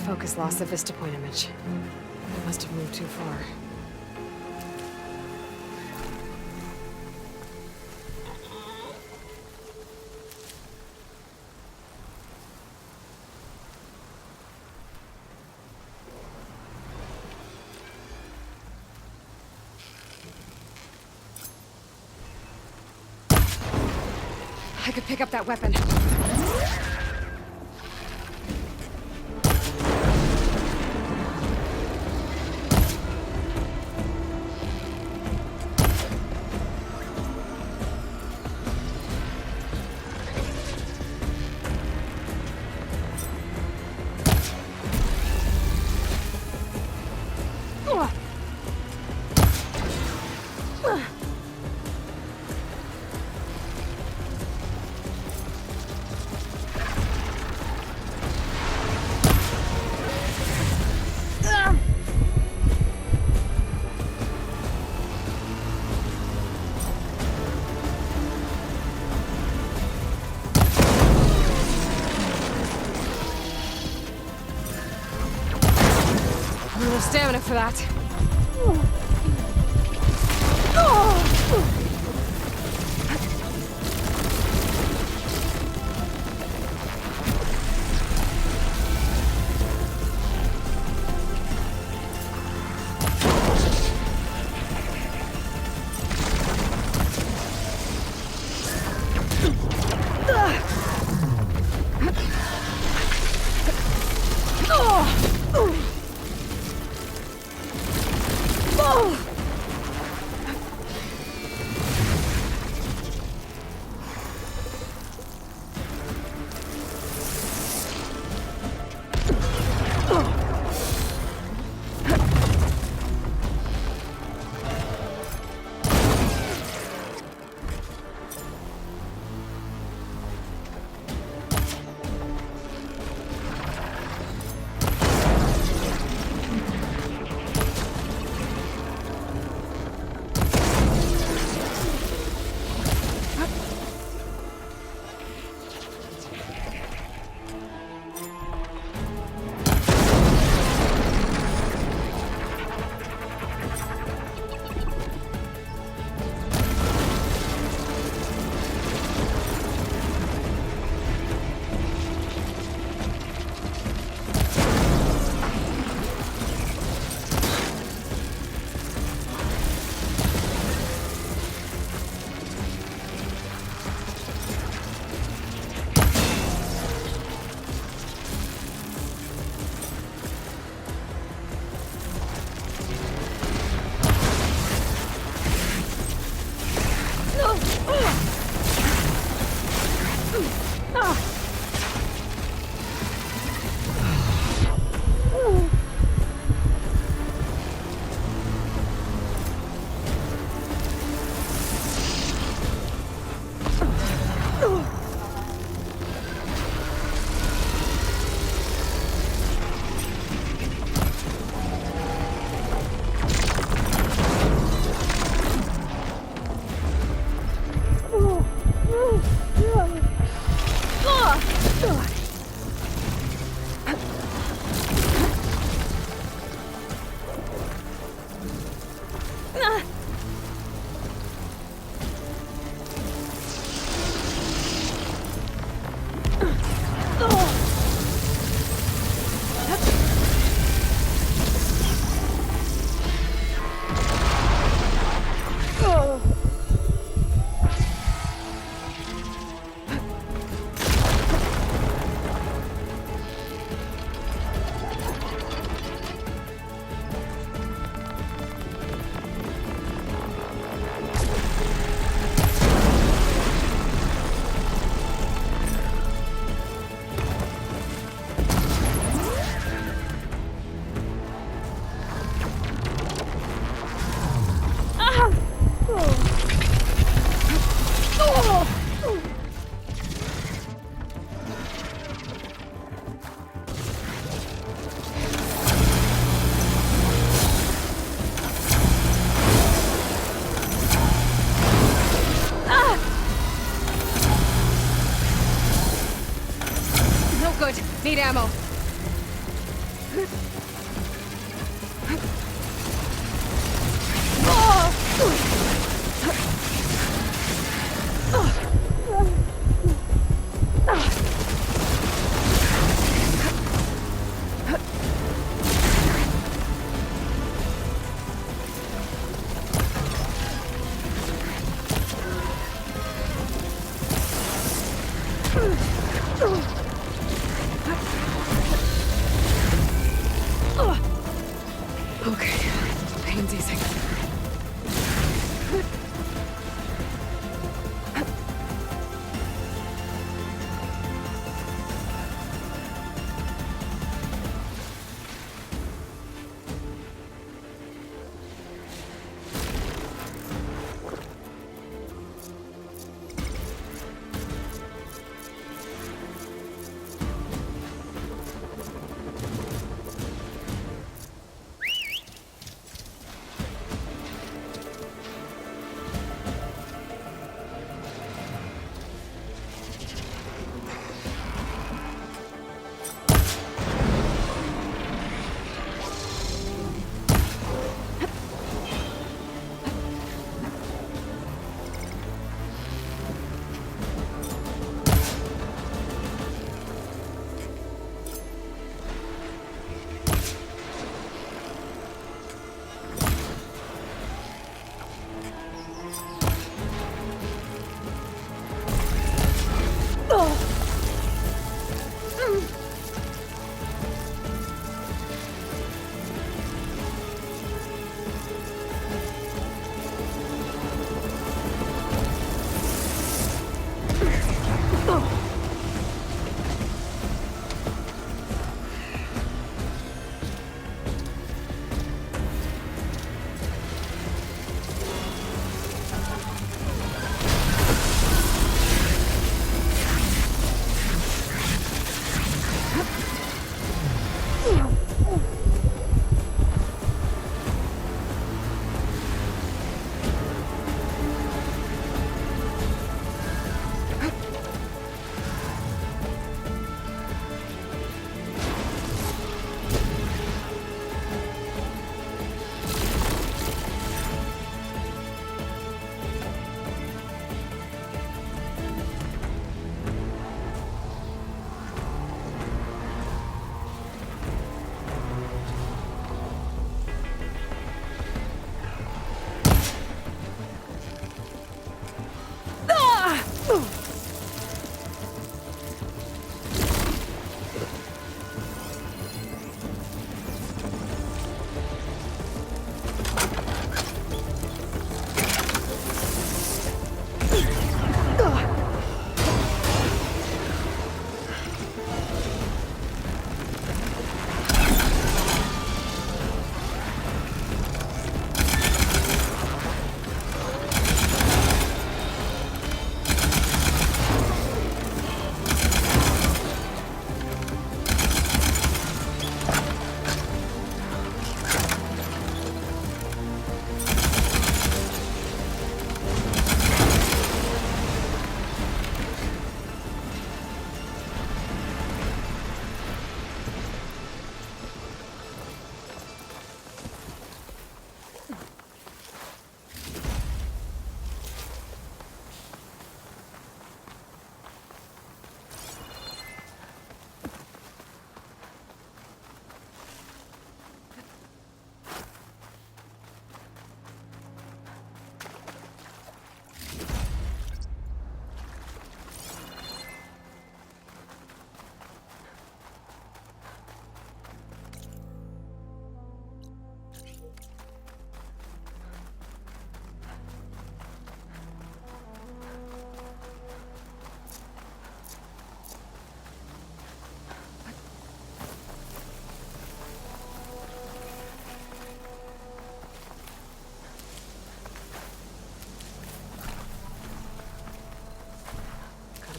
Focus lost the vista point image. I must have moved too far. I could pick up that weapon. Stamina for that. Need ammo. Okay, pain's easing.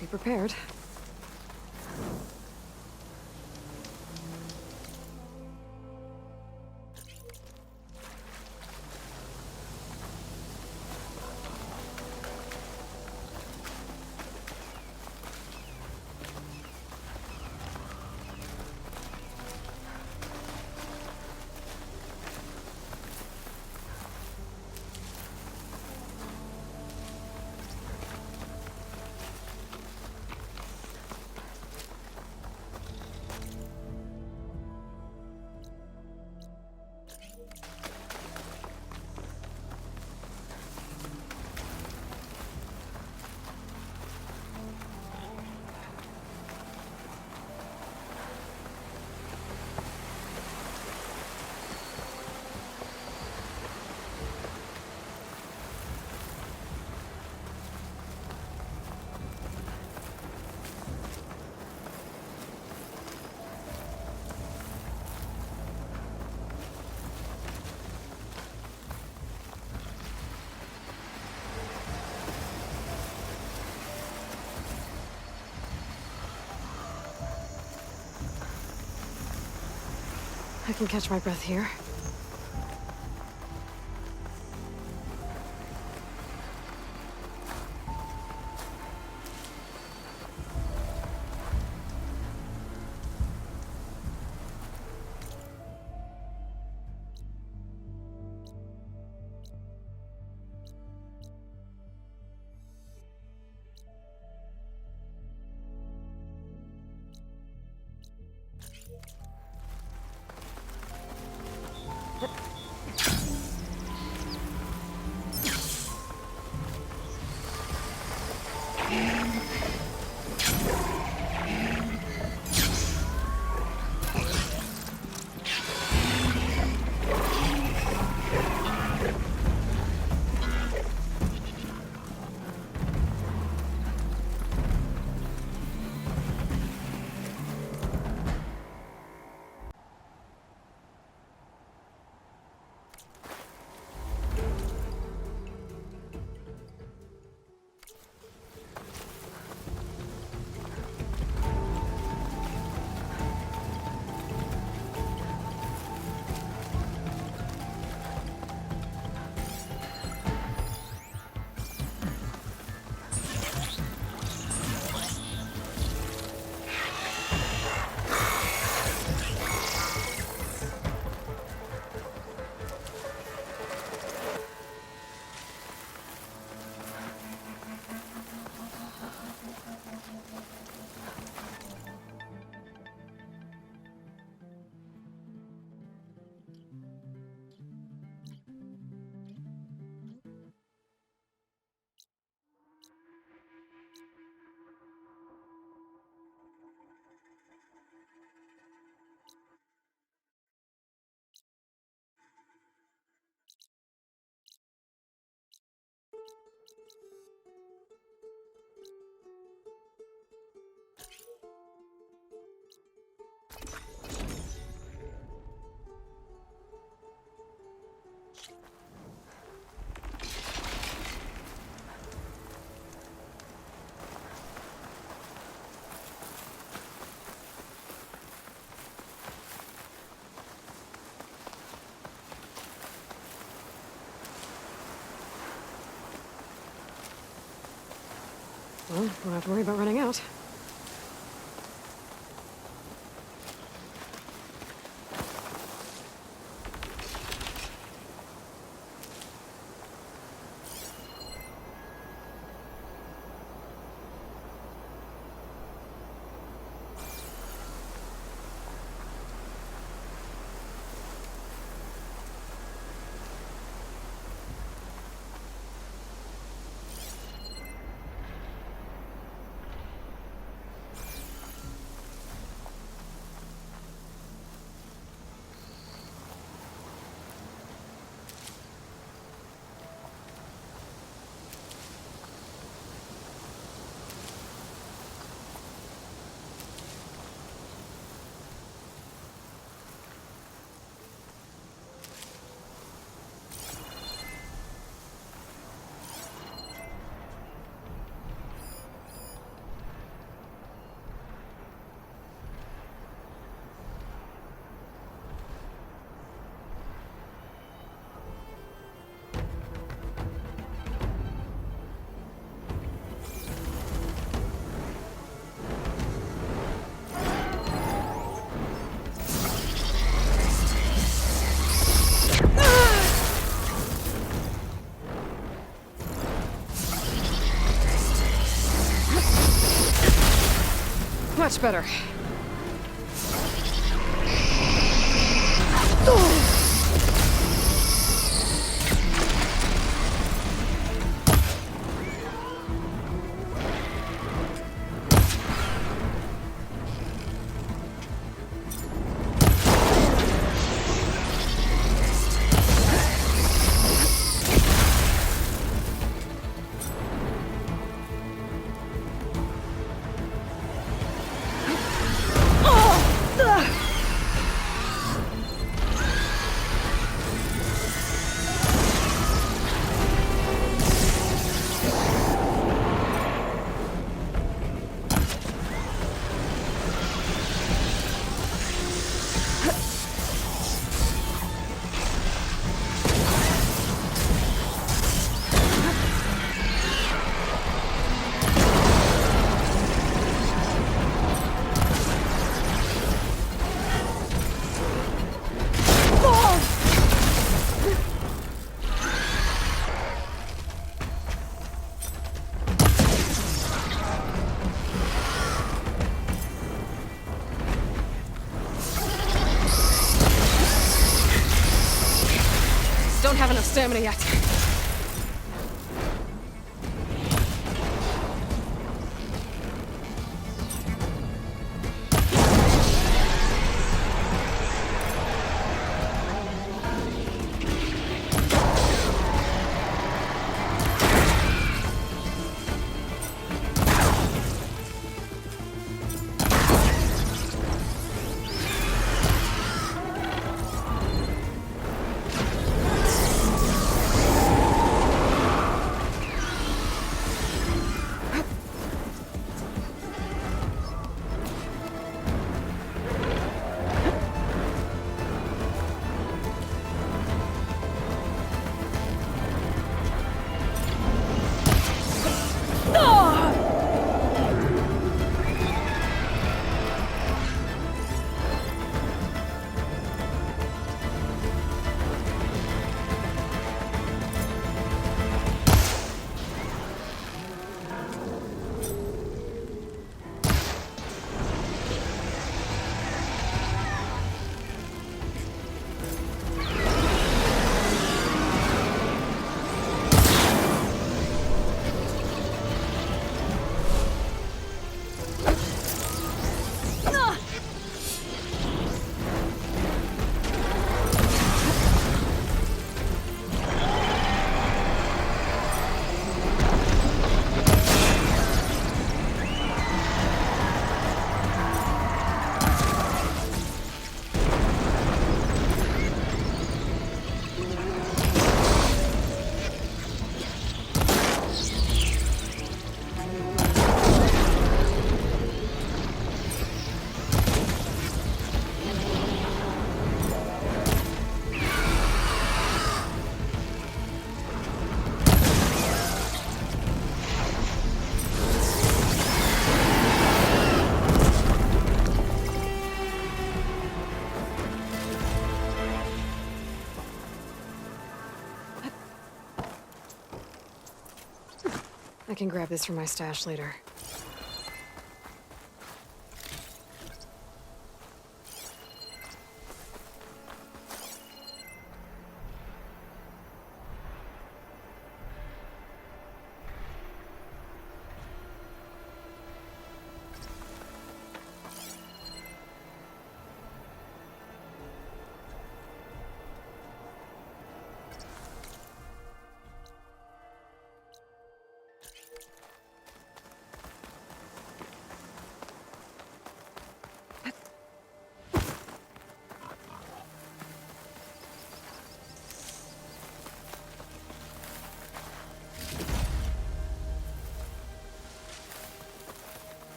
Be prepared. I can catch my breath here. Well, won't have to worry about running out. Much better. have enough stamina yet. I can grab this from my stash later.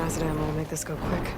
acid ammo will make this go quick.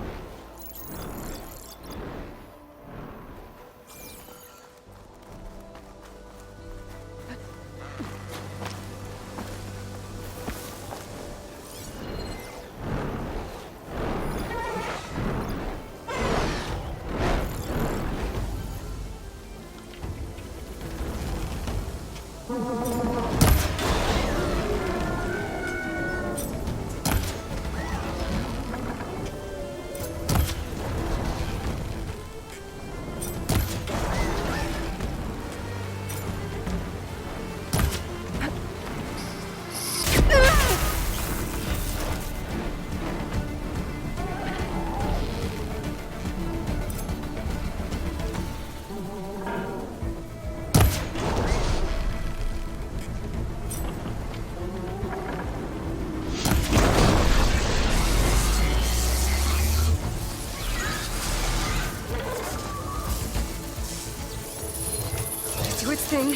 Do its thing.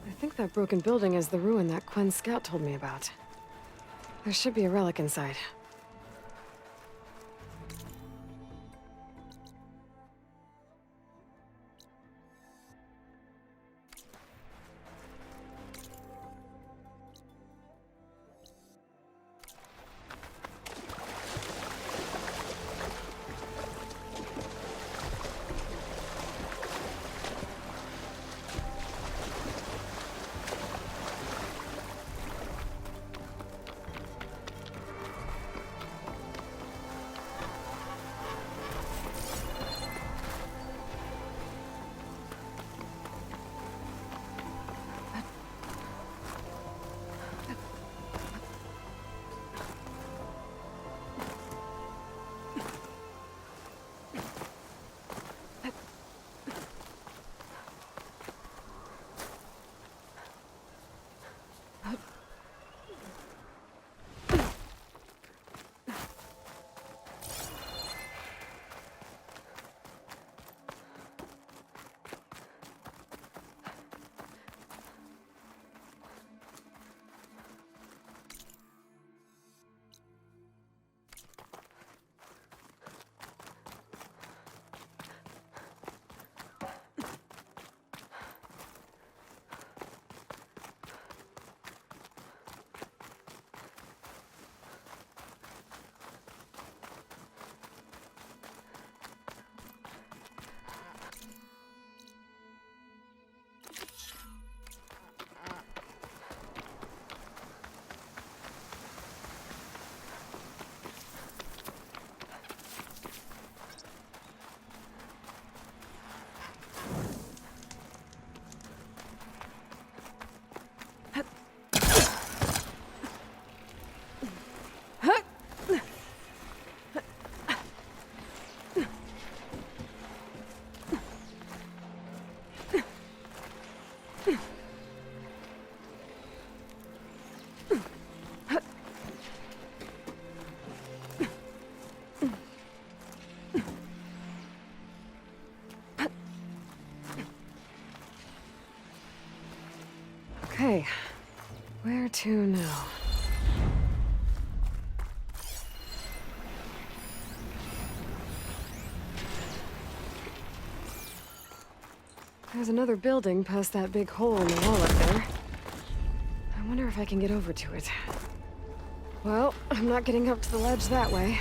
I think that broken building is the ruin that Quinn's scout told me about. There should be a relic inside. Okay, where to now? There's another building past that big hole in the wall up there. I wonder if I can get over to it. Well, I'm not getting up to the ledge that way.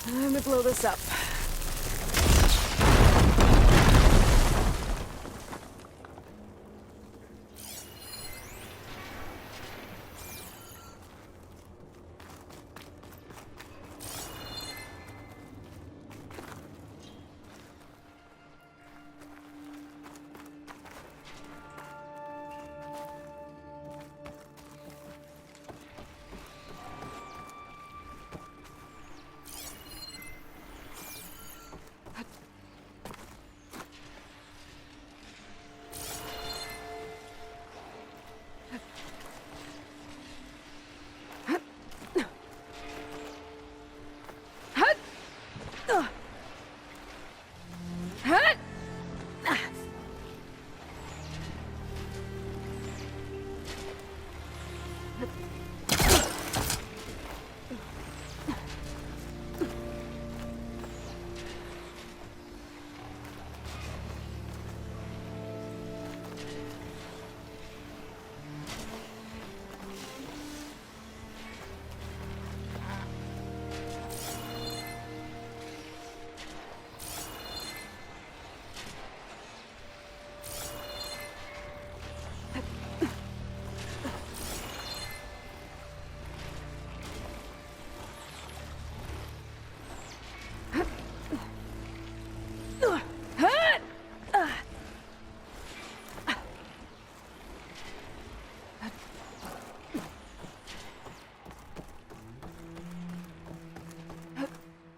Time to blow this up.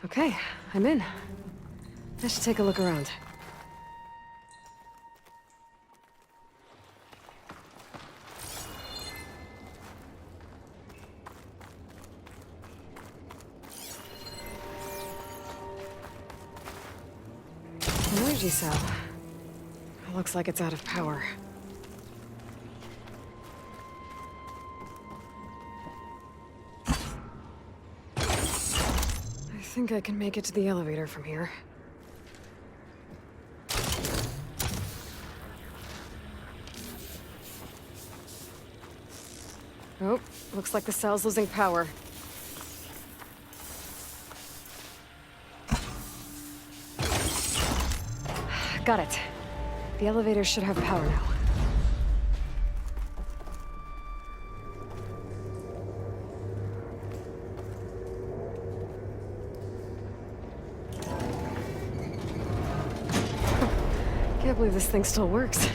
Okay, I'm in. I should take a look around. Energy cell. It looks like it's out of power. I think I can make it to the elevator from here. Oh, looks like the cell's losing power. Got it. The elevator should have power now. Can't believe this thing still works.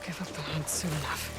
Give up the hunt soon enough.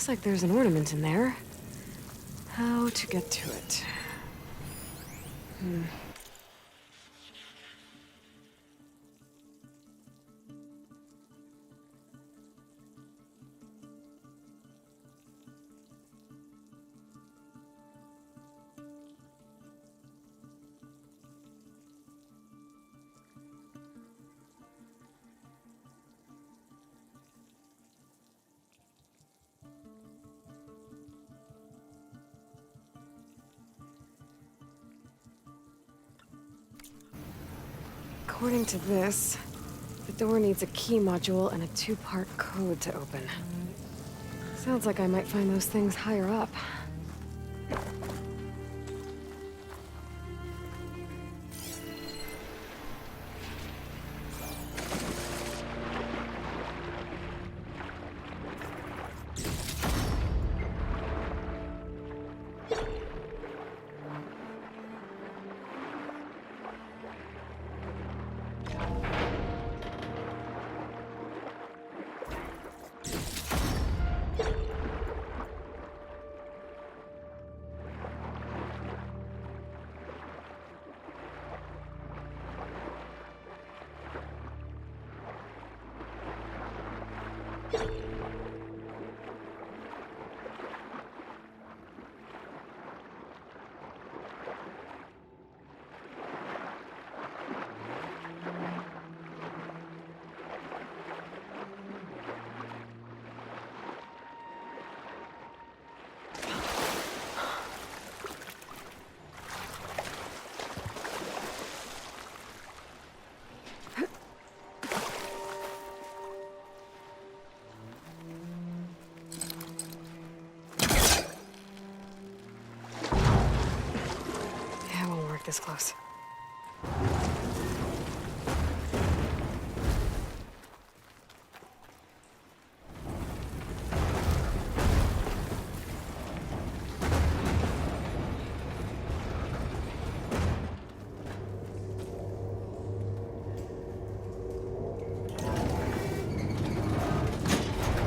Looks like there's an ornament in there. How to get to it? According to this, the door needs a key module and a two-part code to open. Sounds like I might find those things higher up. This close.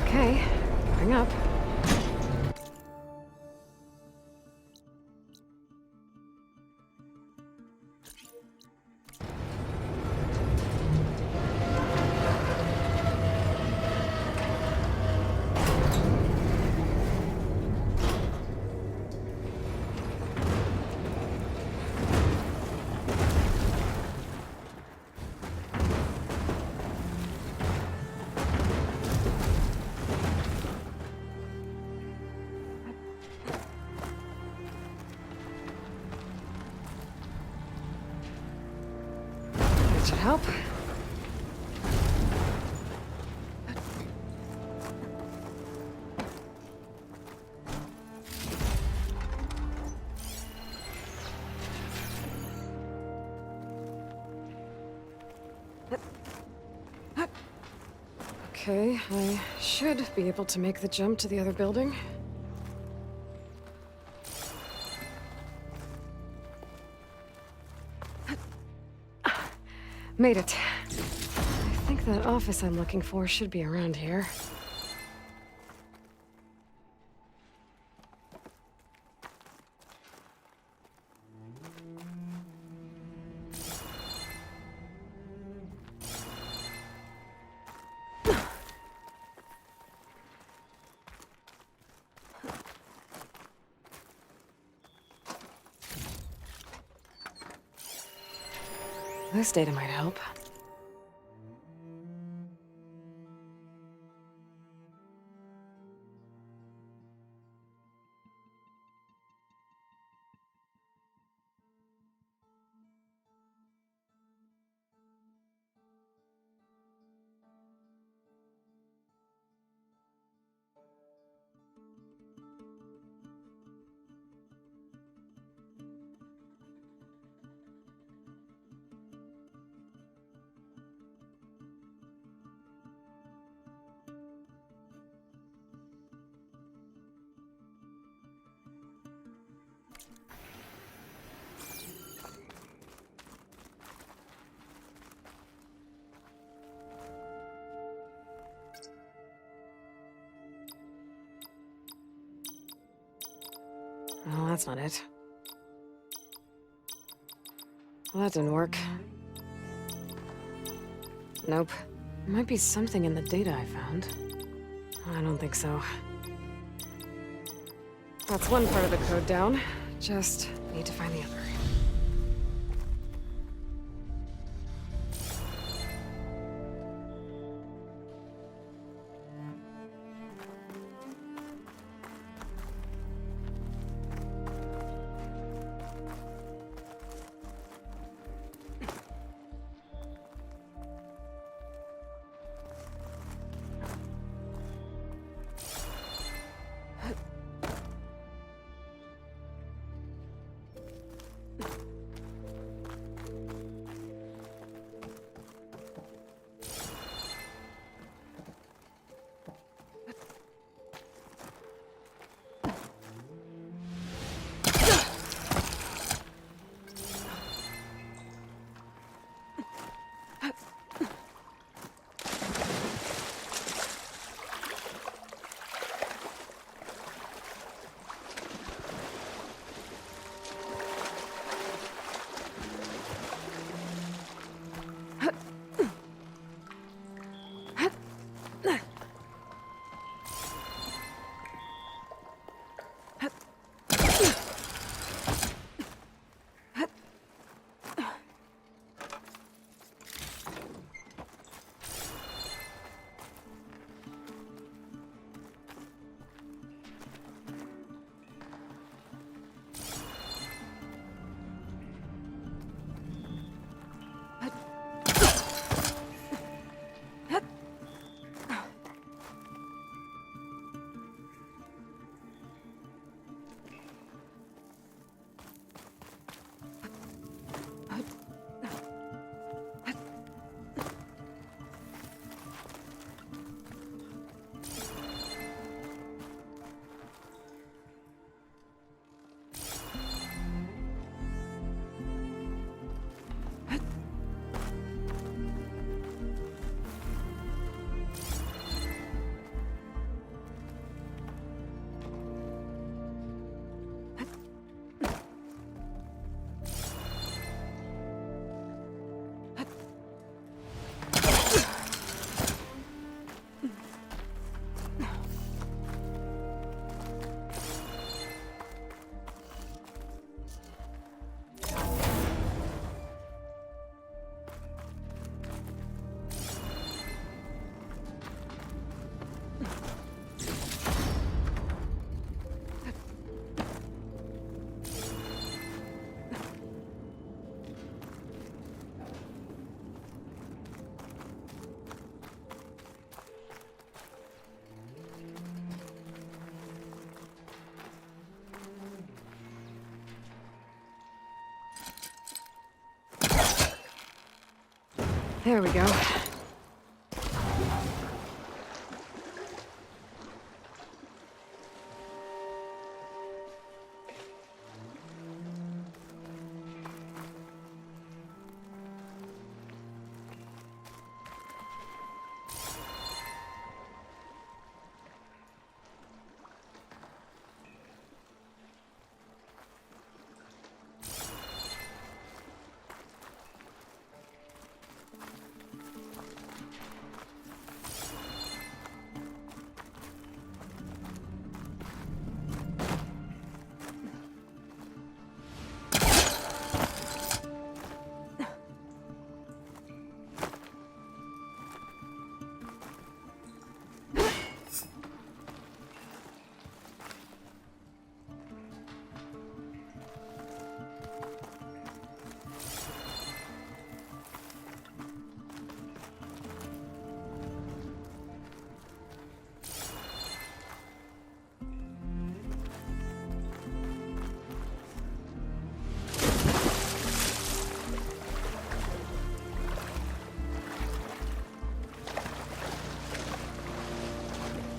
Okay, bring up. That should help. Okay, I should be able to make the jump to the other building. Made it. I think that office I'm looking for should be around here. This data might help. Well, that's not it. Well, that didn't work. Nope. Might be something in the data I found. I don't think so. That's one part of the code down. Just need to find the other. There we go.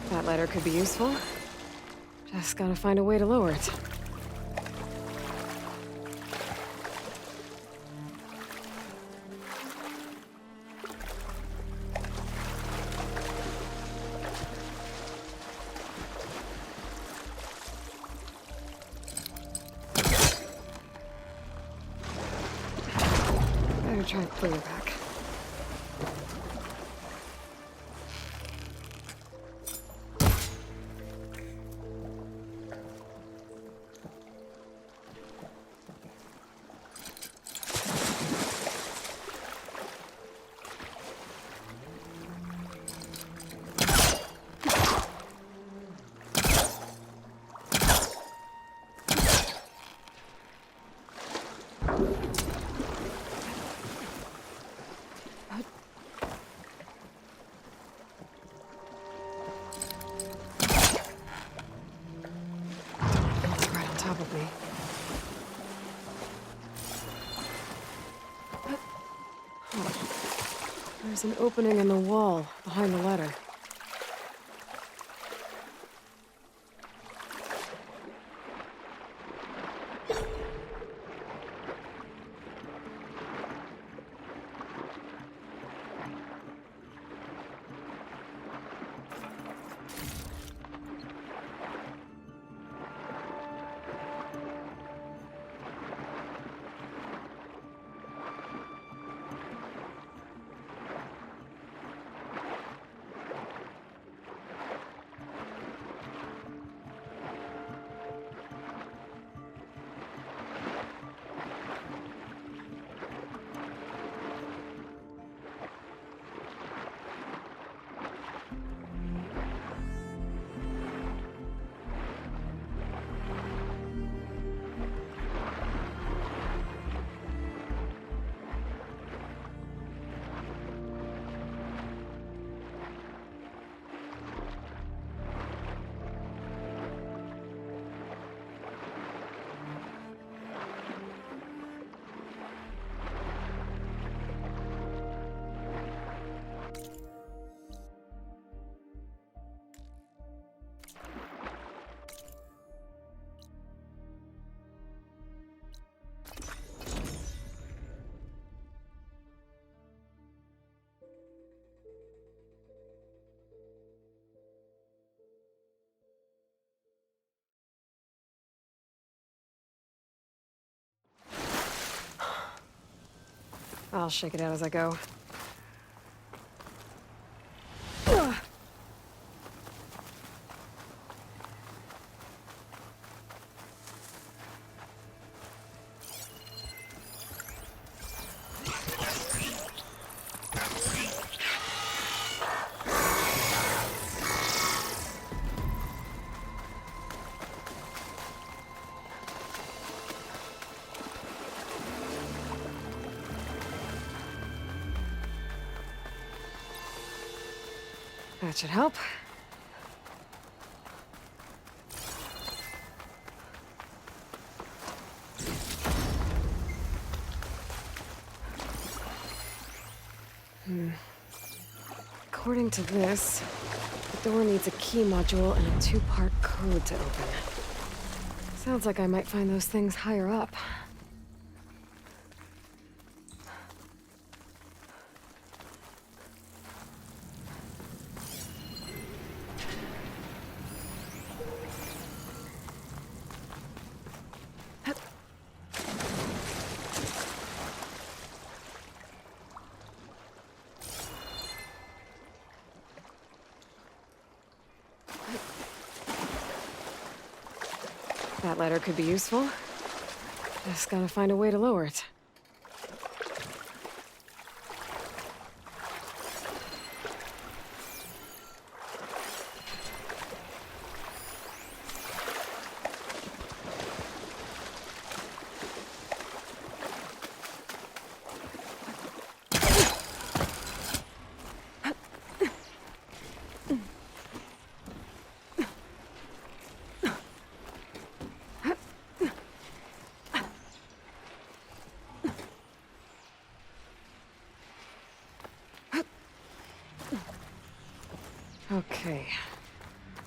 That ladder could be useful. Just gotta find a way to lower it. try further back. Probably. There's an opening in the wall behind the ladder. I'll shake it out as I go. That should help. According to this, the door needs a key module and a two-part code to open. Sounds like I might find those things higher up. That ladder could be useful. Just gotta find a way to lower it. Okay.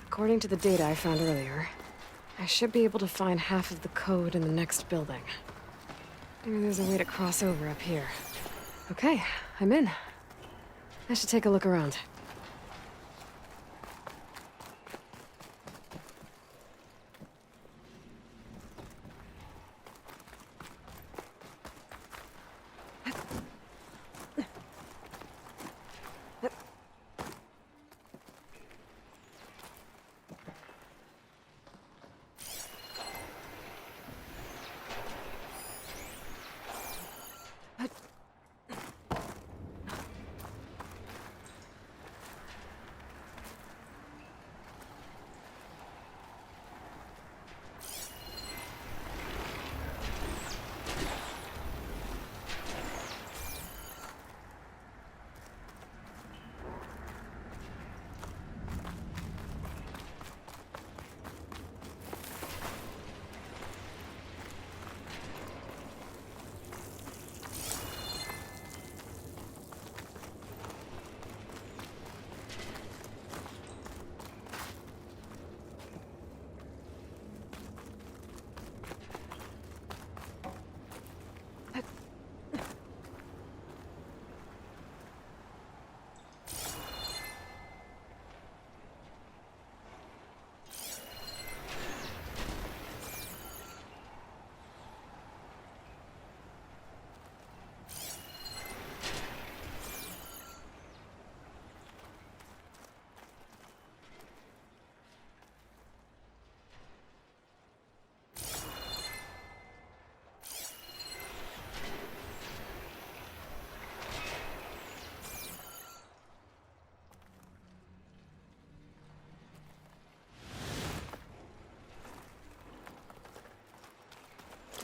According to the data I found earlier, I should be able to find half of the code in the next building. Maybe there's a way to cross over up here. Okay, I'm in. I should take a look around.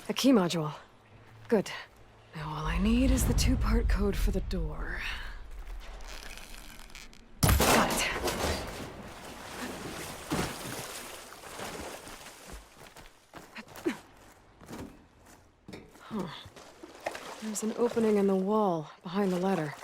A key module. Good. Now all I need is the two-part code for the door. Got it. Huh. There's an opening in the wall behind the ladder.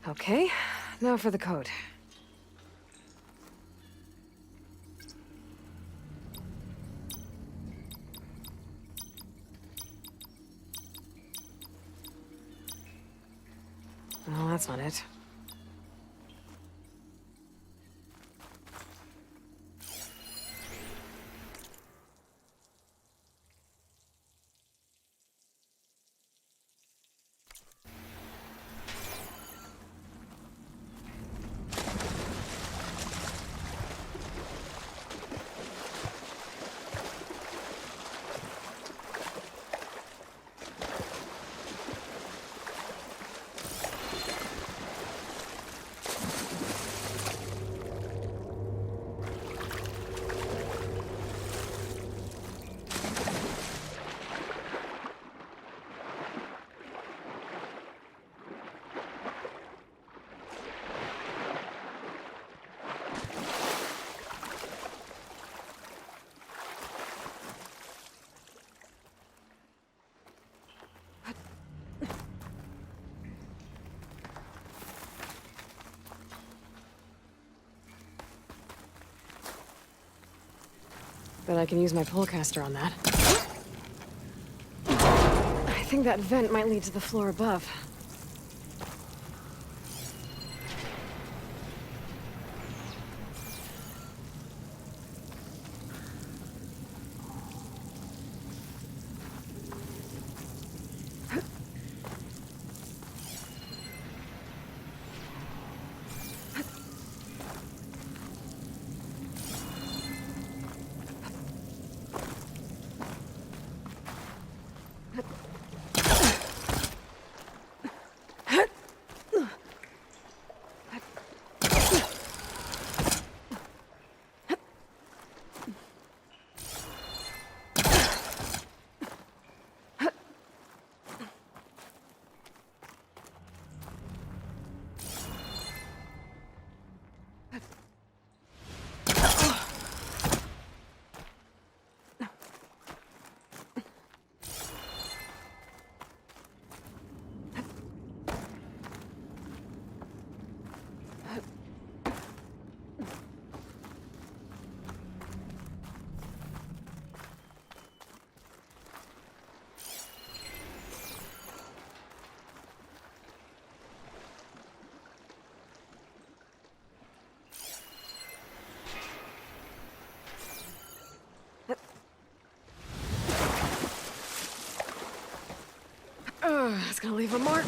Okay, now for the code. Well, that's not it. Bet I can use my pullcaster on that. I think that vent might lead to the floor above. It's gonna leave a mark.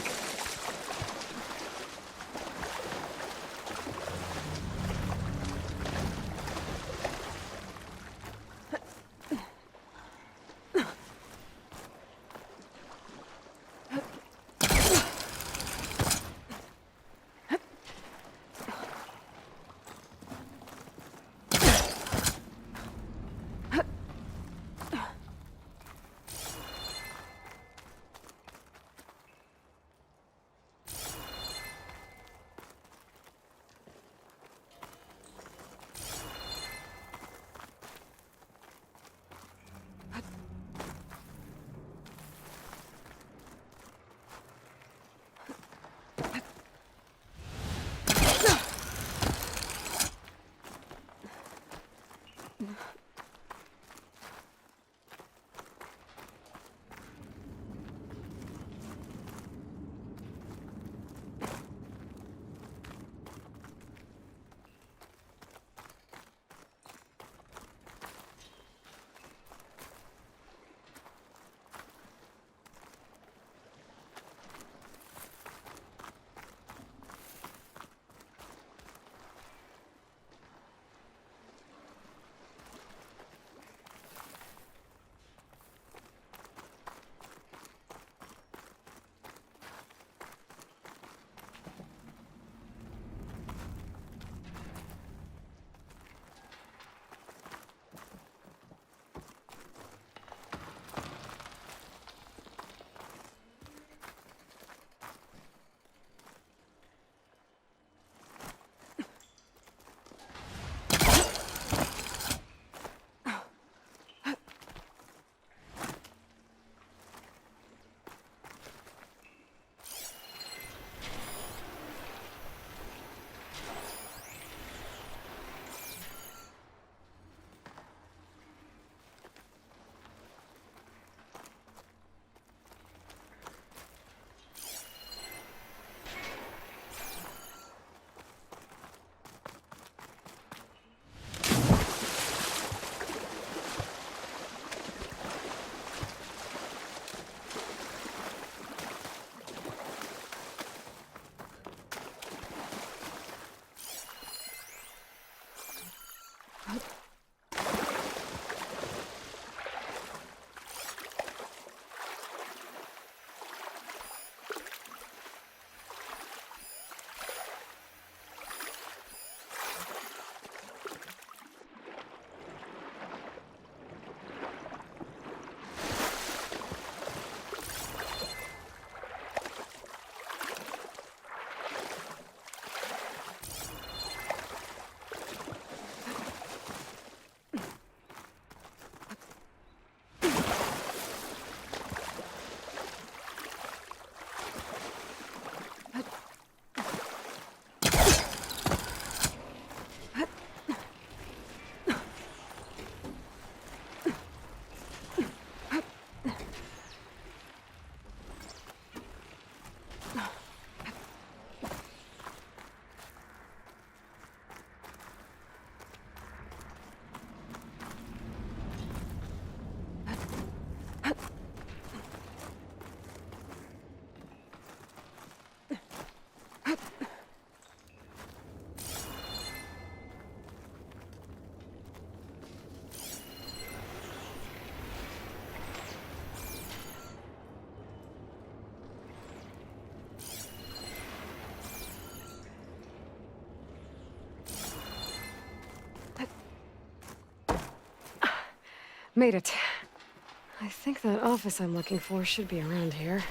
Made it. I think that office I'm looking for should be around here.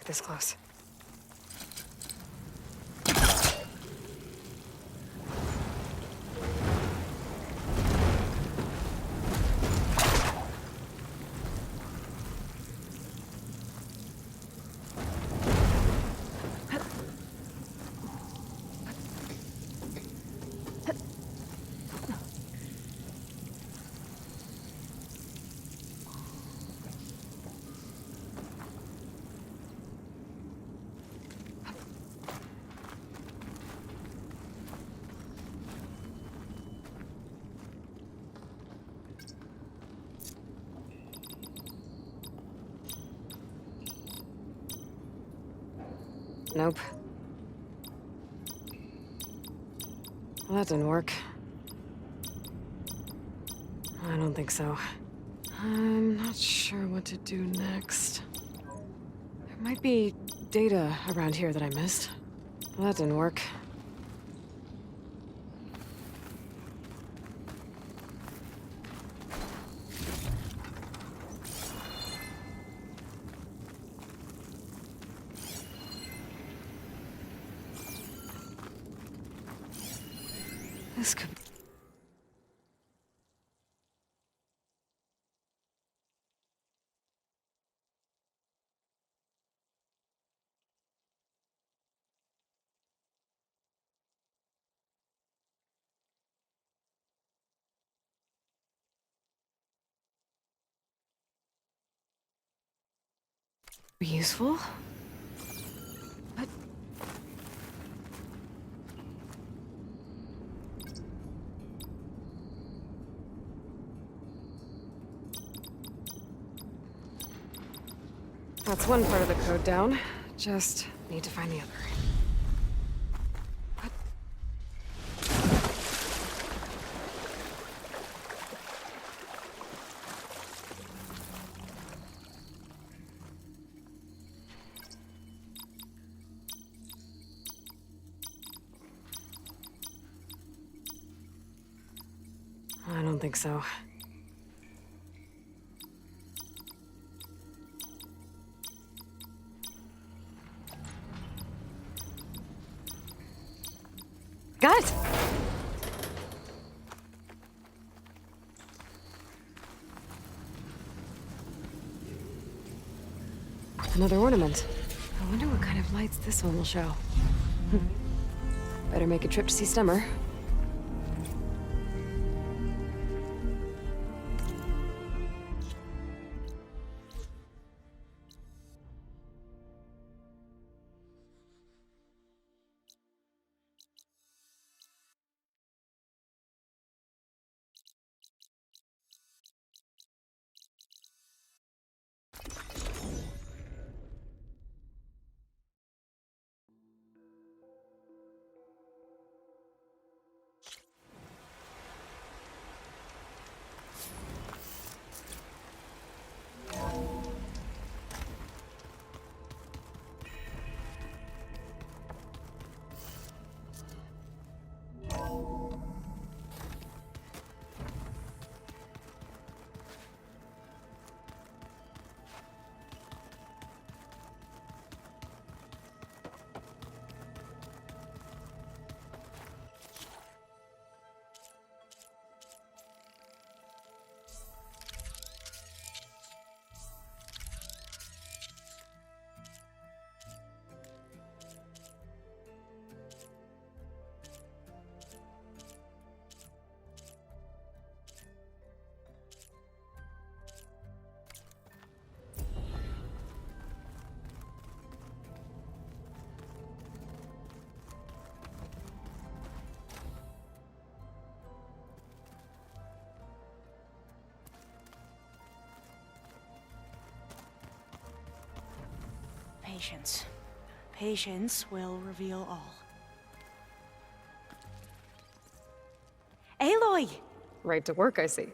This close. Nope. Well, that didn't work. I don't think so. I'm not sure what to do next. There might be data around here that I missed. Well, that didn't work. This could be useful. But that's one part of the code down. Just need to find the other. I don't think so. Got it! Another ornament. I wonder what kind of lights this one will show. Better make a trip to see Stemmer. Patience. Patience will reveal all. Aloy! Right to work, I see.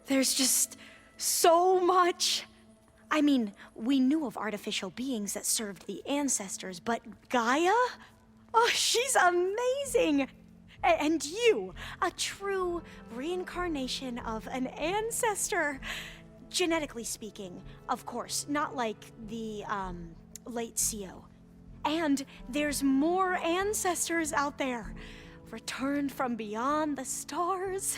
There's just so much. I mean, we knew of artificial beings that served the ancestors, but Gaia? Oh, she's amazing! And you, a true reincarnation of an ancestor. Genetically speaking, of course, not like the, late CO. And there's more ancestors out there, returned from beyond the stars.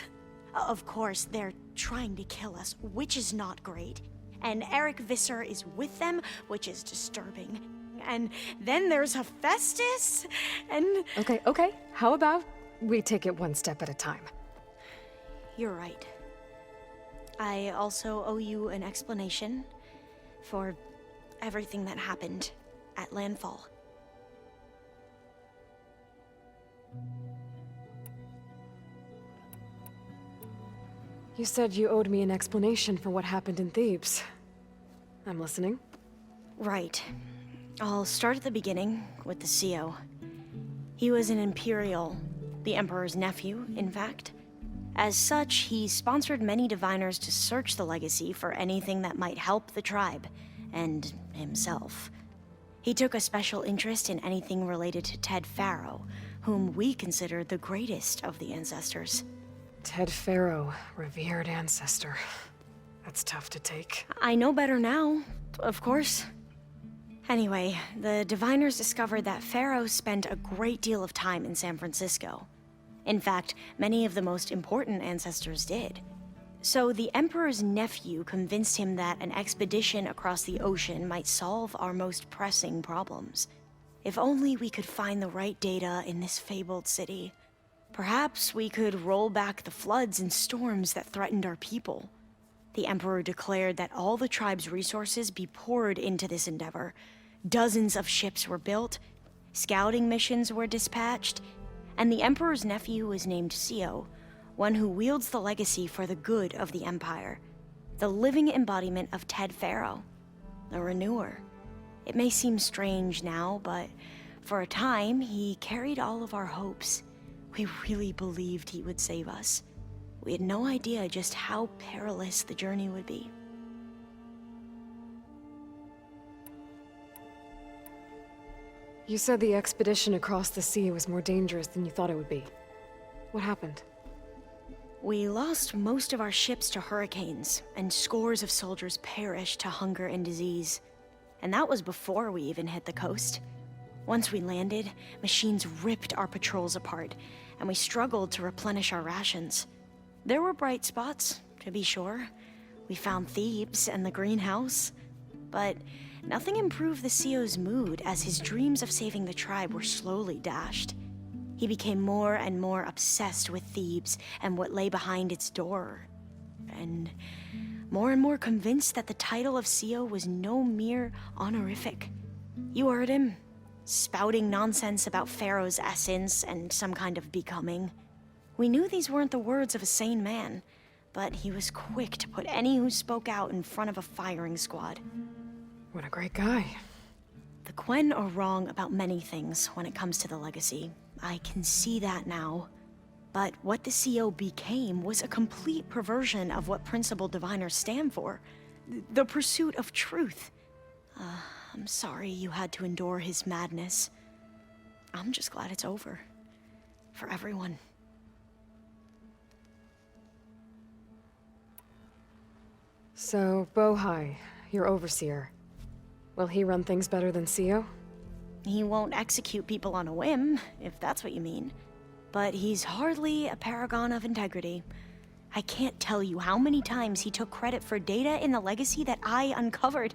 Of course, they're trying to kill us, which is not great. And Eric Visser is with them, which is disturbing. And then there's Hephaestus, and... Okay. How about we take it one step at a time? You're right. I also owe you an explanation for everything that happened at Landfall. You said you owed me an explanation for what happened in Thebes. I'm listening. Right. I'll start at the beginning with the CO. He was an Imperial, the Emperor's nephew, in fact. As such, he sponsored many diviners to search the legacy for anything that might help the tribe, and himself. He took a special interest in anything related to Ted Faro, whom we consider the greatest of the ancestors. Ted Faro, revered ancestor. That's tough to take. I know better now, of course. Anyway, the diviners discovered that Faro spent a great deal of time in San Francisco. In fact, many of the most important ancestors did. So the Emperor's nephew convinced him that an expedition across the ocean might solve our most pressing problems. If only we could find the right data in this fabled city. Perhaps we could roll back the floods and storms that threatened our people. The Emperor declared that all the tribe's resources be poured into this endeavor. Dozens of ships were built, scouting missions were dispatched, and the Emperor's nephew was named CO, one who wields the legacy for the good of the Empire. The living embodiment of Ted Faro, the Renewer. It may seem strange now, but for a time, he carried all of our hopes. We really believed he would save us. We had no idea just how perilous the journey would be. You said the expedition across the sea was more dangerous than you thought it would be. What happened? We lost most of our ships to hurricanes, and scores of soldiers perished to hunger and disease. And that was before we even hit the coast. Once we landed, machines ripped our patrols apart, and we struggled to replenish our rations. There were bright spots, to be sure. We found Thebes and the greenhouse. But nothing improved the CEO's mood as his dreams of saving the tribe were slowly dashed. He became more and more obsessed with Thebes and what lay behind its door, and more convinced that the title of CEO was no mere honorific. You heard him, spouting nonsense about Pharaoh's essence and some kind of becoming. We knew these weren't the words of a sane man, but he was quick to put any who spoke out in front of a firing squad. What a great guy. The Quen are wrong about many things when it comes to the legacy. I can see that now. But what the CO became was a complete perversion of what principal diviners stand for. The pursuit of truth. I'm sorry you had to endure his madness. I'm just glad it's over. For everyone. So, Bohai, your overseer. Will he run things better than CEO? He won't execute people on a whim, if that's what you mean. But he's hardly a paragon of integrity. I can't tell you how many times he took credit for data in the legacy that I uncovered.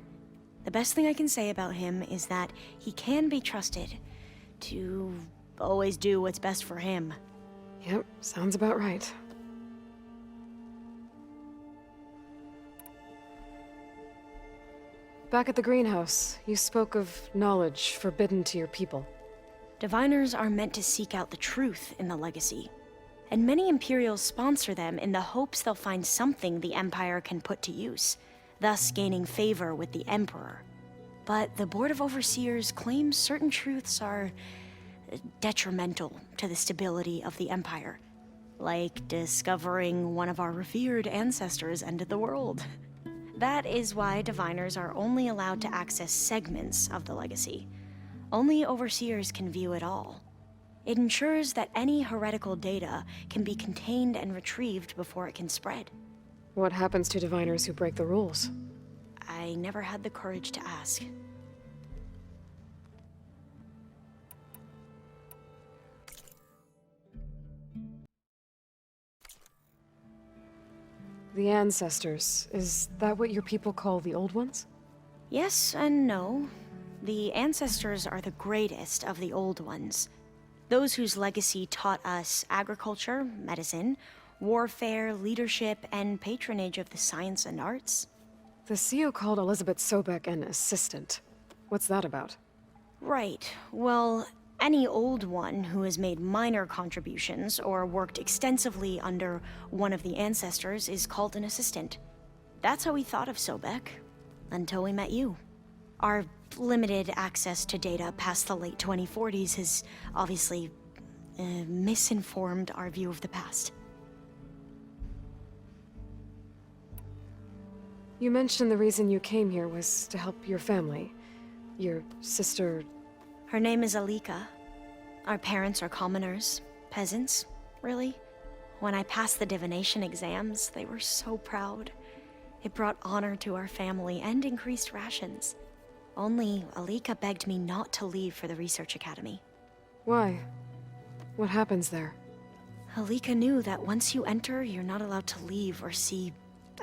The best thing I can say about him is that he can be trusted to always do what's best for him. Yep, sounds about right. Back at the greenhouse, you spoke of knowledge forbidden to your people. Diviners are meant to seek out the truth in the legacy, and many Imperials sponsor them in the hopes they'll find something the Empire can put to use, thus gaining favor with the Emperor. But the Board of Overseers claims certain truths are detrimental to the stability of the Empire, like discovering one of our revered ancestors ended the world. That is why diviners are only allowed to access segments of the legacy. Only overseers can view it all. It ensures that any heretical data can be contained and retrieved before it can spread. What happens to diviners who break the rules? I never had the courage to ask. The ancestors, is that what your people call the old ones? Yes and no. The ancestors are the greatest of the old ones. Those whose legacy taught us agriculture, medicine, warfare, leadership, and patronage of the science and arts. The CEO called Elizabeth Sobek an assistant. What's that about? Right. Well, any old one who has made minor contributions or worked extensively under one of the ancestors is called an assistant. That's how we thought of Sobek, until we met you. Our limited access to data past the late 2040s has obviously misinformed our view of the past. You mentioned the reason you came here was to help your family. Your sister... Her name is Alika. Our parents are commoners, peasants, really. When I passed the divination exams, they were so proud. It brought honor to our family and increased rations. Only Alika begged me not to leave for the research academy. Why? What happens there? Alika knew that once you enter, you're not allowed to leave or see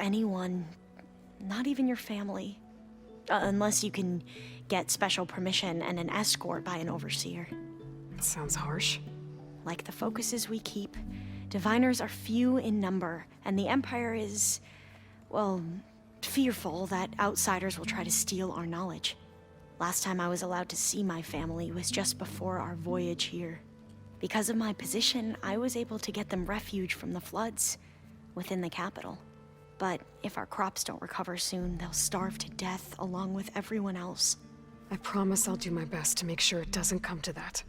anyone, not even your family. Unless you can get special permission and an escort by an overseer. It sounds harsh. Like the focuses we keep, diviners are few in number, and the Empire is, well, fearful that outsiders will try to steal our knowledge. Last time I was allowed to see my family was just before our voyage here. Because of my position, I was able to get them refuge from the floods within the capital. But if our crops don't recover soon, they'll starve to death along with everyone else. I promise I'll do my best to make sure it doesn't come to that.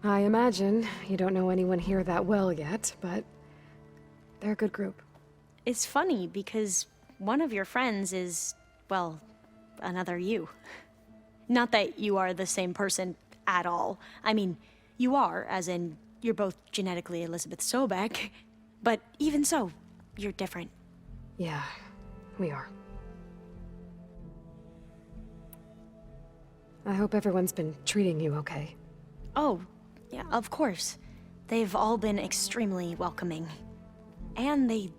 I imagine you don't know anyone here that well yet, but they're a good group. It's funny because one of your friends is, well, another you. Not that you are the same person at all. I mean, you are, as in, you're both genetically Elizabeth Sobek, but even so, you're different. Yeah, we are. I hope everyone's been treating you okay. Oh, yeah, of course. They've all been extremely welcoming. And they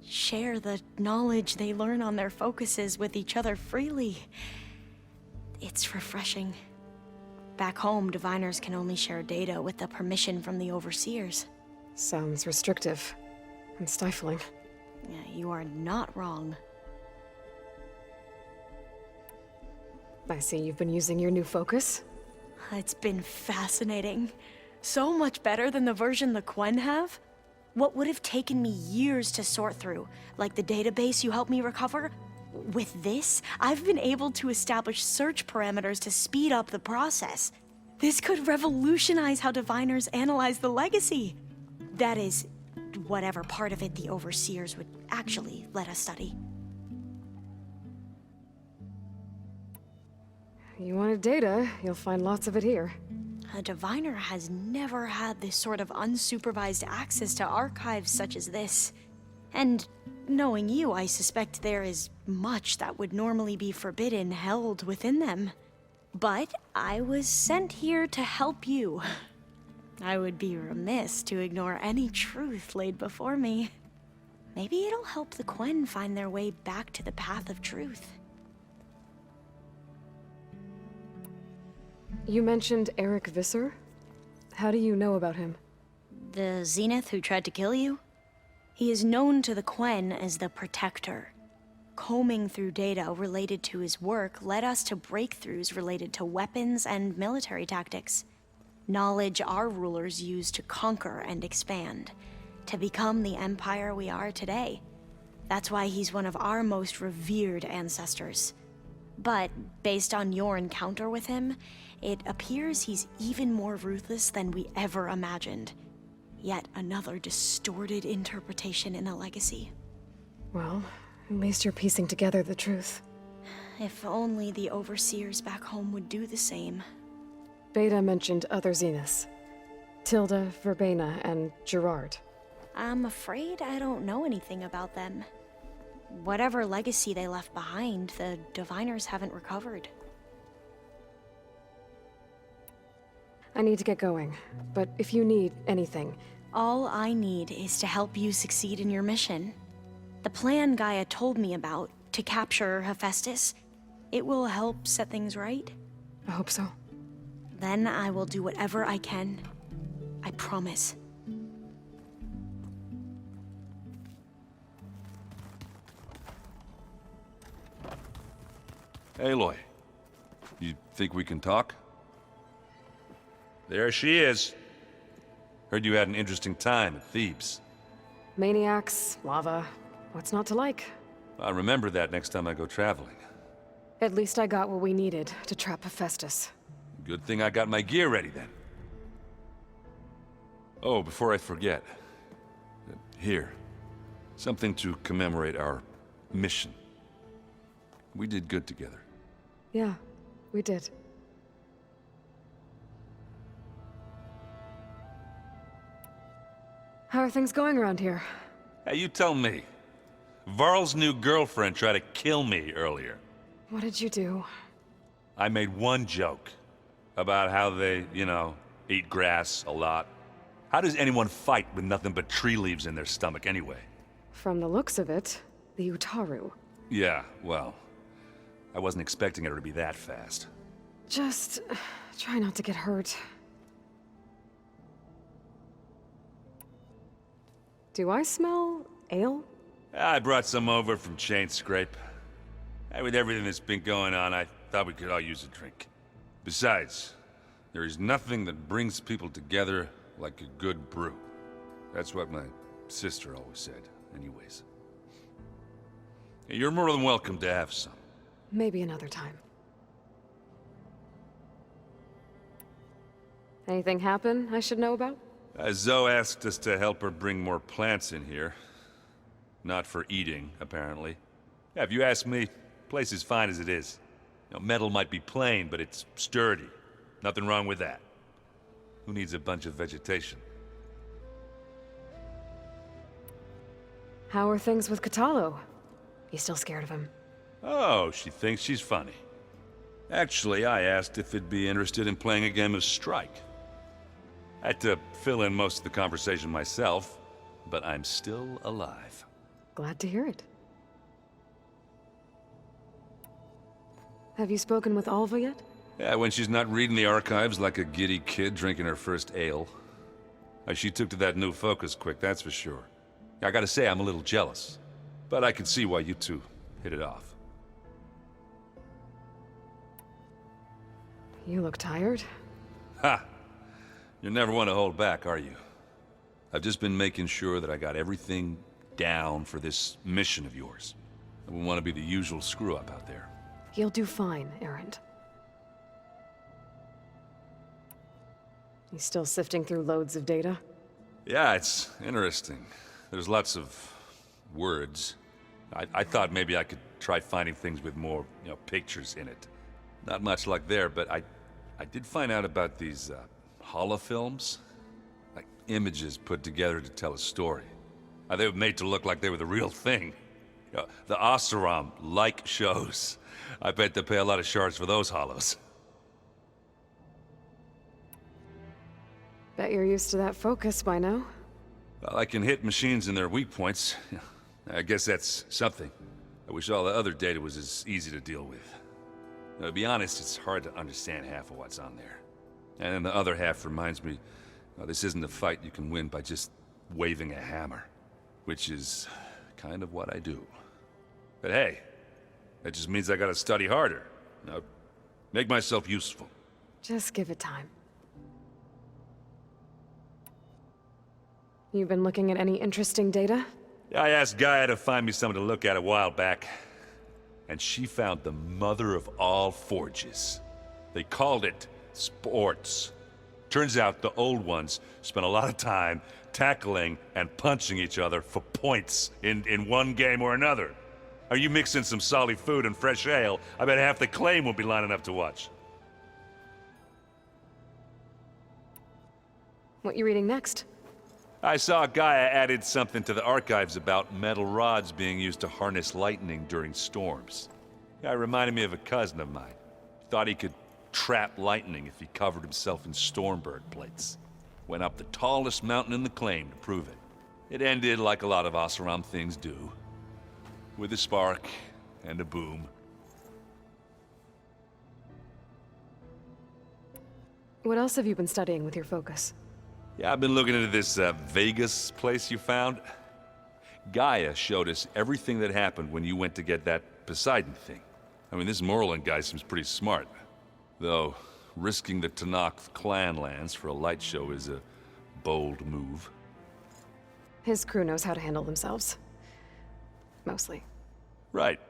share the knowledge they learn on their focuses with each other freely. It's refreshing. Back home, diviners can only share data with the permission from the overseers. Sounds restrictive and stifling. Yeah, you are not wrong. I see you've been using your new focus. It's been fascinating. So much better than the version the Quen have. What would have taken me years to sort through, like the database you helped me recover, with this, I've been able to establish search parameters to speed up the process. This could revolutionize how diviners analyze the legacy. That is, whatever part of it the overseers would actually let us study. You wanted data, you'll find lots of it here. A diviner has never had this sort of unsupervised access to archives such as this. And knowing you, I suspect there is much that would normally be forbidden held within them. But I was sent here to help you. I would be remiss to ignore any truth laid before me. Maybe it'll help the Quen find their way back to the path of truth. You mentioned Eric Visser? How do you know about him? The Zenith who tried to kill you? He is known to the Quen as the Protector. Combing through data related to his work led us to breakthroughs related to weapons and military tactics. Knowledge our rulers used to conquer and expand, to become the empire we are today. That's why he's one of our most revered ancestors. But based on your encounter with him, it appears he's even more ruthless than we ever imagined. Yet another distorted interpretation in the legacy. Well, at least you're piecing together the truth. If only the overseers back home would do the same. Beta mentioned other Zeniths. Tilda, Verbena, and Gerard. I'm afraid I don't know anything about them. Whatever legacy they left behind, the diviners haven't recovered. I need to get going, but if you need anything... All I need is to help you succeed in your mission. The plan Gaia told me about, to capture Hephaestus, it will help set things right. I hope so. Then I will do whatever I can. I promise. Aloy, you think we can talk? There she is. Heard you had an interesting time at Thebes. Maniacs, lava, what's not to like? I'll remember that next time I go traveling. At least I got what we needed to trap Hephaestus. Good thing I got my gear ready then. Oh, before I forget. Here. Something to commemorate our mission. We did good together. Yeah, we did. How are things going around here? Hey, you tell me. Varl's new girlfriend tried to kill me earlier. What did you do? I made one joke about how they, eat grass a lot. How does anyone fight with nothing but tree leaves in their stomach anyway? From the looks of it, the Utaru. Yeah, well, I wasn't expecting her to be that fast. Just try not to get hurt. Do I smell ale? I brought some over from Chain Scrape. With everything that's been going on, I thought we could all use a drink. Besides, there is nothing that brings people together like a good brew. That's what my sister always said, anyways. You're more than welcome to have some. Maybe another time. Anything happen I should know about? Zoe asked us to help her bring more plants in here. Not for eating, apparently. Yeah, if you ask me, place is fine as it is. Metal might be plain, but it's sturdy. Nothing wrong with that. Who needs a bunch of vegetation? How are things with Katalo? You still scared of him? Oh, she thinks she's funny. Actually, I asked if it'd be interested in playing a game of Strike. I had to fill in most of the conversation myself. but I'm still alive. Glad to hear it. Have you spoken with Alva yet? Yeah, when she's not reading the archives like a giddy kid drinking her first ale. She took to that new focus quick, that's for sure. I gotta say, I'm a little jealous. But I can see why you two hit it off. You look tired. Ha! You never want to hold back, are you? I've just been making sure that I got everything down for this mission of yours. I wouldn't want to be the usual screw-up out there. You'll do fine, Erend. You still sifting through loads of data? Yeah, it's interesting. There's lots of words. I thought maybe I could try finding things with more, pictures in it. Not much luck there, but I did find out about these holofilms. Like images put together to tell a story. They were made to look like they were the real thing. The Oseram-like shows. I bet they pay a lot of shards for those hollows. Bet you're used to that focus by now. Well, I can hit machines in their weak points. I guess that's something. I wish all the other data was as easy to deal with. To be honest, it's hard to understand half of what's on there. And then the other half reminds me, this isn't a fight you can win by just waving a hammer. Which is kind of what I do. But hey, that just means I gotta study harder. Make myself useful. Just give it time. You've been looking at any interesting data? I asked Gaia to find me something to look at a while back. And she found the mother of all forges. They called it sports. Turns out the old ones spent a lot of time tackling and punching each other for points in one game or another. Are you mixing some solid food and fresh ale? I bet half the claim will be lining up to watch. What you reading next? I saw Gaia added something to the archives about metal rods being used to harness lightning during storms. It reminded me of a cousin of mine. Thought he could trap lightning if he covered himself in Stormbird plates. Went up the tallest mountain in the claim to prove it. It ended like a lot of Oseram things do. With a spark and a boom. What else have you been studying with your focus? Yeah, I've been looking into this Vegas place you found. Gaia showed us everything that happened when you went to get that Poseidon thing. I mean, this Morlun guy seems pretty smart. Though, risking the Tanakh clan lands for a light show is a bold move. His crew knows how to handle themselves. Mostly. Right.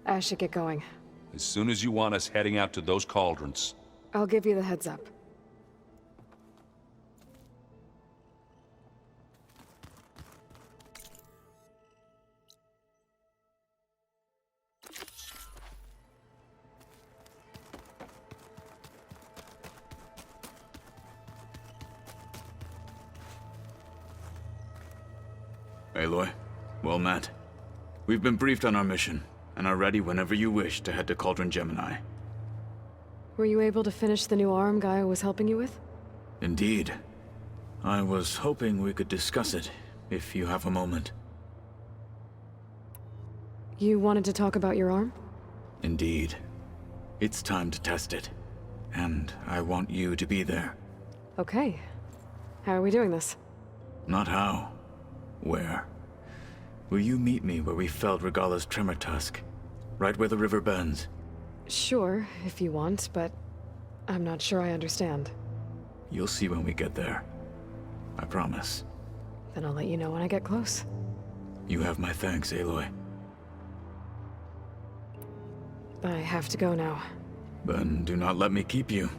I should get going. As soon as you want us heading out to those cauldrons. I'll give you the heads up. Aloy, well met. We've been briefed on our mission, and are ready whenever you wish to head to Cauldron Gemini. Were you able to finish the new arm Gaia was helping you with? Indeed. I was hoping we could discuss it, if you have a moment. You wanted to talk about your arm? Indeed. It's time to test it. And I want you to be there. Okay. How are we doing this? Not how. Where? Will you meet me where we felled Regala's tremor tusk? Right where the river bends? Sure, if you want, but I'm not sure I understand. You'll see when we get there. I promise. Then I'll let you know when I get close. You have my thanks, Aloy. I have to go now. Then do not let me keep you.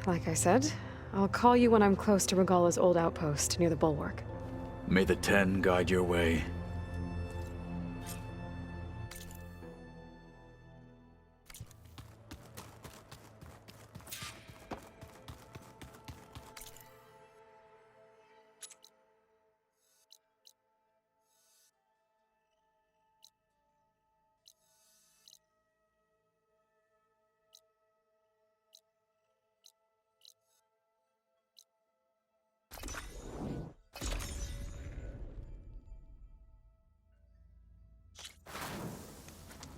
Like I said, I'll call you when I'm close to Regala's old outpost near the bulwark. May the Ten guide your way.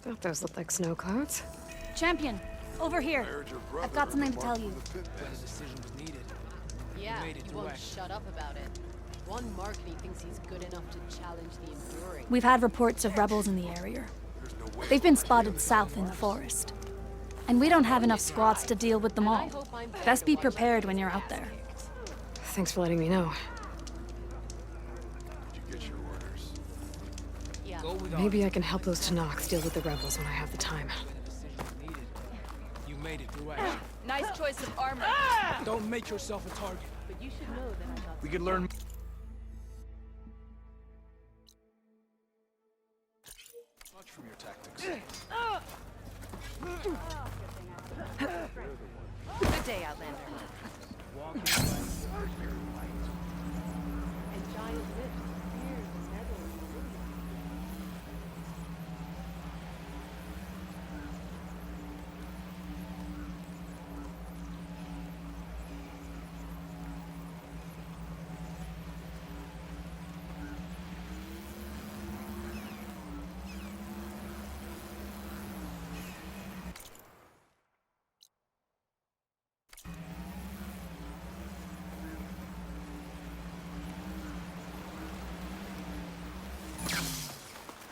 Thought those looked like snow clouds. Champion, over here. I've got something to tell you. Yeah, he won't shut up about it. One mark and he thinks he's good enough to challenge the Enduring. We've had reports of rebels in the area. They've been spotted south in the forest. And we don't have enough squads to deal with them all. Best be prepared when you're out there. Thanks for letting me know. Yeah. Maybe I can help those Tanakhs deal with the rebels when I have the time. You made it through action. Nice choice of armor. Don't make yourself a target. But you should know that I got We could learn much from your tactics. Good day, Outlander. and giant lips, spears, and medals.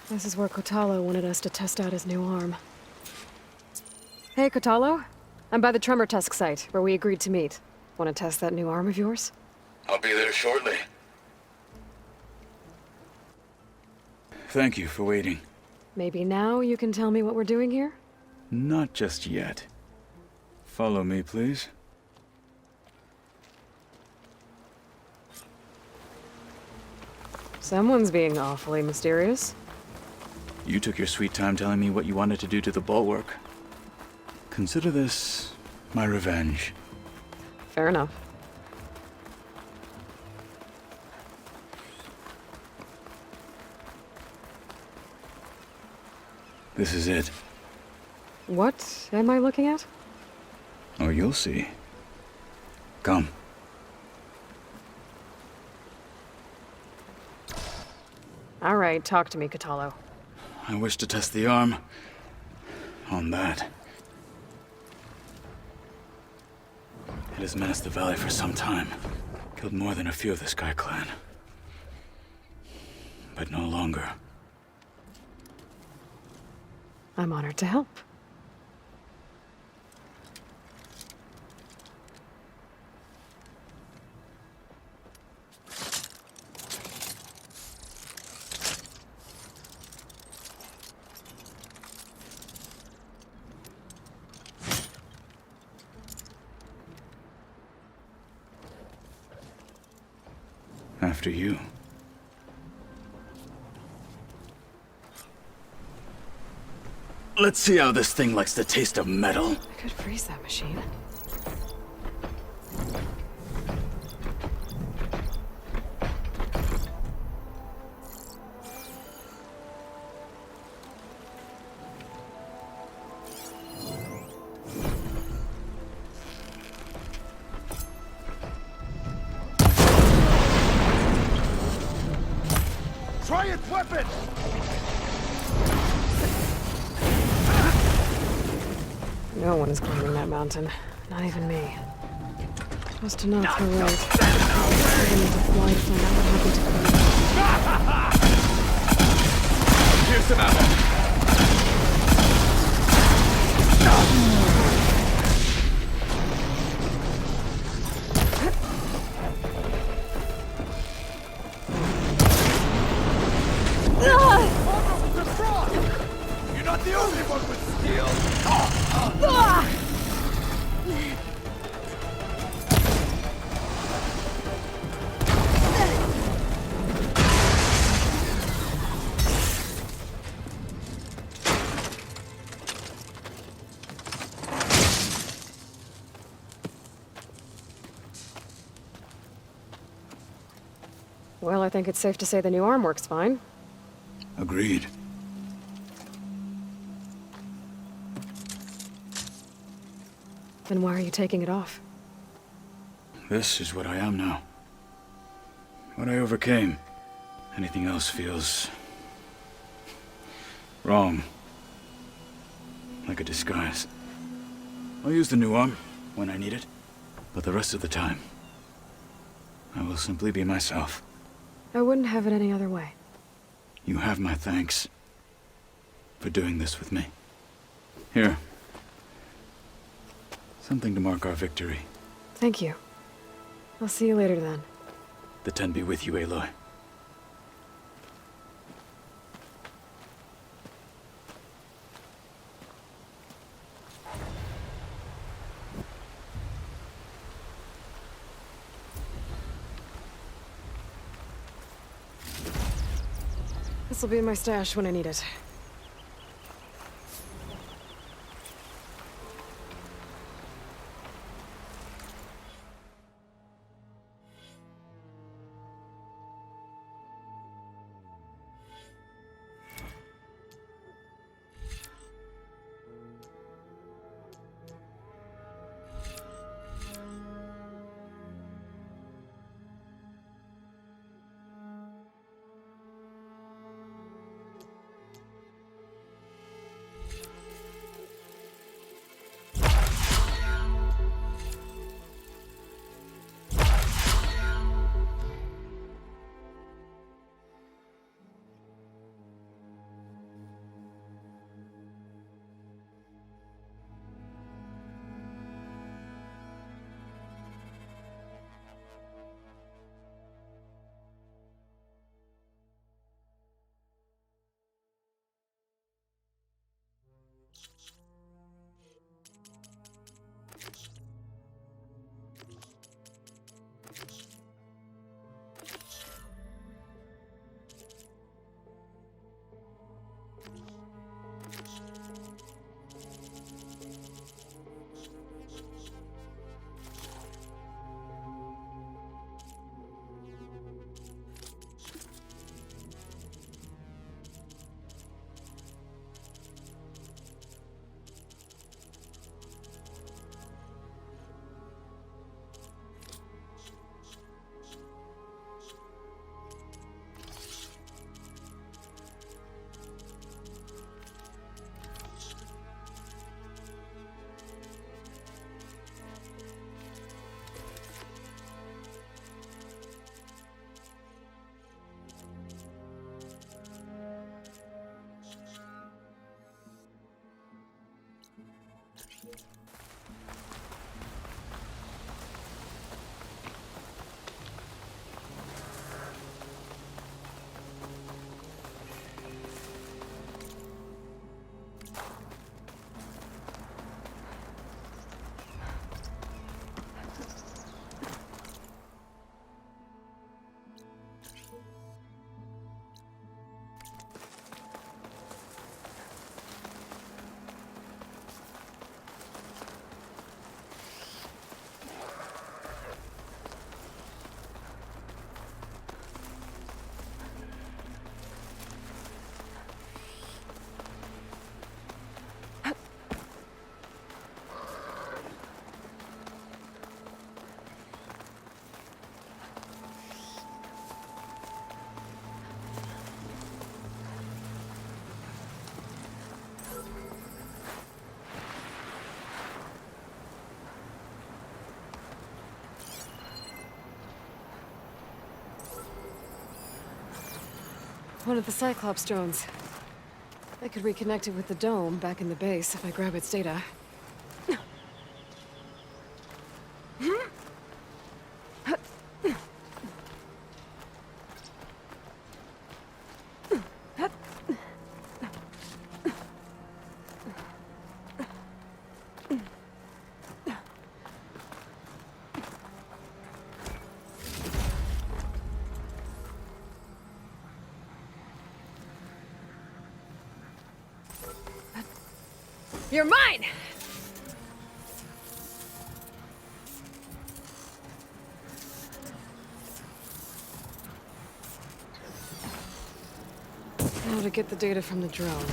This is where Kotalo wanted us to test out his new arm. Hey, Kotalo. I'm by the Tremor Tusk site, where we agreed to meet. Want to test that new arm of yours? I'll be there shortly. Thank you for waiting. Maybe now you can tell me what we're doing here? Not just yet. Follow me, please. Someone's being awfully mysterious. You took your sweet time telling me what you wanted to do to the bulwark. Consider this my revenge. Fair enough. This is it. What am I looking at? Oh, you'll see. Come. All right, talk to me, Kotalo. I wish to test the arm on that. It has menaced the valley for some time. Killed more than a few of the Sky Clan. But no longer. I'm honored to help. After you. Let's see how this thing likes the taste of metal. I could freeze that machine. Try its weapon! No one is climbing that mountain. Not even me. Trust to not throw right. I need to fly to find out what happened to them. Here's some ammo. You're not the only one with steel! Well, I think it's safe to say the new arm works fine. Agreed. Then why are you taking it off? This is what I am now. What I overcame. Anything else feels wrong. like a disguise. I'll use the new arm when I need it, but the rest of the time, I will simply be myself. I wouldn't have it any other way. You have my thanks for doing this with me. Here. Something to mark our victory. Thank you. I'll see you later then. The Ten be with you, Aloy. This'll be in my stash when I need it. One of the Cyclops drones. I could reconnect it with the dome back in the base if I grab its data. You're mine! Now to get the data from the drone.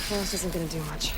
frost isn't gonna do much.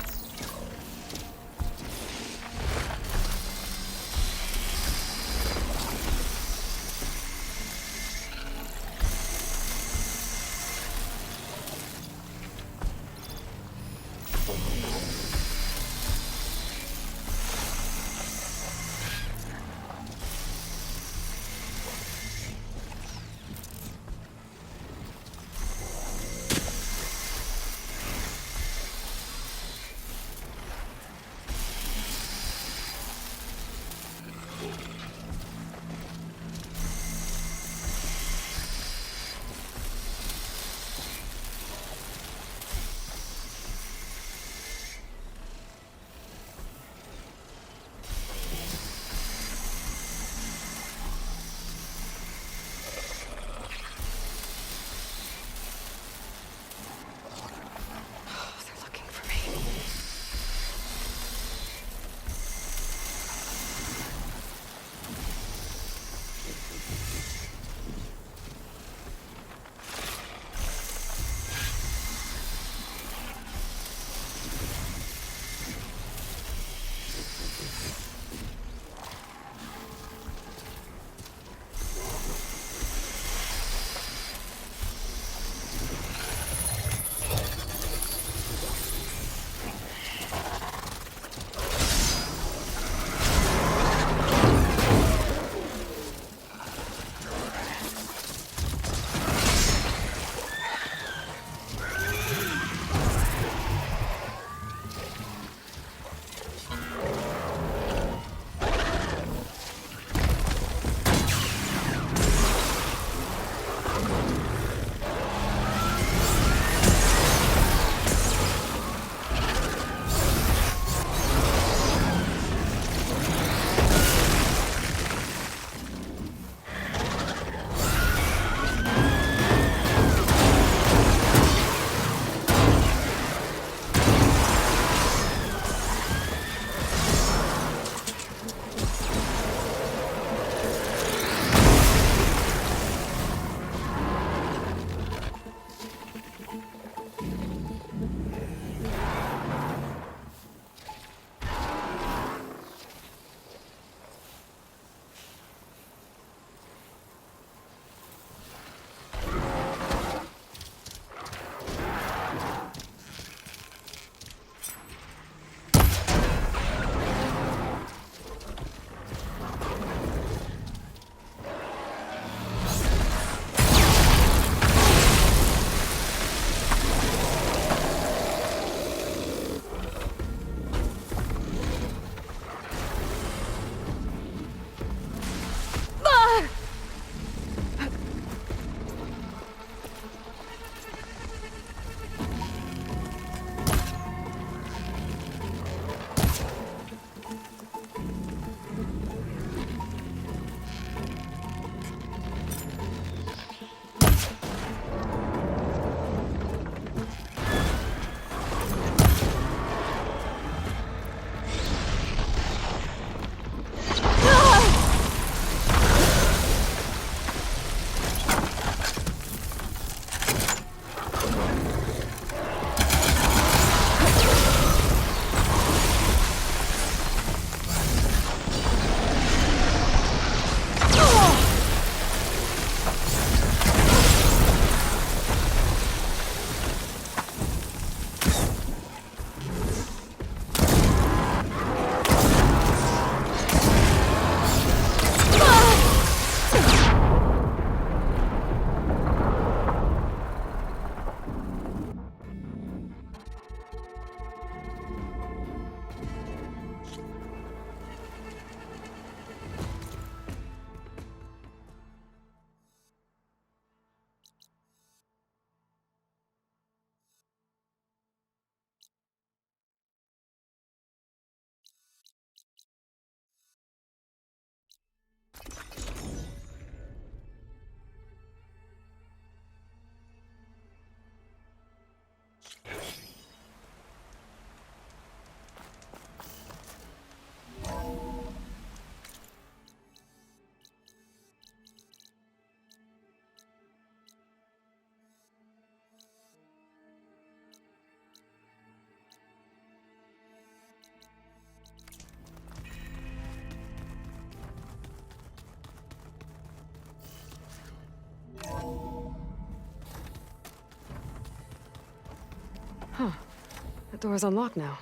door's unlocked now.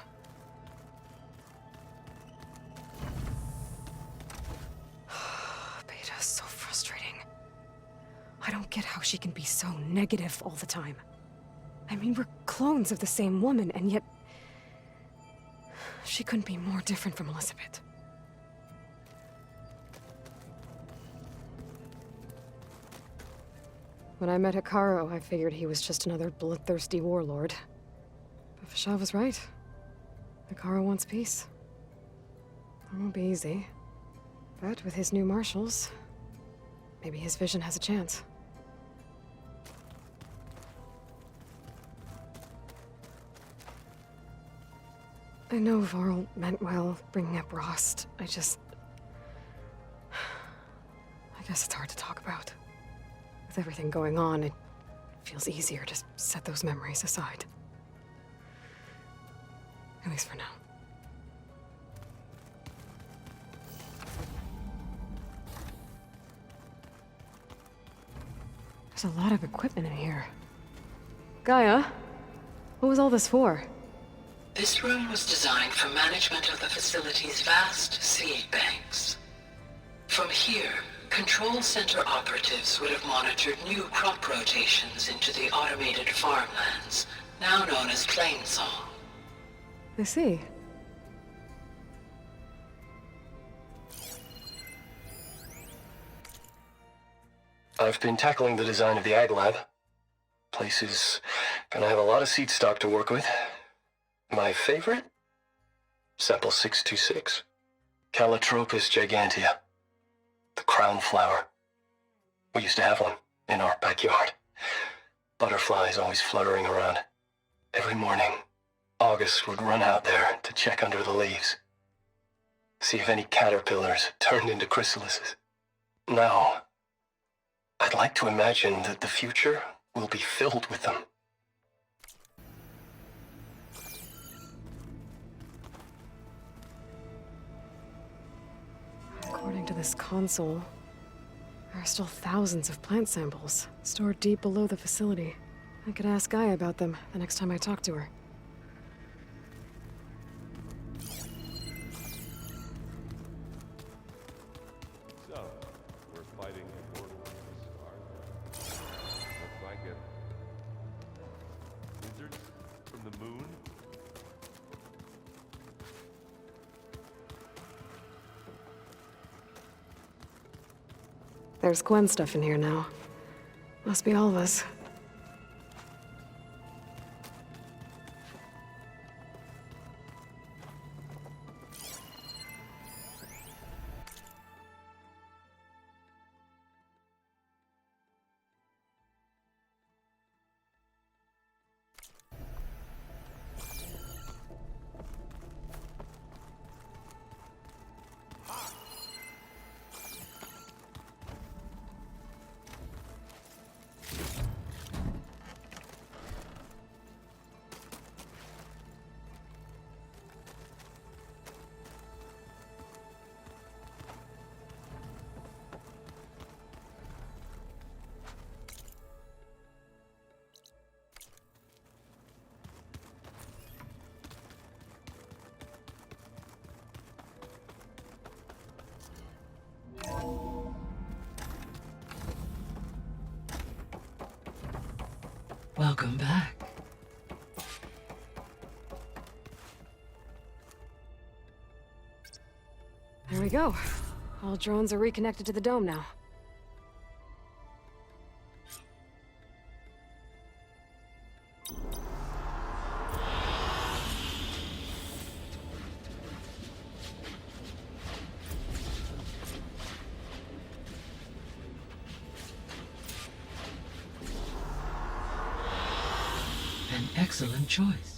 Beta's so frustrating. I don't get how she can be so negative all the time. I mean, we're clones of the same woman, and yet... she couldn't be more different from Elizabeth. When I met Hikaru, I figured he was just another bloodthirsty warlord. But Fashav was right. Hikaru wants peace. It won't be easy. But with his new marshals, maybe his vision has a chance. I know Varl meant well, bringing up Rost. I guess it's hard to talk about. With everything going on, it feels easier to set those memories aside. At least for now. There's a lot of equipment in here. Gaia, what was all this for? This room was designed for management of the facility's vast seed banks. From here, Control Center operatives would have monitored new crop rotations into the automated farmlands, now known as Plainsong. I see. I've been tackling the design of the Ag Lab. Place is gonna have a lot of seed stock to work with. My favorite? Sample 626. Calotropis gigantea. The crown flower. We used to have one in our backyard. Butterflies always fluttering around. Every morning, August would run out there to check under the leaves. See if any caterpillars turned into chrysalises. Now, I'd like to imagine that the future will be filled with them. According to this console, there are still thousands of plant samples stored deep below the facility. I could ask Gaia about them the next time I talk to her. So, we're fighting immortals, looks like it. Wizards from the moon? There's Gwen stuff in here now. Must be all of us. Welcome back. There we go. All drones are reconnected to the dome now. An excellent choice.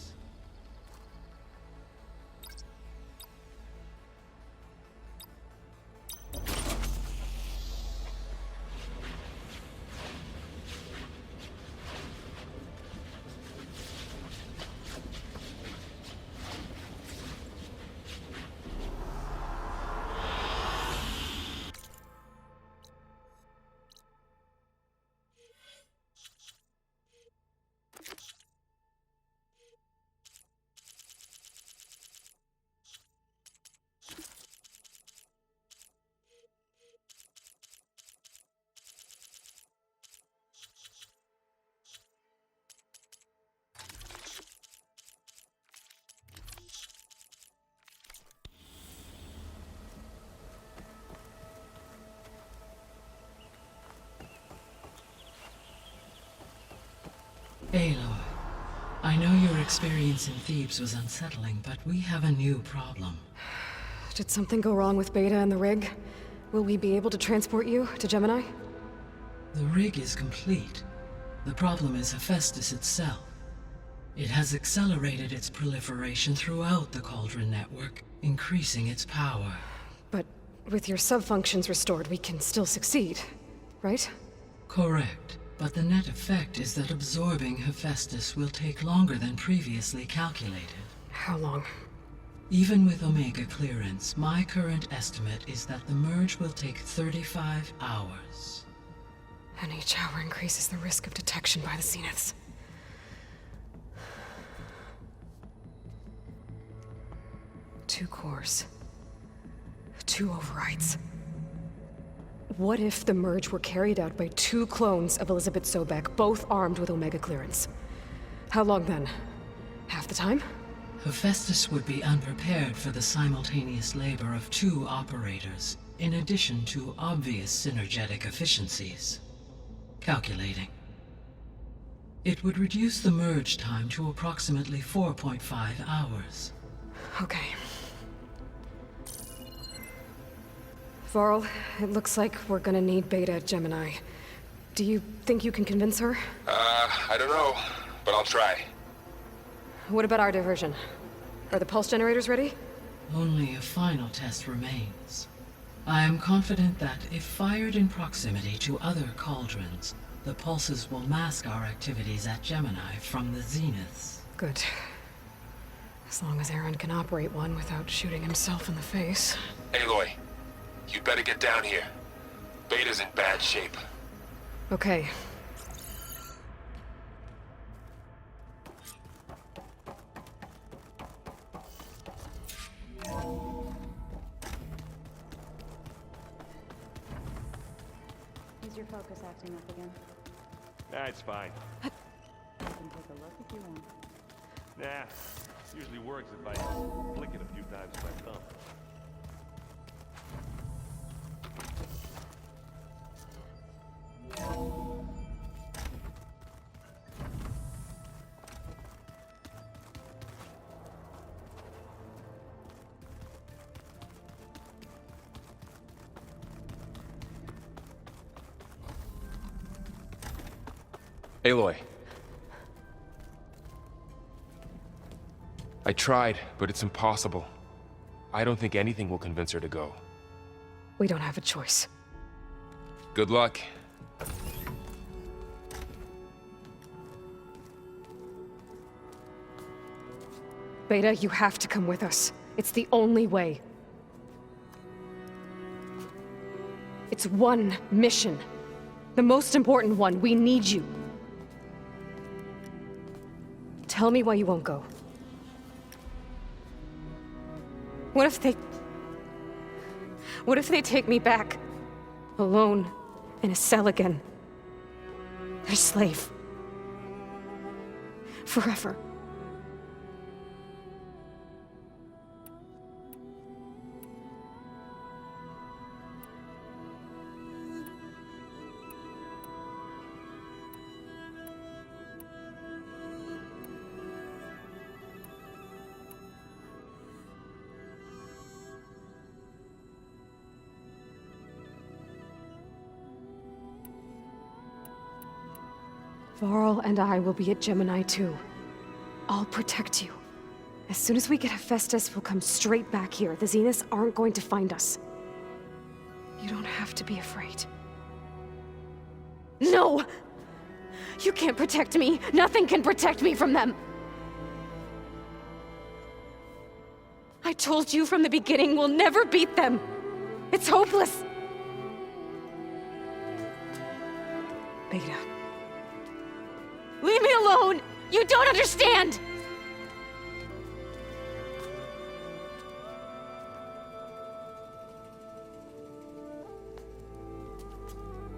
Aloy, I know your experience in Thebes was unsettling, but we have a new problem. Did something go wrong with Beta and the rig? Will we be able to transport you to Gemini? The rig is complete. The problem is Hephaestus itself. It has accelerated its proliferation throughout the Cauldron network, increasing its power. But with your sub-functions restored, we can still succeed, right? Correct. But the net effect is that absorbing Hephaestus will take longer than previously calculated. How long? Even with Omega clearance, my current estimate is that the merge will take 35 hours. And each hour increases the risk of detection by the Zeniths. Two cores. Two overrides. What if the merge were carried out by two clones of Elizabeth Sobek, both armed with Omega clearance? How long then? Half the time? Hephaestus would be unprepared for the simultaneous labor of two operators, in addition to obvious synergetic efficiencies. Calculating. It would reduce the merge time to approximately 4.5 hours. Okay. Varl, it looks like we're gonna need Beta at Gemini. Do you think you can convince her? I don't know, but I'll try. What about our diversion? Are the pulse generators ready? Only a final test remains. I am confident that if fired in proximity to other cauldrons, the pulses will mask our activities at Gemini from the Zeniths. Good. As long as Aaron can operate one without shooting himself in the face. Aloy, you'd better get down here. Beta's in bad shape. Okay. Is your focus acting up again? Nah, it's fine. I can take a look if you want. Nah, usually works if I flick it a few times with my thumb. Aloy. I tried, but it's impossible. I don't think anything will convince her to go. We don't have a choice. Good luck. Beta, you have to come with us. It's the only way. It's one mission. The most important one. We need you. Tell me why you won't go. What if they take me back? Alone, in a cell again. Their slave. Forever. Varl and I will be at Gemini too. I'll protect you. As soon as we get Hephaestus, we'll come straight back here. The Zeniths aren't going to find us. You don't have to be afraid. No! You can't protect me. Nothing can protect me from them. I told you from the beginning we'll never beat them. It's hopeless. Beta. Leave me alone! You don't understand!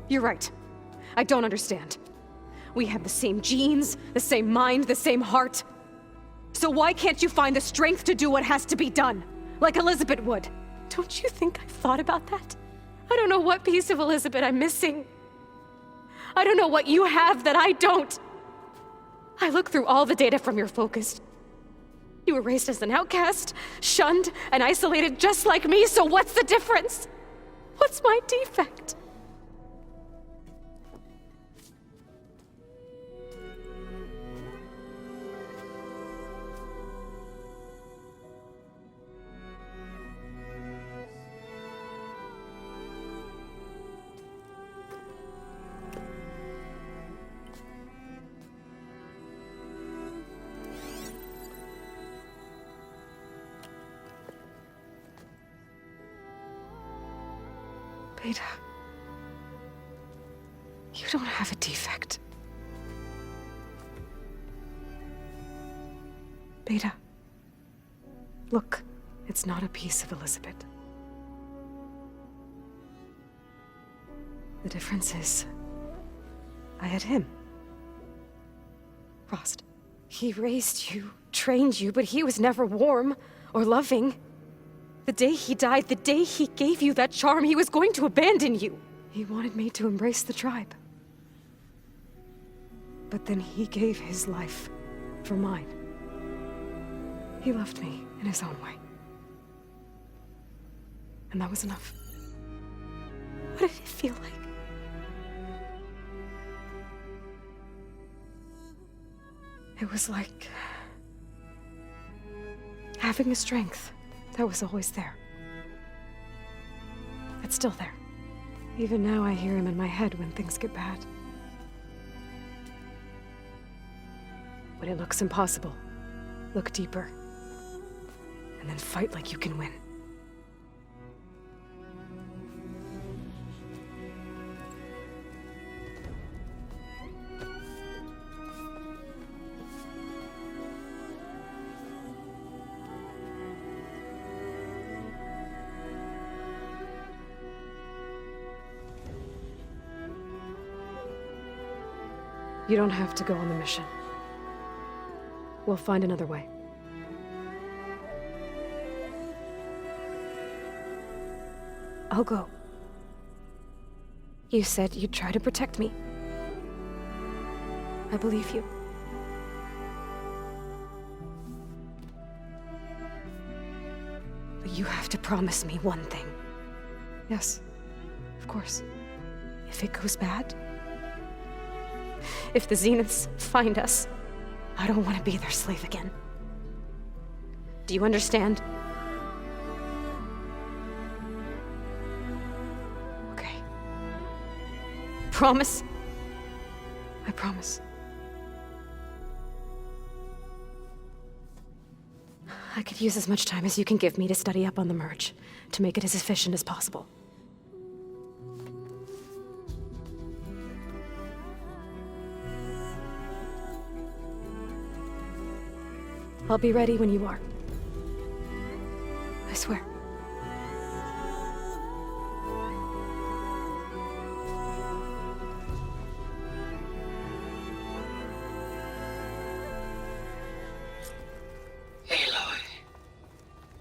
You're right. I don't understand. We have the same genes, the same mind, the same heart. So why can't you find the strength to do what has to be done? Like Elizabeth would. Don't you think I've thought about that? I don't know what piece of Elizabeth I'm missing. I don't know what you have that I don't. I looked through all the data from your focus. You were raised as an outcast, shunned, and isolated just like me, so what's the difference? What's my defect? Beta, you don't have a defect. Beta, look, it's not a piece of Elizabeth. The difference is, I had him. Frost. He raised you, trained you, but he was never warm or loving. The day he died, the day he gave you that charm, he was going to abandon you. He wanted me to embrace the tribe. But then he gave his life for mine. He loved me in his own way. And that was enough. What did it feel like? It was like having a strength that was always there. It's still there. Even now I hear him in my head when things get bad. When it looks impossible, look deeper. And then fight like you can win. You don't have to go on the mission. We'll find another way. I'll go. You said you'd try to protect me. I believe you. But you have to promise me one thing. Yes, of course. If it goes bad, if the Zeniths find us, I don't want to be their slave again. Do you understand? Okay. Promise? I promise. I could use as much time as you can give me to study up on the merge, to make it as efficient as possible. I'll be ready when you are. I swear. Aloy,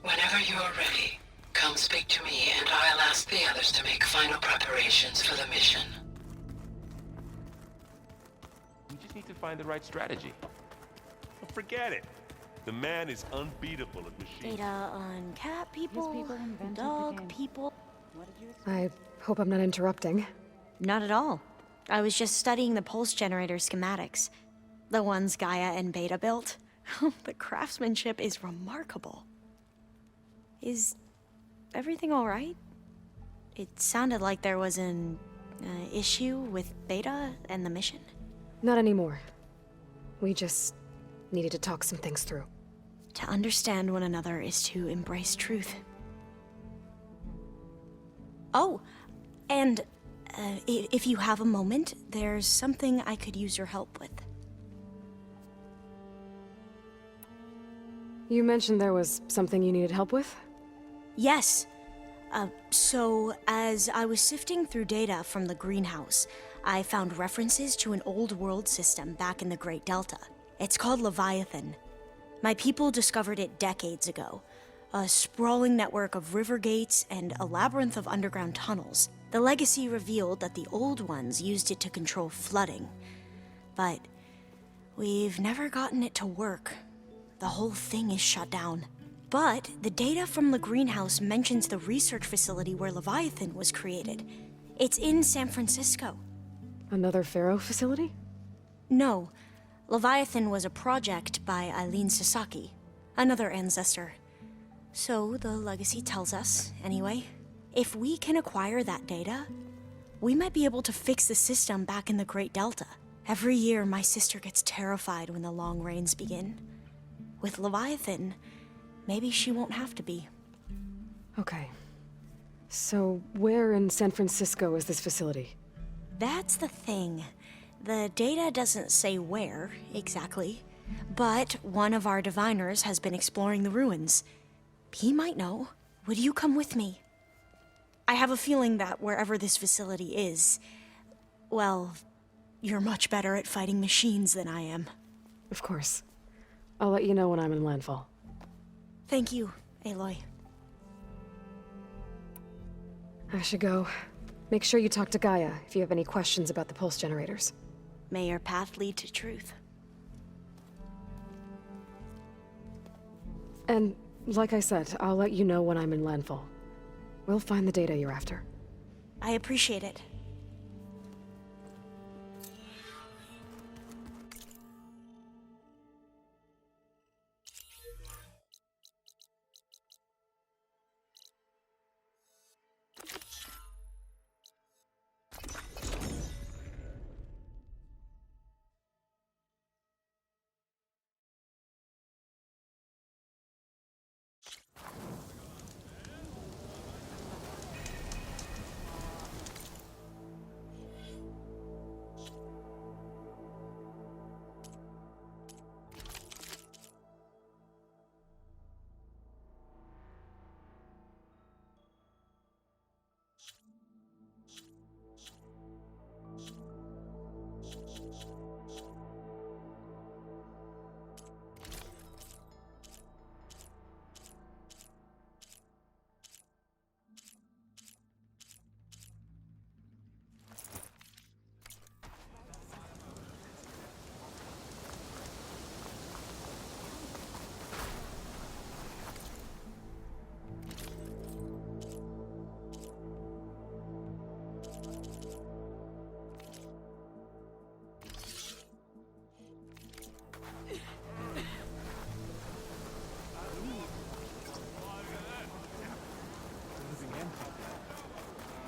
whenever you're ready, come speak to me and I'll ask the others to make final preparations for the mission. We just need to find the right strategy. Forget it. The man is unbeatable at machines. Data on cat people, dog people. I hope I'm not interrupting. Not at all. I was just studying the pulse generator schematics. The ones Gaia and Beta built. The craftsmanship is remarkable. Is everything all right? It sounded like there was an issue with Beta and the mission. Not anymore. We just needed to talk some things through. To understand one another is to embrace truth. Oh, and if you have a moment, there's something I could use your help with. You mentioned there was something you needed help with? Yes. So, as I was sifting through data from the greenhouse, I found references to an old world system back in the Great Delta. It's called Leviathan. My people discovered it decades ago. A sprawling network of river gates and a labyrinth of underground tunnels. The legacy revealed that the old ones used it to control flooding. But We've never gotten it to work. The whole thing is shut down. But the data from the greenhouse mentions the research facility where Leviathan was created. It's in San Francisco. Another Pharaoh facility? No. Leviathan was a project by Eileen Sasaki, another ancestor. So the legacy tells us, anyway. If we can acquire that data, we might be able to fix the system back in the Great Delta. Every year, my sister gets terrified when the long rains begin. With Leviathan, maybe she won't have to be. Okay. So, where in San Francisco is this facility? That's the thing. The data doesn't say where, exactly. But one of our diviners has been exploring the ruins. He might know. Would you come with me? I have a feeling that wherever this facility is, well, you're much better at fighting machines than I am. Of course. I'll let you know when I'm in landfall. Thank you, Aloy. I should go. Make sure you talk to Gaia if you have any questions about the pulse generators. May your path lead to truth. And, like I said, I'll let you know when I'm in landfall. We'll find the data you're after. I appreciate it.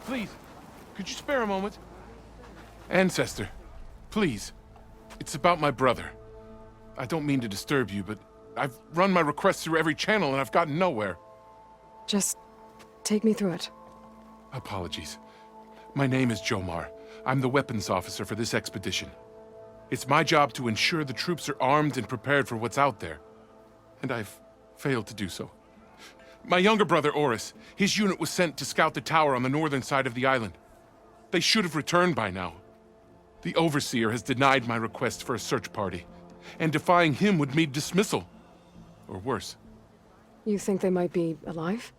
Please, could you spare a moment? Ancestor, please. It's about my brother. I don't mean to disturb you, but I've run my requests through every channel and I've gotten nowhere. Just take me through it. Apologies. My name is Jomar. I'm the weapons officer for this expedition. It's my job to ensure the troops are armed and prepared for what's out there. And I've failed to do so. My younger brother, Oris, his unit was sent to scout the tower on the northern side of the island. They should have returned by now. The Overseer has denied my request for a search party, and defying him would mean dismissal. Or worse. You think they might be alive?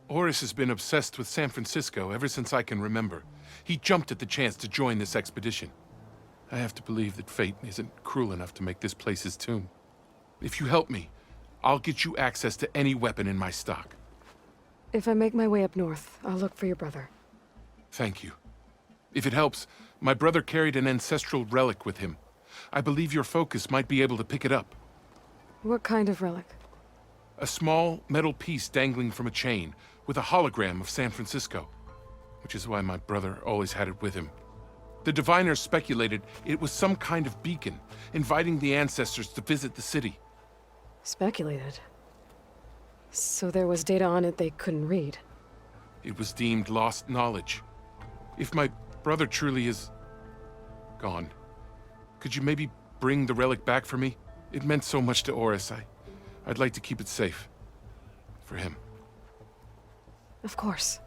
Oris has been obsessed with San Francisco ever since I can remember. He jumped at the chance to join this expedition. I have to believe that fate isn't cruel enough to make this place his tomb. If you help me, I'll get you access to any weapon in my stock. If I make my way up north, I'll look for your brother. Thank you. If it helps, my brother carried an ancestral relic with him. I believe your focus might be able to pick it up. What kind of relic? A small metal piece dangling from a chain, with a hologram of San Francisco. Which is why my brother always had it with him. The diviners speculated it was some kind of beacon, inviting the ancestors to visit the city. Speculated? So there was data on it they couldn't read? It was deemed lost knowledge. If my brother truly is gone, could you maybe bring the relic back for me? It meant so much to Oris. I'd like to keep it safe. For him. Of course.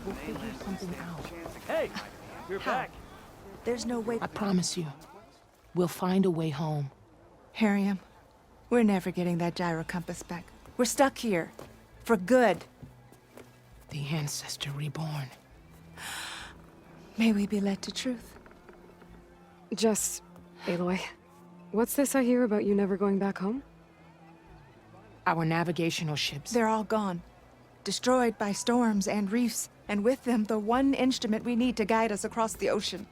We'll figure something out. Hey, you're back. There's no way. I promise you, we'll find a way home. Harriam, we're never getting that gyro compass back. We're stuck here. For good. The Ancestor Reborn. May we be led to truth. Just, Aloy, what's this I hear about you never going back home? Our navigational ships. They're all gone. Destroyed by storms and reefs, and with them the one instrument we need to guide us across the ocean.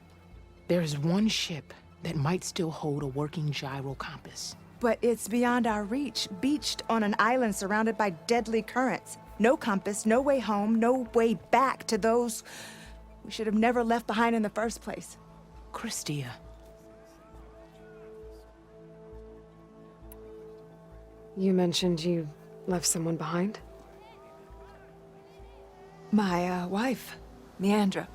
There is one ship that might still hold a working gyro compass. But it's beyond our reach, beached on an island surrounded by deadly currents. No compass, no way home, no way back to those we should have never left behind in the first place. Christia. You mentioned you left someone behind? My wife, Meandra.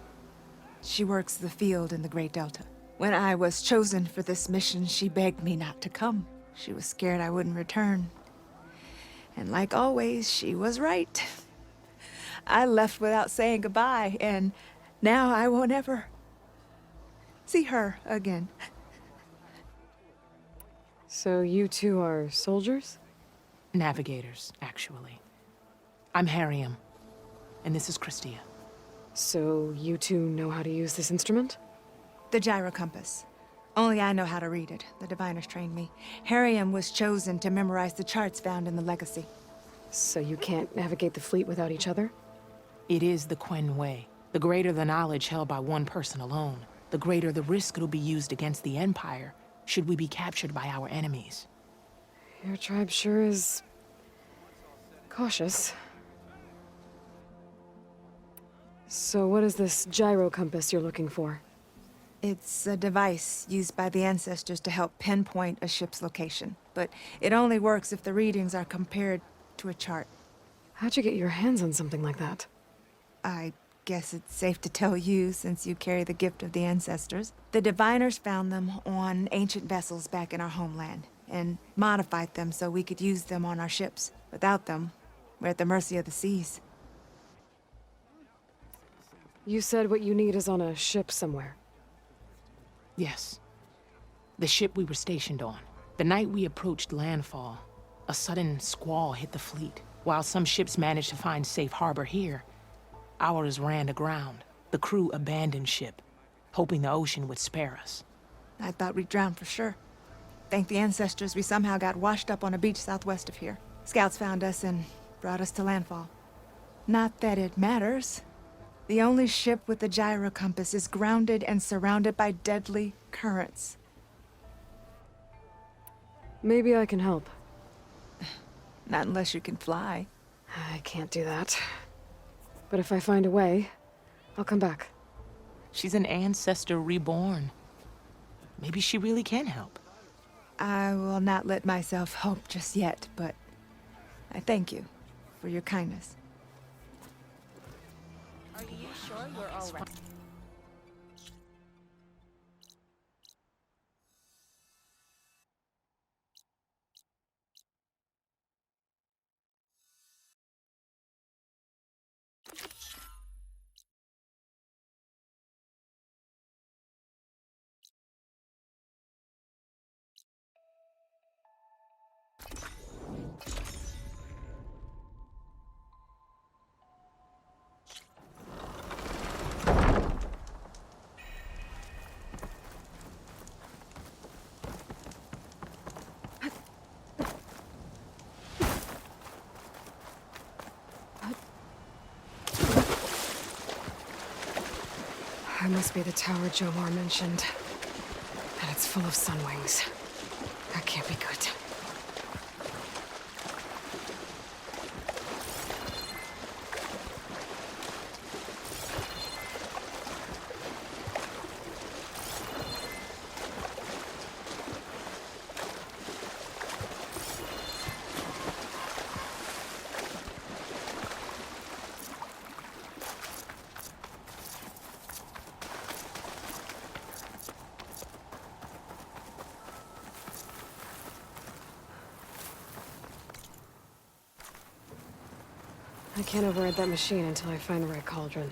She works the field in the Great Delta. When I was chosen for this mission, she begged me not to come. She was scared I wouldn't return. And like always, she was right. I left without saying goodbye, and now I won't ever see her again. So you two are soldiers? Navigators, actually. I'm Harriam, and this is Christia. So you two know how to use this instrument? The gyro compass. Only I know how to read it. The diviners trained me. Harriam was chosen to memorize the charts found in the Legacy. So you can't navigate the fleet without each other? It is the Quen way. The greater the knowledge held by one person alone, the greater the risk it'll be used against the Empire should we be captured by our enemies. Your tribe sure is cautious. So what is this gyro compass you're looking for? It's a device used by the ancestors to help pinpoint a ship's location, but it only works if the readings are compared to a chart. How'd you get your hands on something like that? I guess it's safe to tell you since you carry the gift of the ancestors. The diviners found them on ancient vessels back in our homeland and modified them so we could use them on our ships. Without them, we're at the mercy of the seas. You said what you need is on a ship somewhere. Yes. The ship we were stationed on. The night we approached landfall, a sudden squall hit the fleet. While some ships managed to find safe harbor here, ours ran aground. The crew abandoned ship, hoping the ocean would spare us. I thought we'd drown for sure. Thank the ancestors, we somehow got washed up on a beach southwest of here. Scouts found us and brought us to landfall. Not that it matters. The only ship with the gyro compass is grounded and surrounded by deadly currents. Maybe I can help. Not unless you can fly. I can't do that. But if I find a way, I'll come back. She's an ancestor reborn. Maybe she really can help. I will not let myself hope just yet, but I thank you for your kindness. Are you sure we're all right? It must be the tower Jomar mentioned. And it's full of sunwings. That can't be good. I can't override that machine until I find the right cauldron.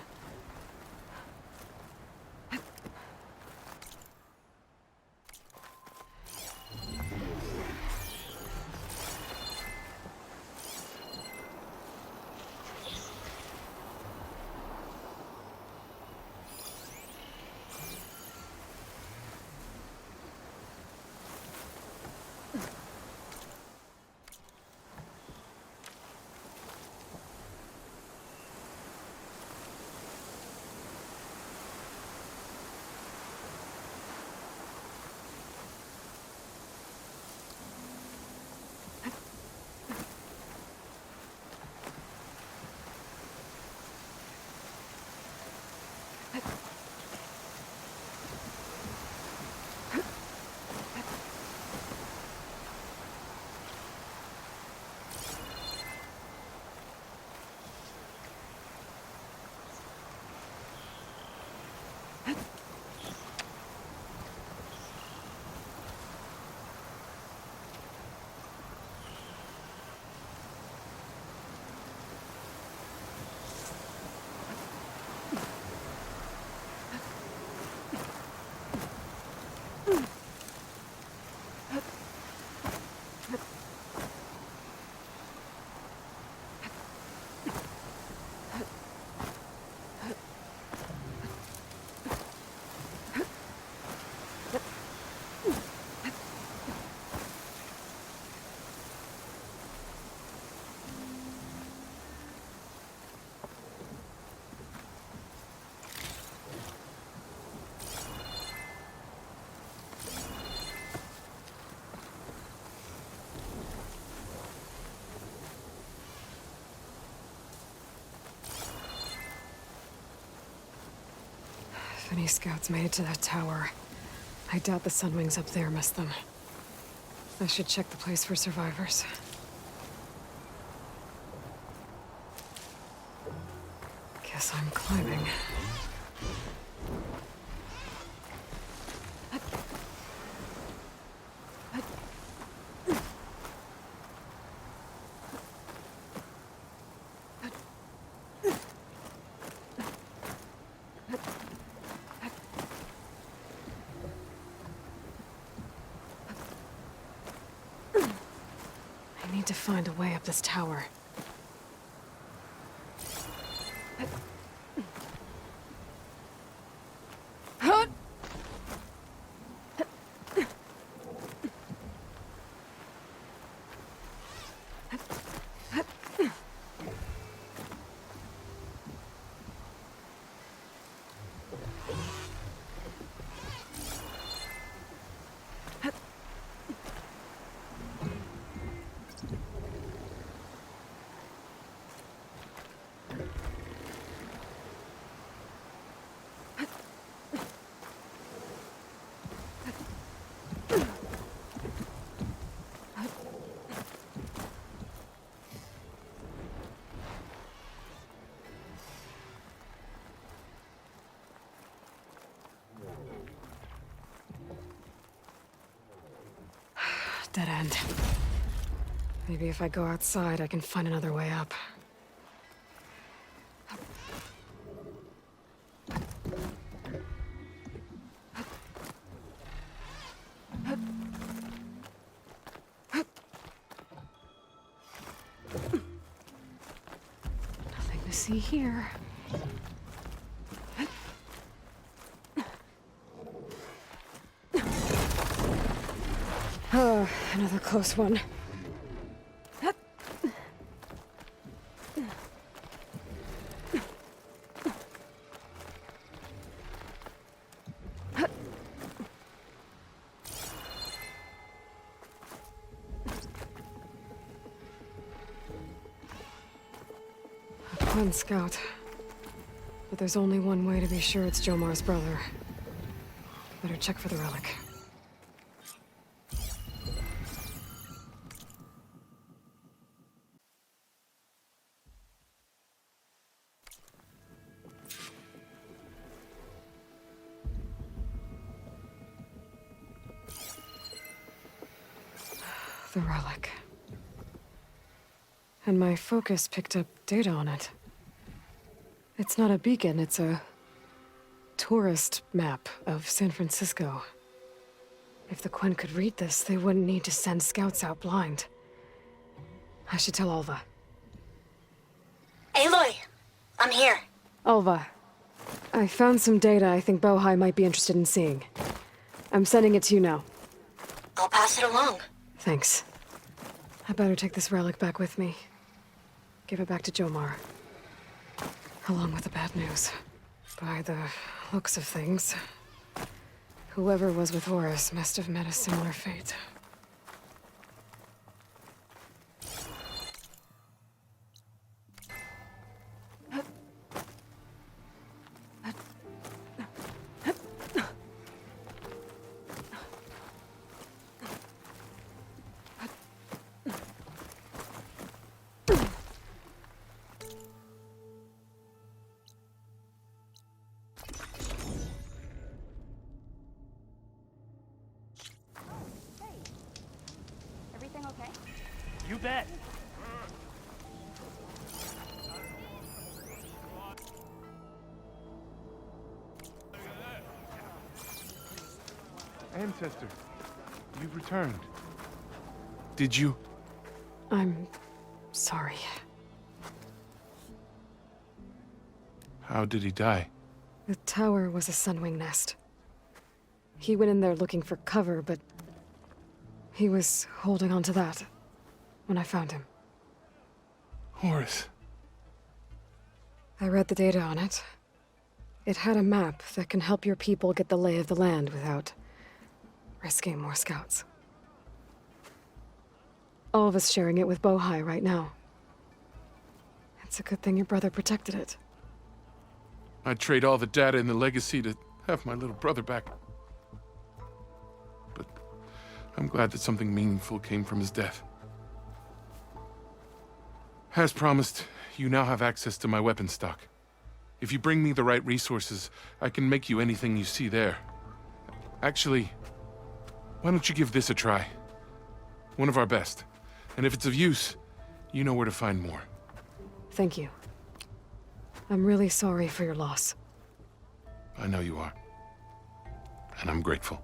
many scouts made it to that tower. I doubt the Sunwings up there missed them. I should check the place for survivors. Guess I'm climbing. I need to find a way up this tower. Dead end. Maybe if I go outside, I can find another way up. Nothing to see here. Oh, another close one. One scout. But there's only one way to be sure it's Jomar's brother. Better check for the relic. The relic. And my focus picked up data on it. It's not a beacon, it's a tourist map of San Francisco. If the Quen could read this, they wouldn't need to send scouts out blind. I should tell Alva. Aloy! I'm here. Alva, I found some data I think Bohai might be interested in seeing. I'm sending it to you now. I'll pass it along. Thanks. I better take this relic back with me. Give it back to Jomar. Along with the bad news. By the looks of things, whoever was with Horus must have met a similar fate. You bet. Ancestor, you've returned. Did you? I'm sorry. How did he die? The tower was a Sunwing nest. He went in there looking for cover, but he was holding on to that when I found him. Horus. I read the data on it. It had a map that can help your people get the lay of the land without risking more scouts. All of us sharing it with Bohai right now. It's a good thing your brother protected it. I'd trade all the data in the legacy to have my little brother back. But I'm glad that something meaningful came from his death. As promised, you now have access to my weapon stock. If you bring me the right resources, I can make you anything you see there. Actually, why don't you give this a try? One of our best. And if it's of use, you know where to find more. Thank you. I'm really sorry for your loss. I know you are. And I'm grateful.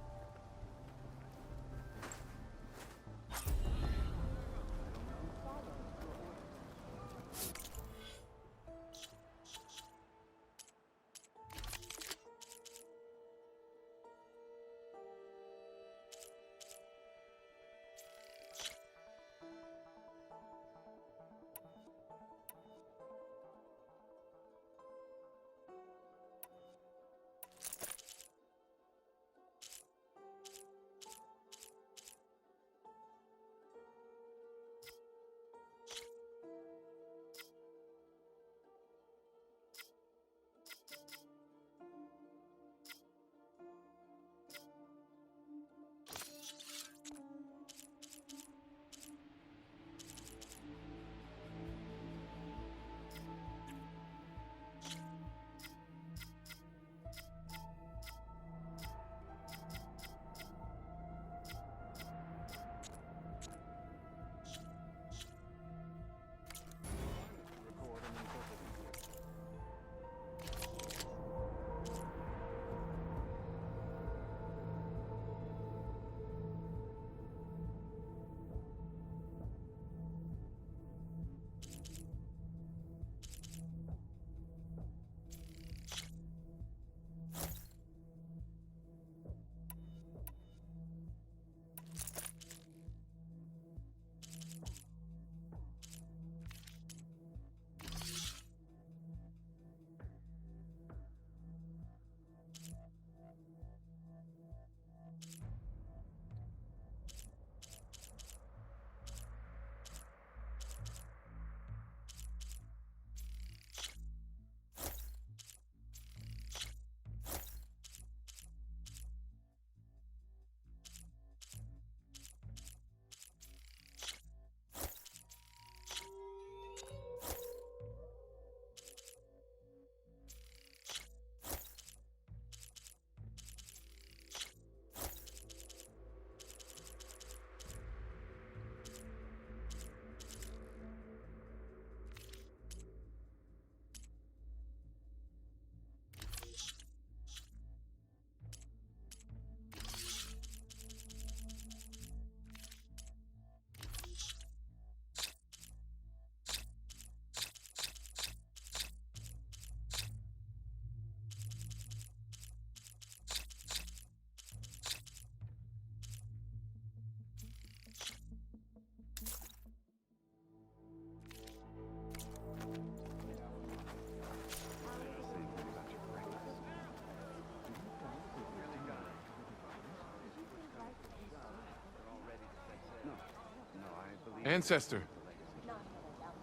Ancestor,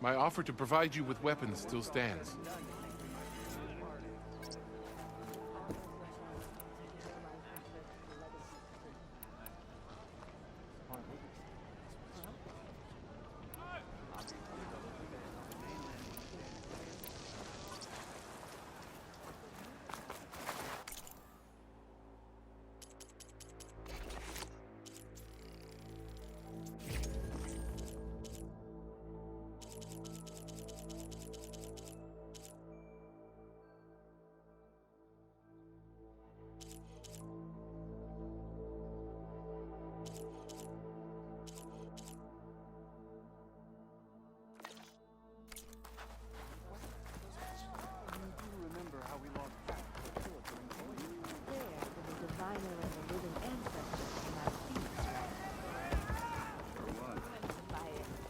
my offer to provide you with weapons still stands.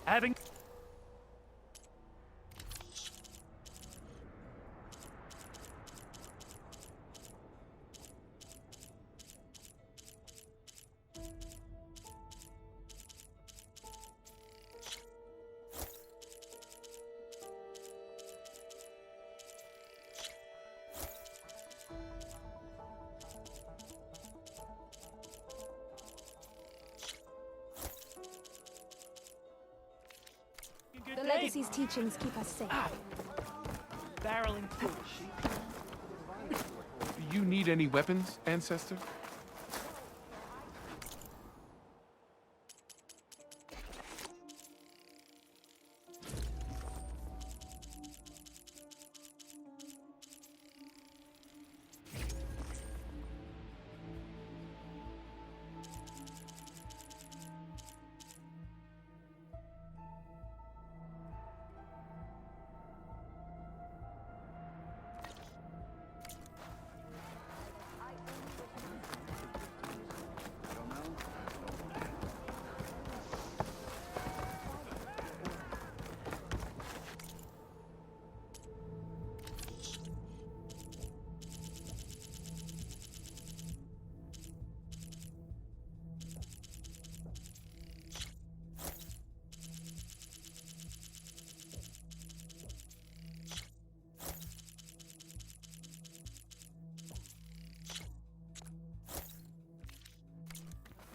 Having The Legacy's teachings keep us safe. Barreling through it, Do you need any weapons, Ancestor?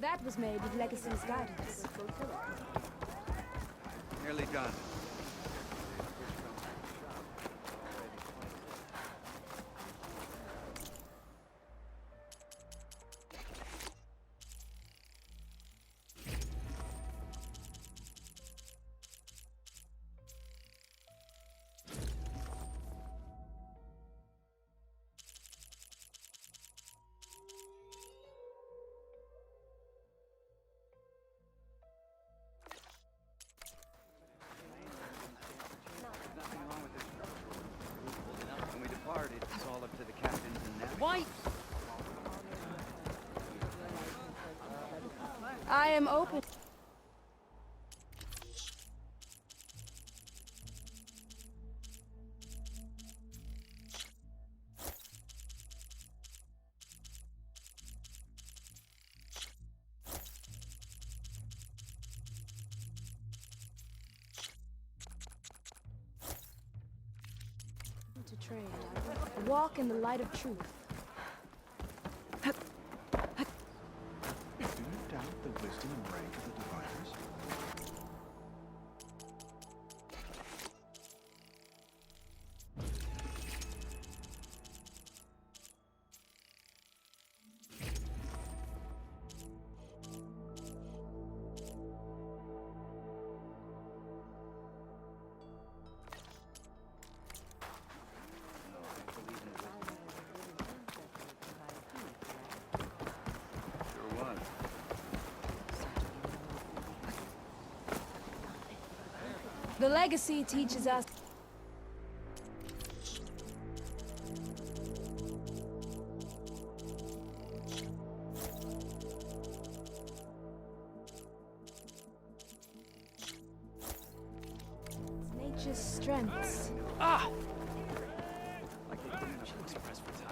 That was made with Legacy's guidance. Nearly done. When we departed, it's all up to the captains and navigators. Why? I am open. To trade. Walk in the light of truth. Do you doubt the wisdom and rank of the diviners? The Legacy teaches us. It's nature's strengths. Ah! Like they didn't know she looks pressed for time.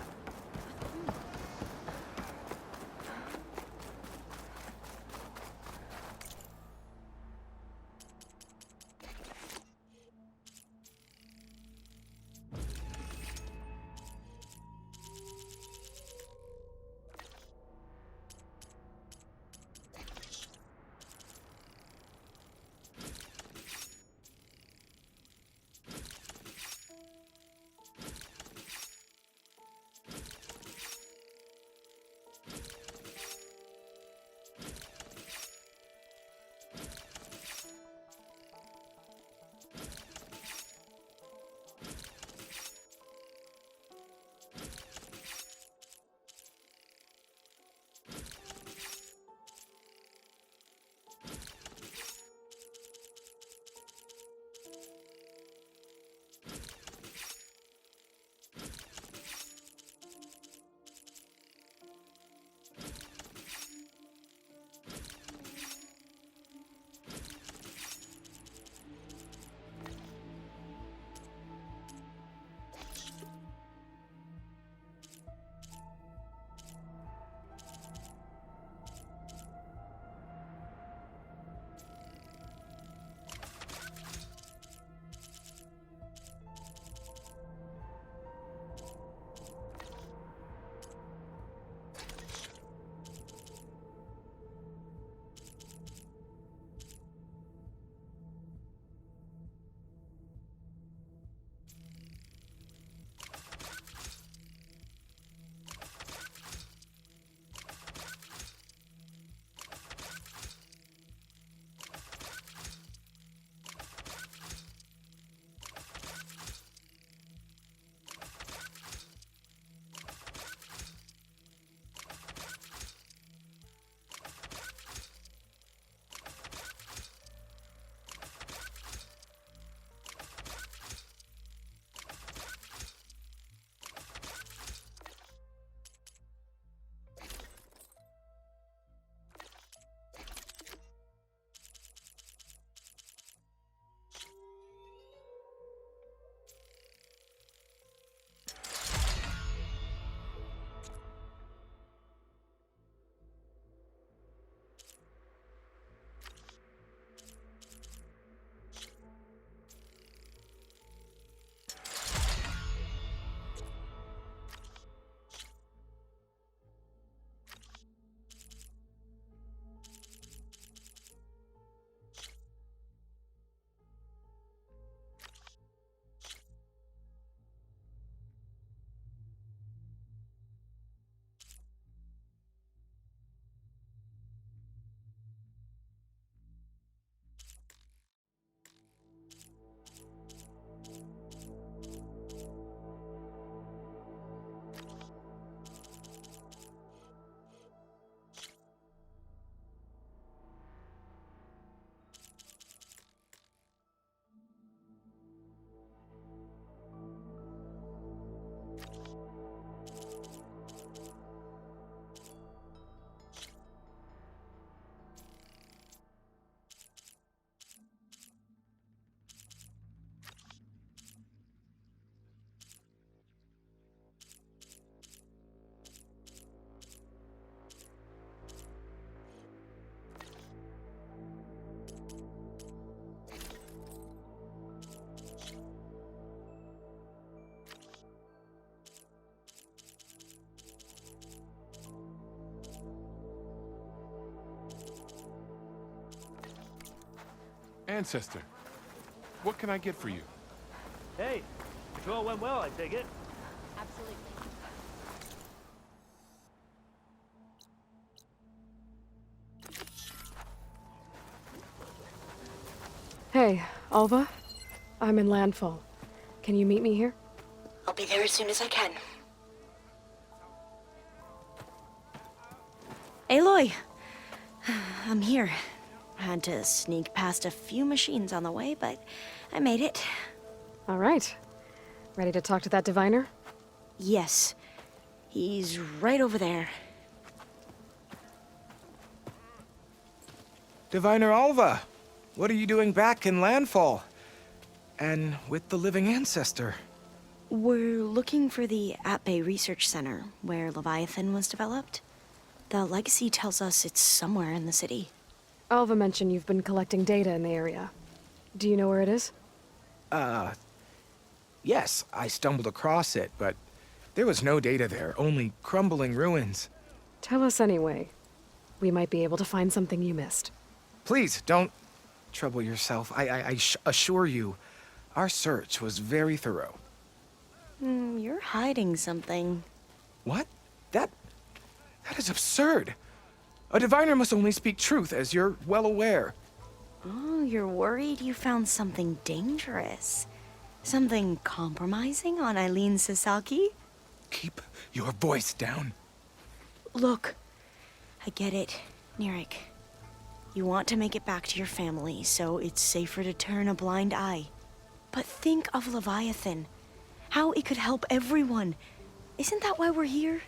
Ancestor, what can I get for you? Hey, patrol went well, I take it. Absolutely. Hey, Alva. I'm in Landfall. Can you meet me here? I'll be there as soon as I can. Aloy! I'm here. Had to sneak past a few machines on the way, but I made it. All right. Ready to talk to that diviner? Yes. He's right over there. Diviner Alva, what are you doing back in Landfall? And with the living ancestor? We're looking for the At-Bay Research Center, where Leviathan was developed. The legacy tells us it's somewhere in the city. Alva mentioned you've been collecting data in the area. Do you know where it is? Yes, I stumbled across it, but there was no data there, only crumbling ruins. Tell us anyway. We might be able to find something you missed. Please, don't trouble yourself. I assure you, our search was very thorough. You're hiding something. What? That is absurd. A diviner must only speak truth, as you're well aware. Oh, you're worried you found something dangerous? Something compromising on Eileen Sasaki? Keep your voice down. Look, I get it, Nirik. You want to make it back to your family, so it's safer to turn a blind eye. But think of Leviathan. How it could help everyone. Isn't that why we're here?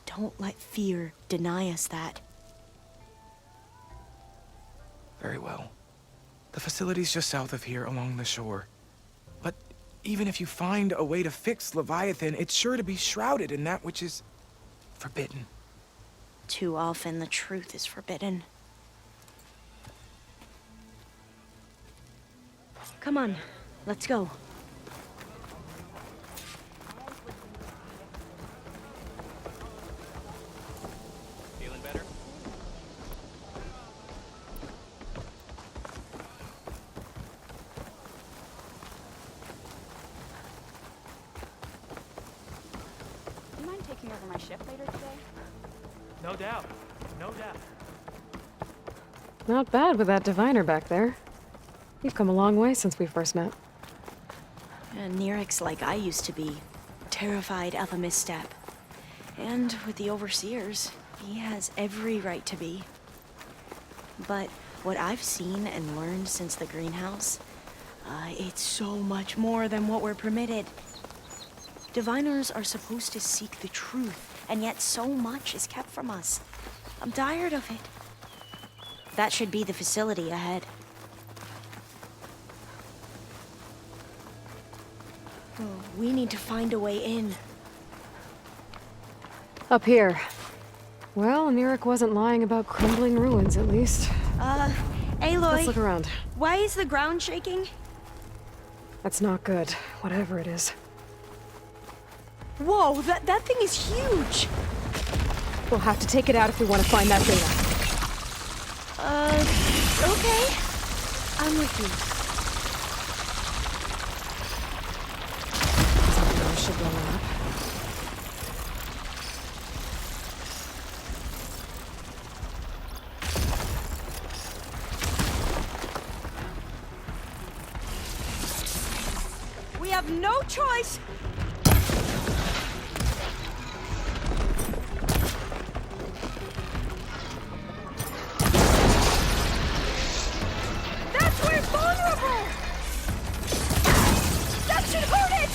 Don't let fear deny us that. Very well. The facility's just south of here, along the shore. But even if you find a way to fix Leviathan, it's sure to be shrouded in that which is forbidden. Too often the truth is forbidden. Come on, let's go. Feeling better? Do you mind taking over my shift later today? No doubt. No doubt. Not bad with that diviner back there. You've come a long way since we first met. Nirik's like I used to be, terrified of a misstep. And with the Overseers, he has every right to be. But what I've seen and learned since the greenhouse, it's so much more than what we're permitted. Diviners are supposed to seek the truth, and yet so much is kept from us. I'm tired of it. That should be the facility ahead. We need to find a way in. Up here. Well, Nirik wasn't lying about crumbling ruins, at least. Aloy. Let's look around. Why is the ground shaking? That's not good, whatever it is. Whoa, that thing is huge! We'll have to take it out if we want to find that data. Okay. I'm with you. Should blow up. We have no choice. That's where it's vulnerable. That should hurt it.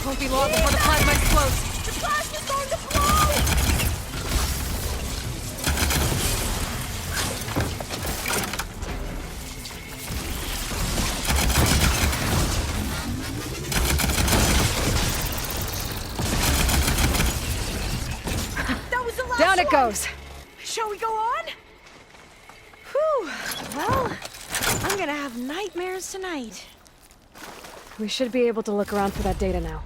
Won't be long before the plasma explodes. The plasma's going to blow! That was the last Down it one. goes. Shall we go on? Whew. Well, I'm gonna have nightmares tonight. We should be able to look around for that data now.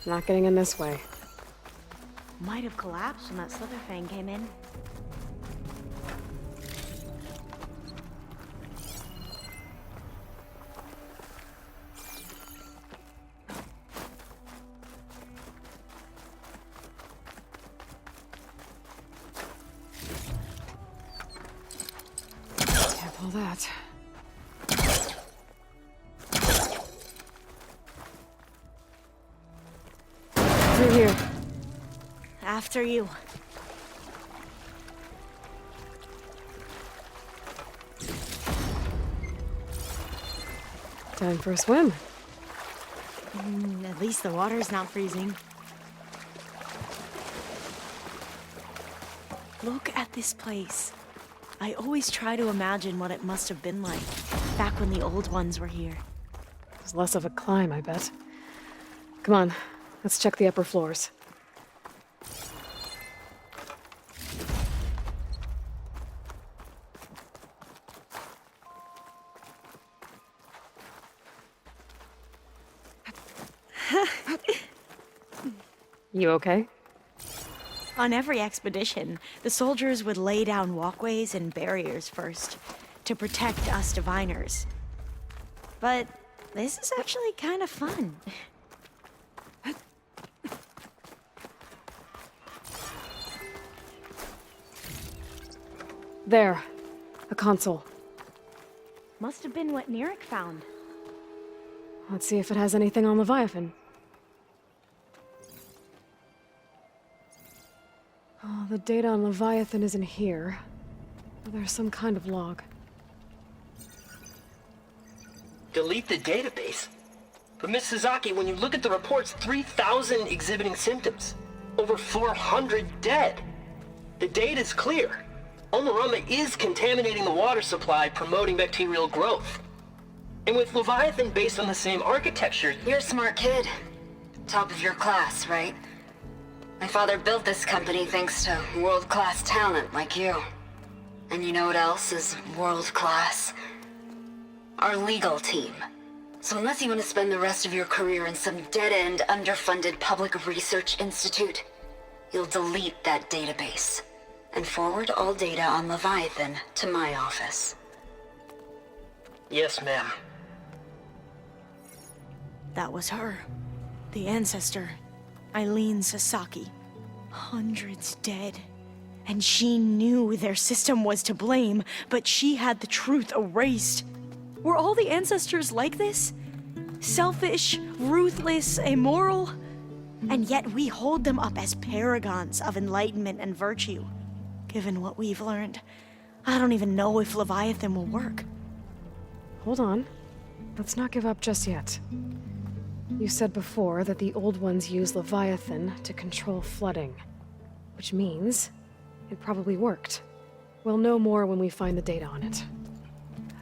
Not getting in this way. Might have collapsed when that Slitherfang came in. Can't pull that. Through here. After you. Time for a swim. At least the water's not freezing. Look at this place. I always try to imagine what it must have been like back when the old ones were here. It was less of a climb, I bet. Come on, let's check the upper floors. You okay? On every expedition, the soldiers would lay down walkways and barriers first to protect us diviners. But this is actually kind of fun. There. A console. Must have been what Neric found. Let's see if it has anything on Leviathan. Oh, the data on Leviathan isn't here. There's some kind of log. Delete the database? But Miss Sasaki, when you look at the reports, 3,000 exhibiting symptoms. Over 400 dead. The data's clear. Omarama is contaminating the water supply, promoting bacterial growth. And with Leviathan based on the same architecture... You're a smart kid. Top of your class, right? My father built this company thanks to world-class talent like you. And you know what else is world-class? Our legal team. So unless you want to spend the rest of your career in some dead-end, underfunded public research institute, you'll delete that database and forward all data on Leviathan to my office. Yes, ma'am. That was her. The ancestor. Eileen Sasaki. Hundreds dead. And she knew their system was to blame, but she had the truth erased. Were all the ancestors like this? Selfish, ruthless, immoral? And yet we hold them up as paragons of enlightenment and virtue. Given what we've learned, I don't even know if Leviathan will work. Hold on. Let's not give up just yet. You said before that the old ones use Leviathan to control flooding. Which means it probably worked. We'll know more when we find the data on it.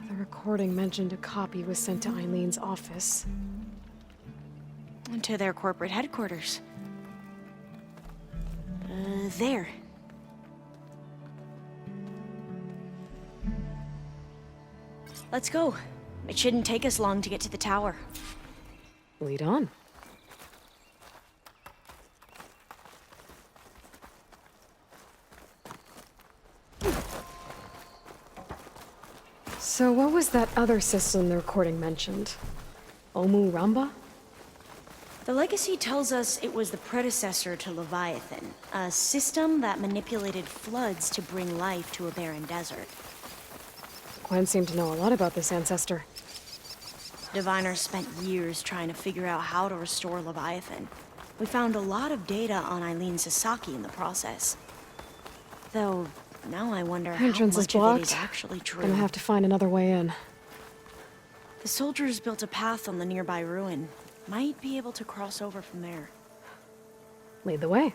The recording mentioned a copy was sent to Eileen's office. To their corporate headquarters. There. Let's go. It shouldn't take us long to get to the tower. Lead on. So what was that other system the recording mentioned? Omu Ramba? The legacy tells us it was the predecessor to Leviathan, a system that manipulated floods to bring life to a barren desert. Gwen seemed to know a lot about this ancestor. Diviners spent years trying to figure out how to restore Leviathan. We found a lot of data on Eileen Sasaki in the process. Though, now I wonder how Entrance is much of blocked. it is actually true. Gonna have to find another way in. The soldiers built a path on the nearby ruin. Might be able to cross over from there. Lead the way.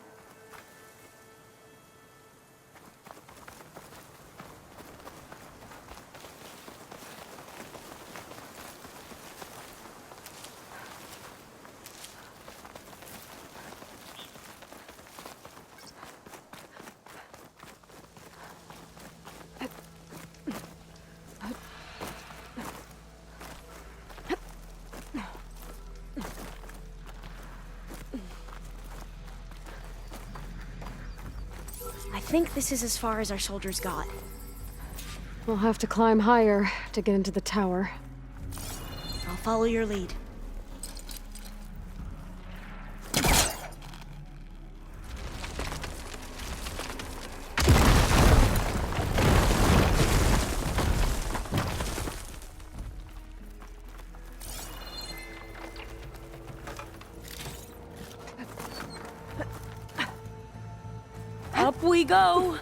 I think this is as far as our soldiers got. We'll have to climb higher to get into the tower. I'll follow your lead. Up we go!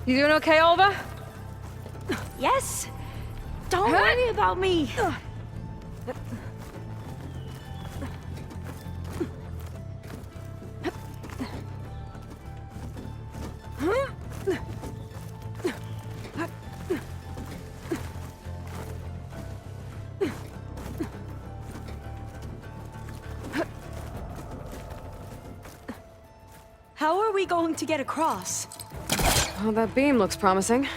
You doing okay, Olva? Yes! Don't worry about me! How are we going to get across? Oh, that beam looks promising.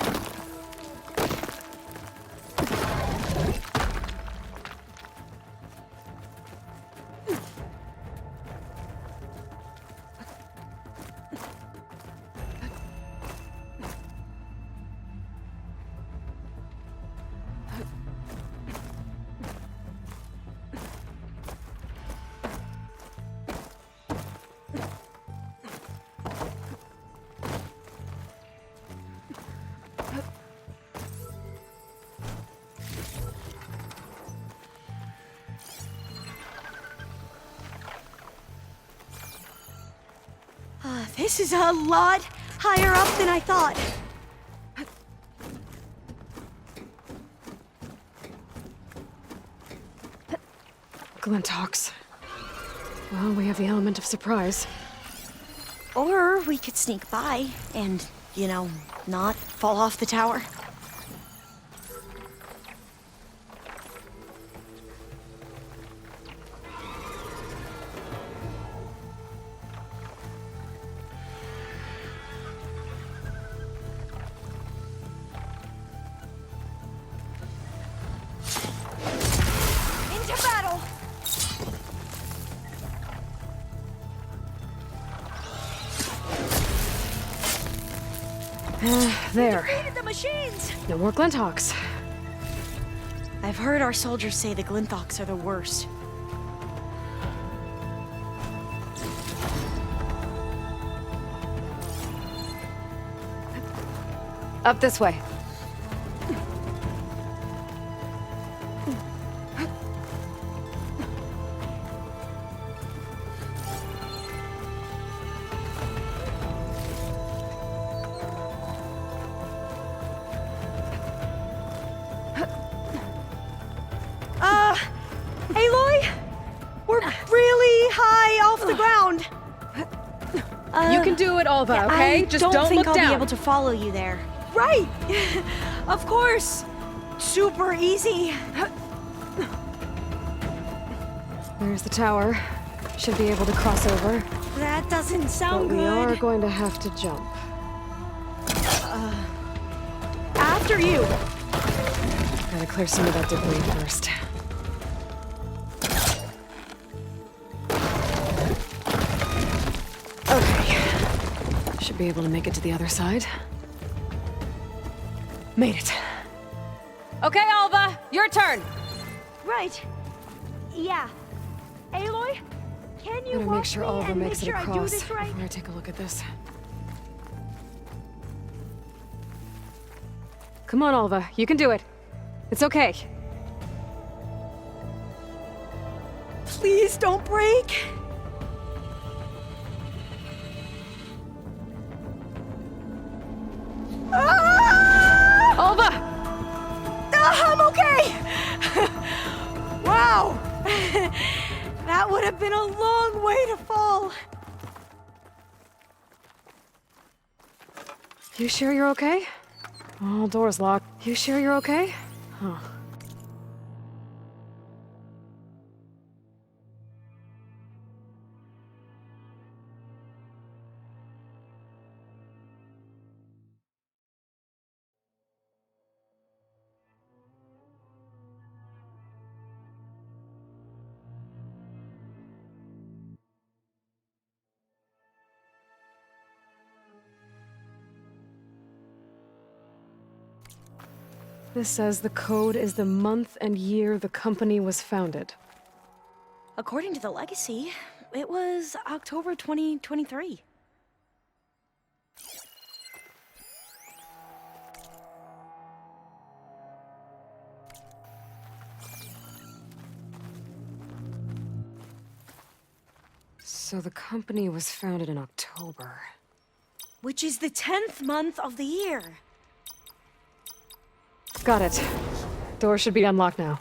This is a lot higher up than I thought. Glintox. Well, we have the element of surprise. Or we could sneak by and, you know, not fall off the tower. Into battle! There. Defeated the machines! No more Glintox. I've heard our soldiers say the Glinthox are the worst. Up this way. Aloy? We're really high off the ground. You can do it, Alva, okay? Just don't think look I'll down. be able to follow you there. Right! Of course! Super easy. There's the tower. Should be able to cross over. That doesn't But sound we good. are going to have to jump. After you! Gotta clear some of that debris first. Okay. Should be able to make it to the other side. Made it. Okay, Alva, your turn. Right. Yeah. Aloy, can you Gotta walk make sure me Alva and makes make it sure I do across this right? before I take a look at this. Come on, Alva, you can do it. It's okay. Please don't break. Alva! I'm okay! Wow! That would have been a long way to fall. You sure you're okay? All doors locked. You sure you're okay? Huh. This says the code is the month and year the company was founded. According to the legacy, it was October 2023. So the company was founded in October. Which is the 10th month of the year. Got it. Door should be unlocked now.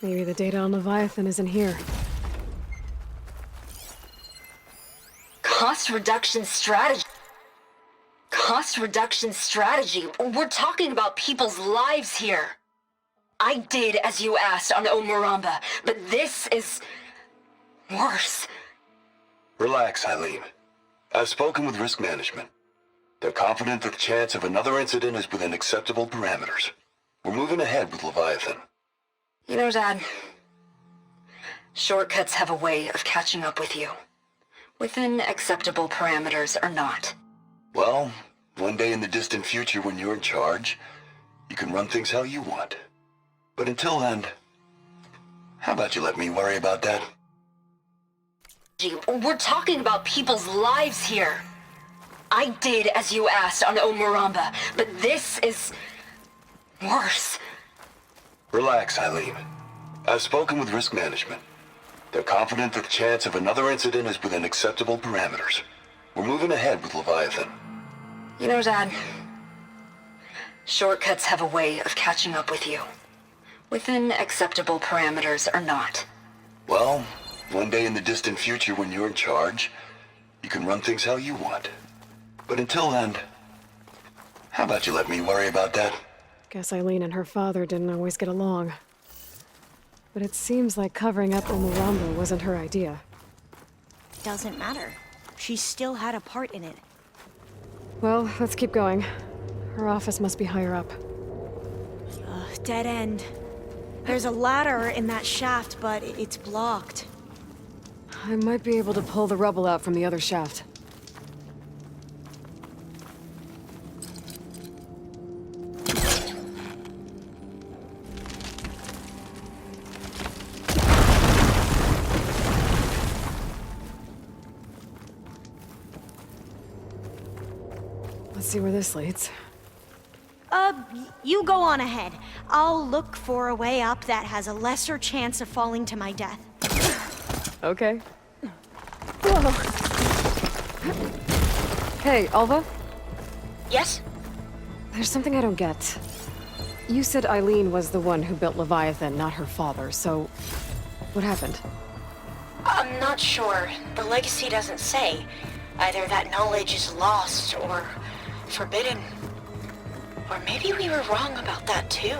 Maybe the data on Leviathan is in here. Cost reduction strategy. Cost reduction strategy. We're talking about people's lives here. I did as you asked on Omuramba, but this is worse. Relax, Eileen. I've spoken with risk management. They're confident that the chance of another incident is within acceptable parameters. We're moving ahead with Leviathan. You know, Dad, shortcuts have a way of catching up with you. Within acceptable parameters or not. Well, one day in the distant future when you're in charge, you can run things how you want. But until then, how about you let me worry about that? We're talking about people's lives here. I did as you asked on Omuramba, but this is worse. Relax, Eileen. I've spoken with risk management. They're confident that the chance of another incident is within acceptable parameters. We're moving ahead with Leviathan. You know, Dad, shortcuts have a way of catching up with you. Within acceptable parameters or not. Well, one day in the distant future when you're in charge, you can run things how you want. But until then, how about you let me worry about that? Guess Eileen and her father didn't always get along. But it seems like covering up Umurambo wasn't her idea. Doesn't matter. She still had a part in it. Well, let's keep going. Her office must be higher up. Dead end. There's a ladder in that shaft, but it's blocked. I might be able to pull the rubble out from the other shaft. Let's see where this leads. You go on ahead. I'll look for a way up that has a lesser chance of falling to my death. Okay. Whoa. Hey, Alva? Yes? There's something I don't get. You said Eileen was the one who built Leviathan, not her father, so... what happened? I'm not sure. The legacy doesn't say. Either that knowledge is lost or forbidden. Or maybe we were wrong about that too.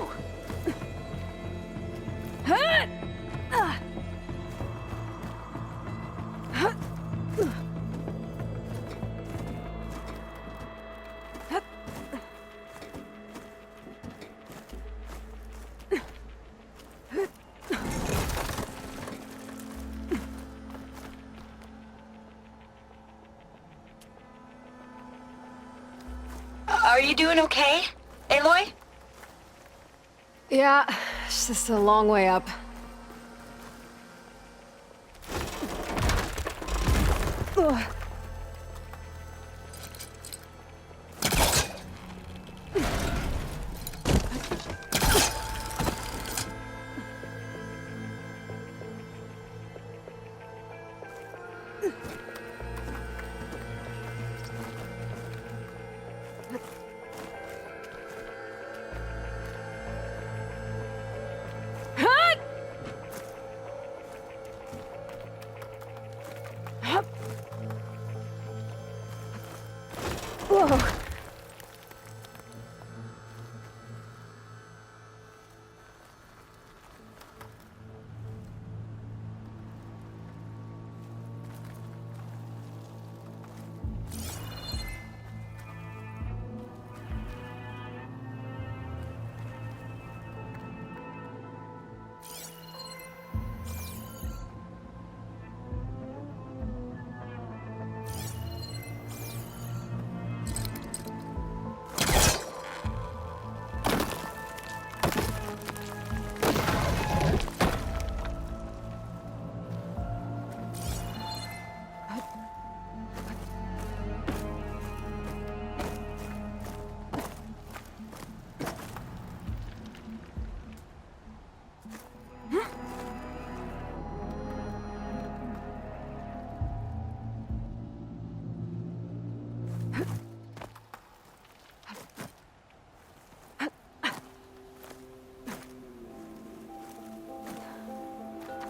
Are you doing okay, Aloy? Yeah, it's just a long way up. Ugh. Whoa.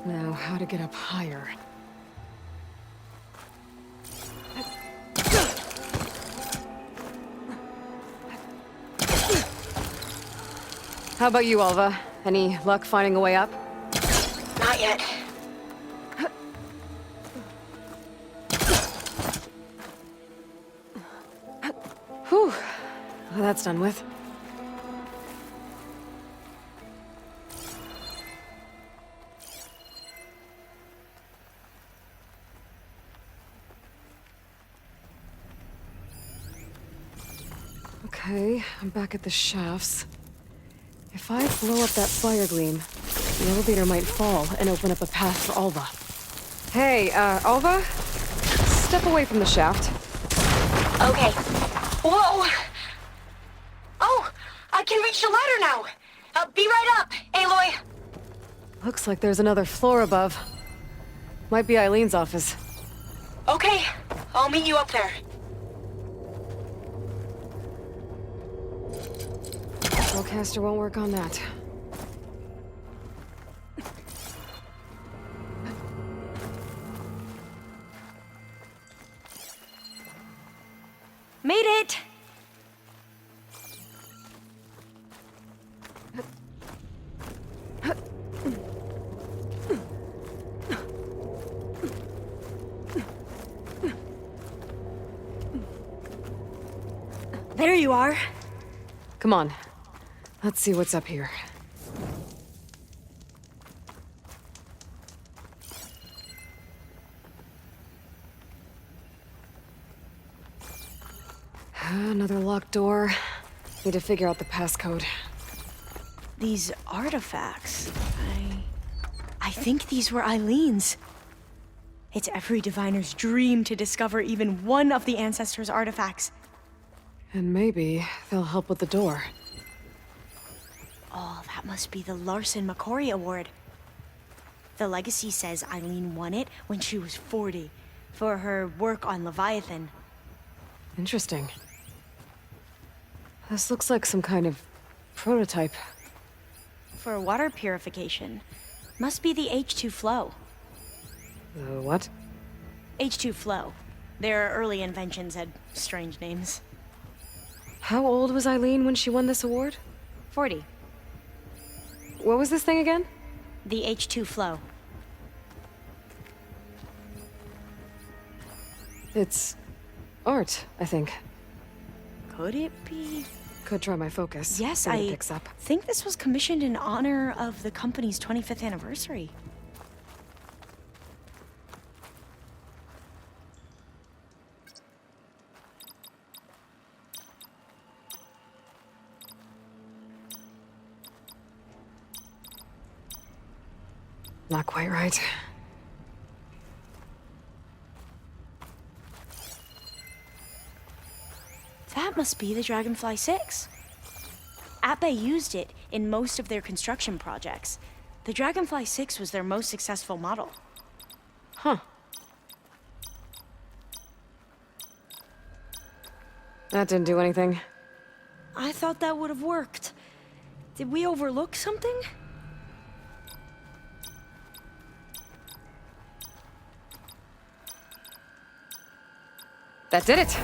Now, how to get up higher? How about you, Alva? Any luck finding a way up? Not yet. Whew. Well, that's done with. Okay, I'm back at the shafts. If I blow up that fire gleam, the elevator might fall and open up a path for Alva. Hey, Alva? Step away from the shaft. Okay. Whoa! Oh! I can reach the ladder now! Be right up, Aloy! Looks like there's another floor above. Might be Eileen's office. Okay, I'll meet you up there. Spellcaster won't work on that. Made it! There you are. Come on. Let's see what's up here. Another locked door. Need to figure out the passcode. These artifacts, I think these were Eileen's. It's every diviner's dream to discover even one of the Ancestors' artifacts. And maybe they'll help with the door. Oh, that must be the Larson McCory Award. The legacy says Eileen won it when she was 40 for her work on Leviathan. Interesting. This looks like some kind of prototype. For water purification. Must be the H2 flow. What? H2 flow. Their early inventions had strange names. How old was Eileen when she won this award? 40. What was this thing again? The H2 flow. It's art, I think. Could it be? Could try my focus. Yes, See what it I picks up. think this was commissioned in honor of the company's 25th anniversary. Not quite right. That must be the Dragonfly 6. Ape used it in most of their construction projects. The Dragonfly 6 was their most successful model. Huh. That didn't do anything. I thought that would have worked. Did we overlook something? That did it!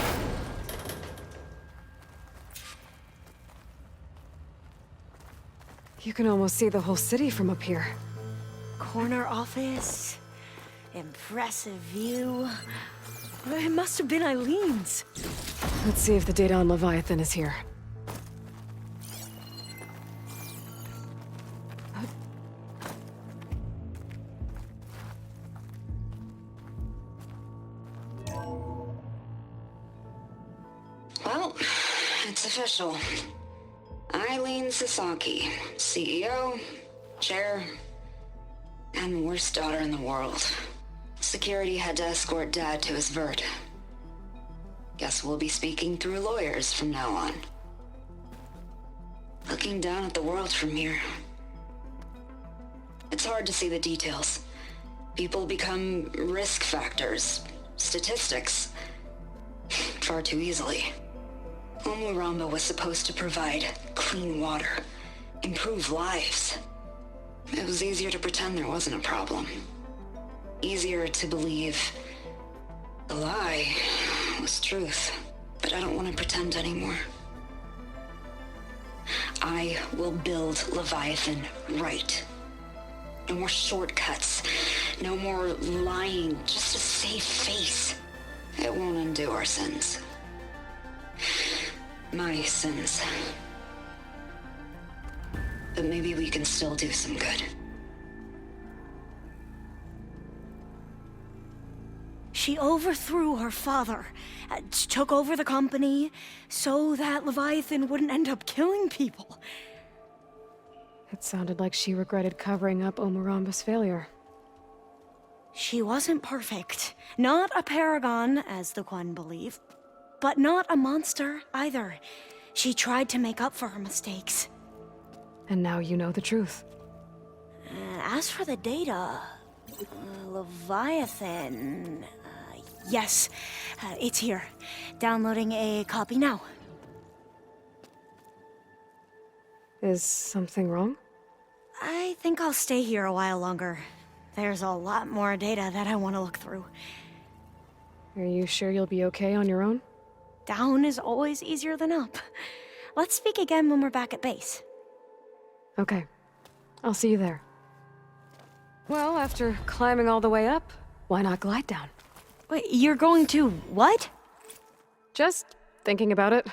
You can almost see the whole city from up here. Corner office. Impressive view. It must have been Eileen's. Let's see if the data on Leviathan is here. Well, it's official. Eileen Sasaki, CEO, chair, and worst daughter in the world. Security had to escort Dad to his vert. Guess we'll be speaking through lawyers from now on. Looking down at the world from here. It's hard to see the details. People become risk factors, statistics, far too easily. Omuramba was supposed to provide clean water, improve lives. It was easier to pretend there wasn't a problem. Easier to believe the lie was truth. But I don't want to pretend anymore. I will build Leviathan right. No more shortcuts. No more lying just to save face. It won't undo our sins. My sins. But maybe we can still do some good. She overthrew her father, took over the company, so that Leviathan wouldn't end up killing people. It sounded like she regretted covering up Omuramba's failure. She wasn't perfect. Not a paragon, as the Quan believe, but not a monster either. She tried to make up for her mistakes. And now you know the truth. As for the data, Leviathan... yes, it's here. Downloading a copy now. Is something wrong? I think I'll stay here a while longer. There's a lot more data that I want to look through. Are you sure you'll be okay on your own? Down is always easier than up. Let's speak again when we're back at base. Okay. I'll see you there. Well, after climbing all the way up, why not glide down? Wait, you're going to what? Just thinking about it.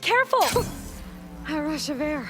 Careful! A rush of air.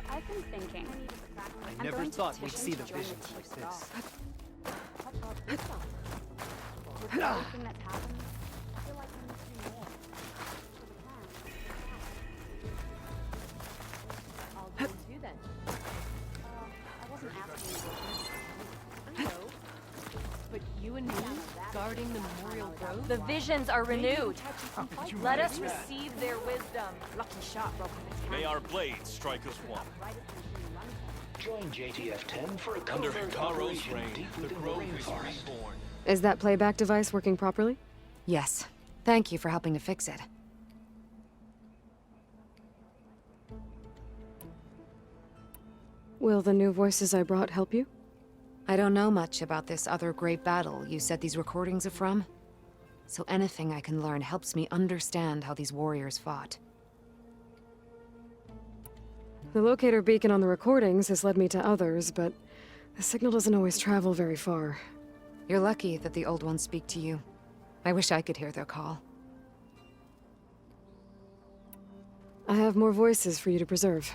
I've been thinking. I never thought we'd see the visions like this. With everything that's happened, I feel like there must be more. I'll go too then. I wasn't asking you. I know. But you and me guarding the Memorial Grove? The visions are renewed. Let us receive their wisdom. Lucky shot, Robin. May our blades strike as one. Join JTF-10 for a Under covert Hikaru's operation reign, deep the within the grove is rainforest. reborn. Is that playback device working properly? Yes. Thank you for helping to fix it. Will the new voices I brought help you? I don't know much about this other great battle you said these recordings are from. So anything I can learn helps me understand how these warriors fought. The locator beacon on the recordings has led me to others, but the signal doesn't always travel very far. You're lucky that the old ones speak to you. I wish I could hear their call. I have more voices for you to preserve.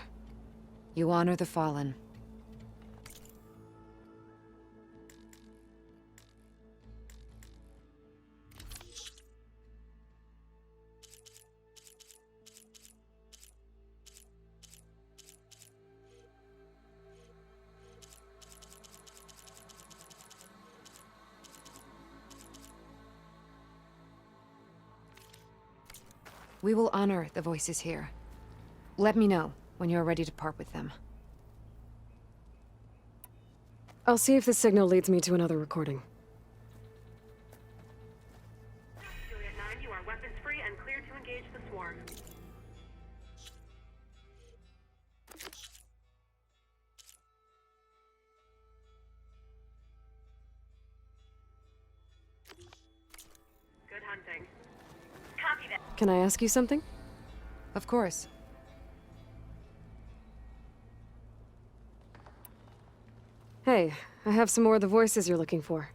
You honor the fallen. We will honor the voices here. Let me know when you're ready to part with them. I'll see if the signal leads me to another recording. Juliet 9, you are weapons free and cleared to engage Can I ask you something? Of course. Hey, I have some more of the voices you're looking for.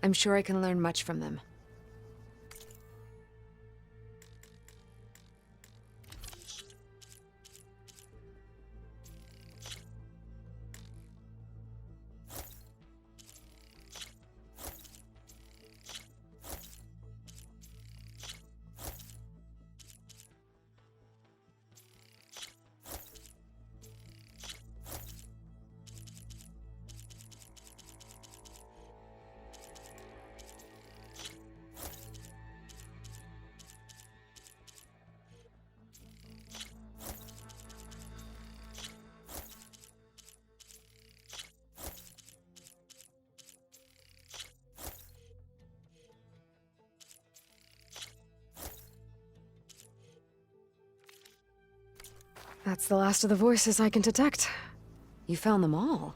I'm sure I can learn much from them. That's the last of the voices I can detect. You found them all?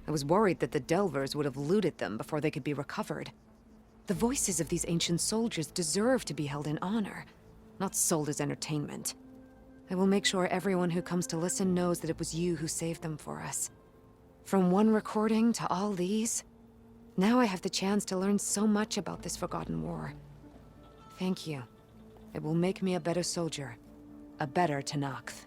I was worried that the Delvers would have looted them before they could be recovered. The voices of these ancient soldiers deserve to be held in honor, not sold as entertainment. I will make sure everyone who comes to listen knows that it was you who saved them for us. From one recording to all these, now I have the chance to learn so much about this forgotten war. Thank you. It will make me a better soldier, a better Tenakth.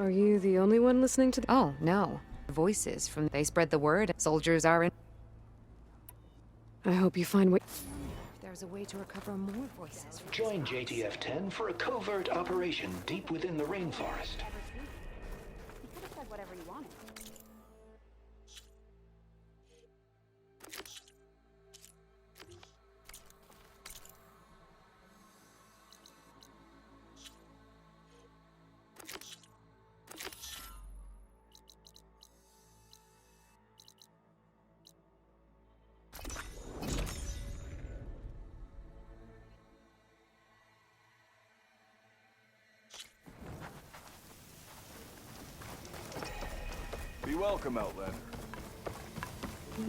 Are you the only one listening to the— Oh, no. Voices from... They spread the word. Soldiers are in... I hope you find There's a way to recover more voices. Join JTF-10 for a covert operation deep within the rainforest. He could have said whatever he wanted. Be welcome, Outlander.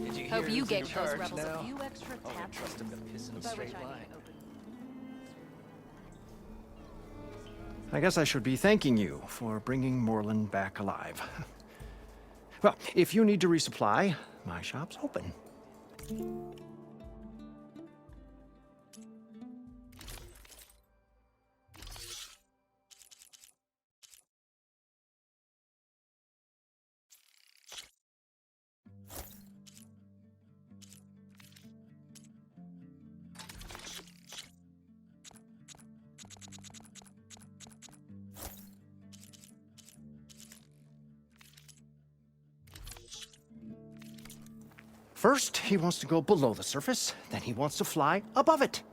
Did you Hope hear you who's gave in those charge rebels now? a few extra Oh, I taps. trust him to piss in a By straight which I mean line. open. I guess I should be thanking you for bringing Moreland back alive. Well, if you need to resupply, my shop's open. First, he wants to go below the surface, then he wants to fly above it.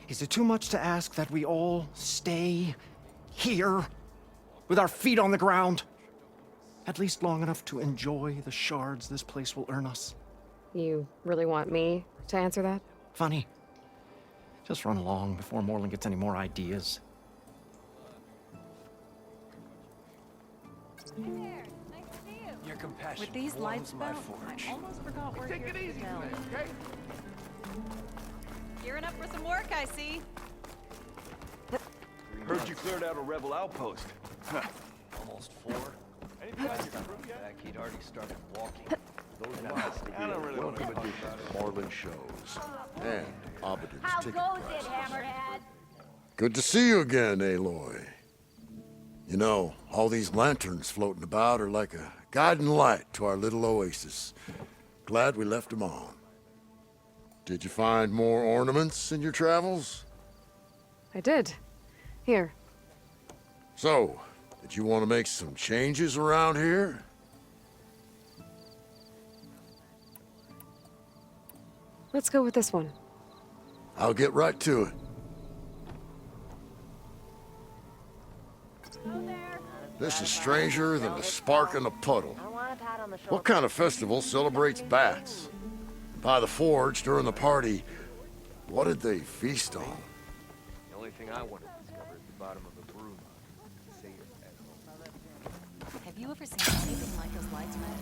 Is it too much to ask that we all stay here, with our feet on the ground? At least long enough to enjoy the shards this place will earn us. You really want me to answer that? Funny. Just run along before Moreland gets any more ideas. Your compassion With these lights warms my out, forge. I almost forgot where Take you're it easy, now. man, okay? Gearing up for some work, I see. Heard you cleared out a rebel outpost. Almost 4. Anything on your crew yet? Back, he'd already started walking. Those last to I don't really want to welcome talk addition about to it. Moreland shows. And Abaddon's How ticket goes prices. it, Hammerhead? Good to see you again, Aloy. You know, all these lanterns floating about are like a guiding light to our little oasis. Glad we left them on. Did you find more ornaments in your travels? I did. Here. So, did you want to make some changes around here? Let's go with this one. I'll get right to it. This is stranger than a spark in a puddle. What kind of festival celebrates bats? By the forge, during the party, what did they feast on? The only thing I want to discover is the bottom of a brew mug. Say it at home. Have you ever seen anything like those lights, man?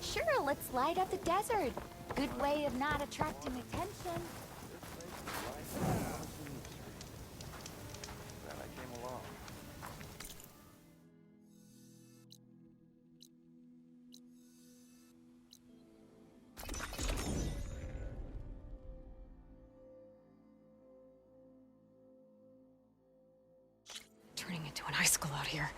Sure, let's light up the desert. Good way of not attracting attention. Glad I came along. Turning into an icicle out here.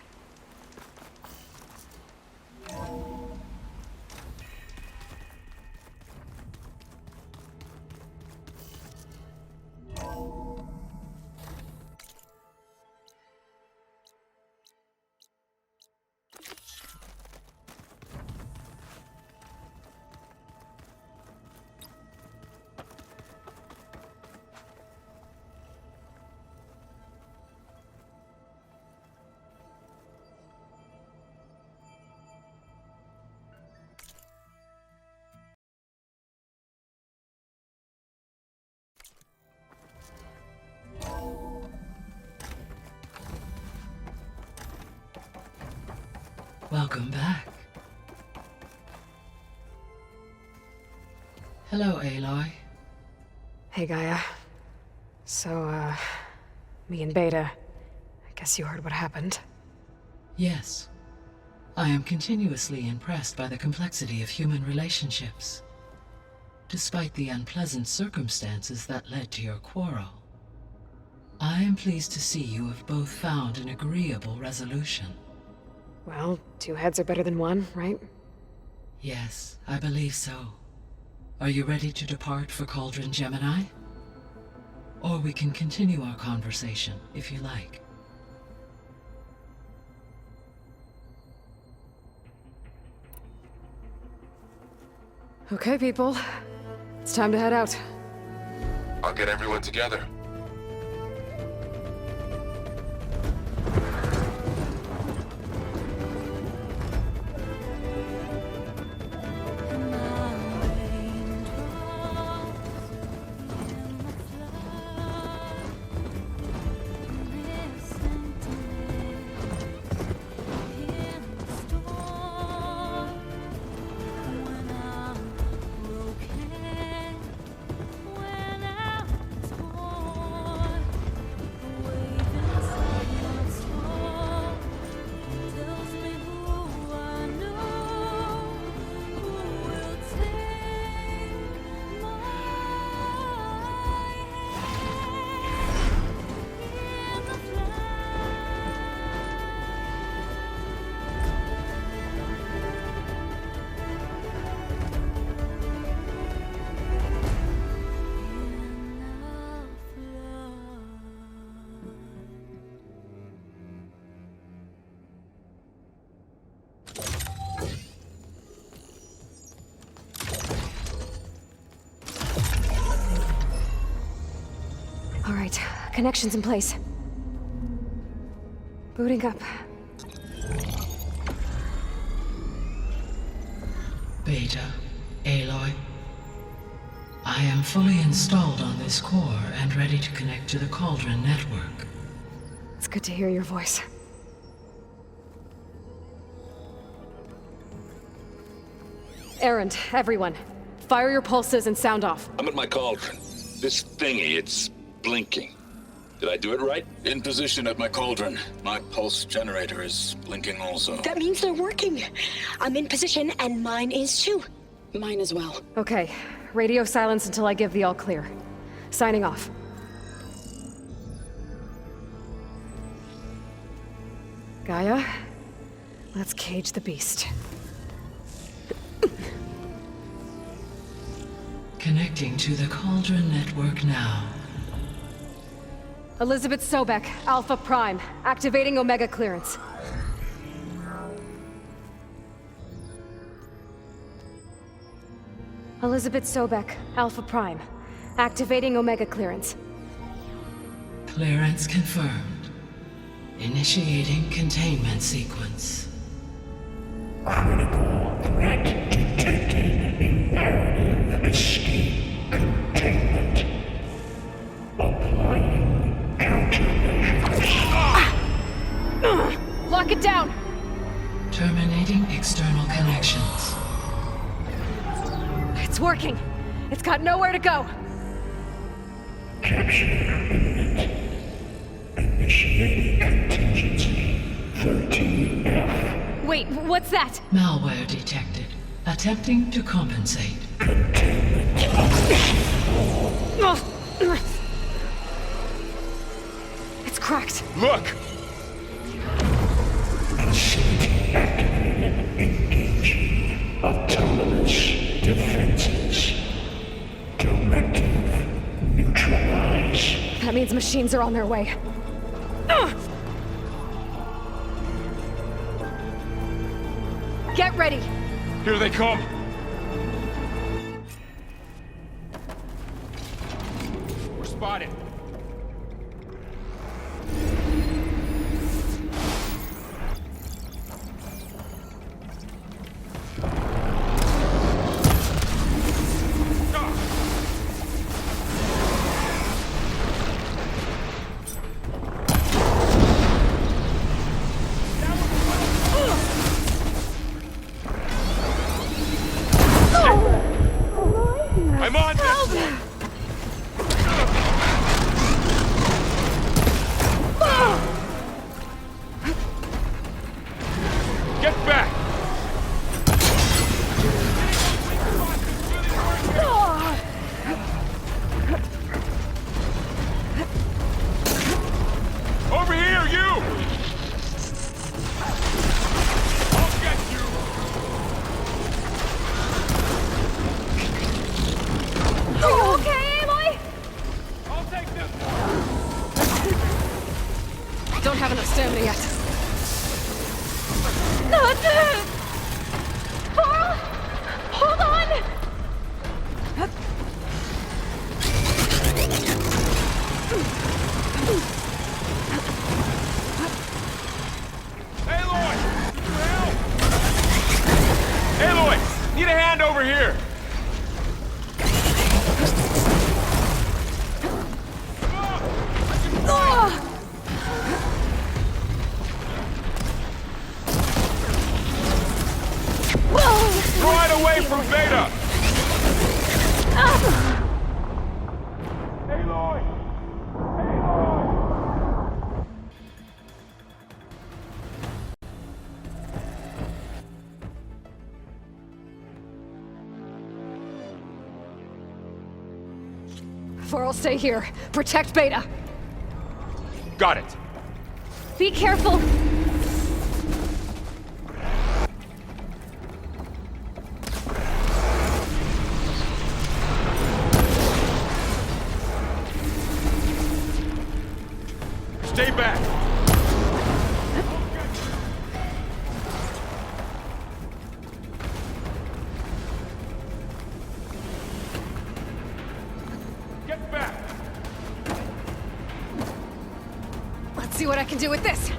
Welcome back. Hello, Aloy. Hey, Gaia. So, me and Beta, I guess you heard what happened. Yes. I am continuously impressed by the complexity of human relationships. Despite the unpleasant circumstances that led to your quarrel, I am pleased to see you have both found an agreeable resolution. Well, 2 heads are better than 1, right? Yes, I believe so. Are you ready to depart for Cauldron Gemini? Or we can continue our conversation, if you like. Okay, people. It's time to head out. I'll get everyone together. Connection's in place. Booting up. Beta, Aloy. I am fully installed on this core and ready to connect to the Cauldron network. It's good to hear your voice. Errand, everyone. Fire your pulses and sound off. I'm at my cauldron. This thingy, it's blinking. Did I do it right? In position at my cauldron. My pulse generator is blinking also. That means they're working. I'm in position, and mine is too. Mine as well. Okay. Radio silence until I give the all clear. Signing off. Gaia, let's cage the beast. Connecting to the Cauldron network now. Elizabeth Sobek, Alpha Prime, activating Omega clearance. Elizabeth Sobek, Alpha Prime, activating Omega clearance. Clearance confirmed. Initiating containment sequence. Critical threat detected. Imperative escape containment. Applying countermeasures. Lock it down! Terminating external connections. It's working! It's got nowhere to go! Capture imminent. Initiating contingency 13F. Wait, what's that? Malware detected. Attempting to compensate. It's cracked. Look! Facility activated. Engaging autonomous defenses. Directive neutralize. That means machines are on their way. Get ready! Here they come! We're spotted. I'm on this! Get back! Over here, you! I'll get you! Are you okay, Aloy? I'll take this! Don't have enough stamina yet. Carl! Hold on! Aloy! Help! Aloy! Need a hand over here! Right away from Beta! Aloy! For'll stay here. Protect Beta. Got it. Be careful! Stay back! Get back! see what I can do with this.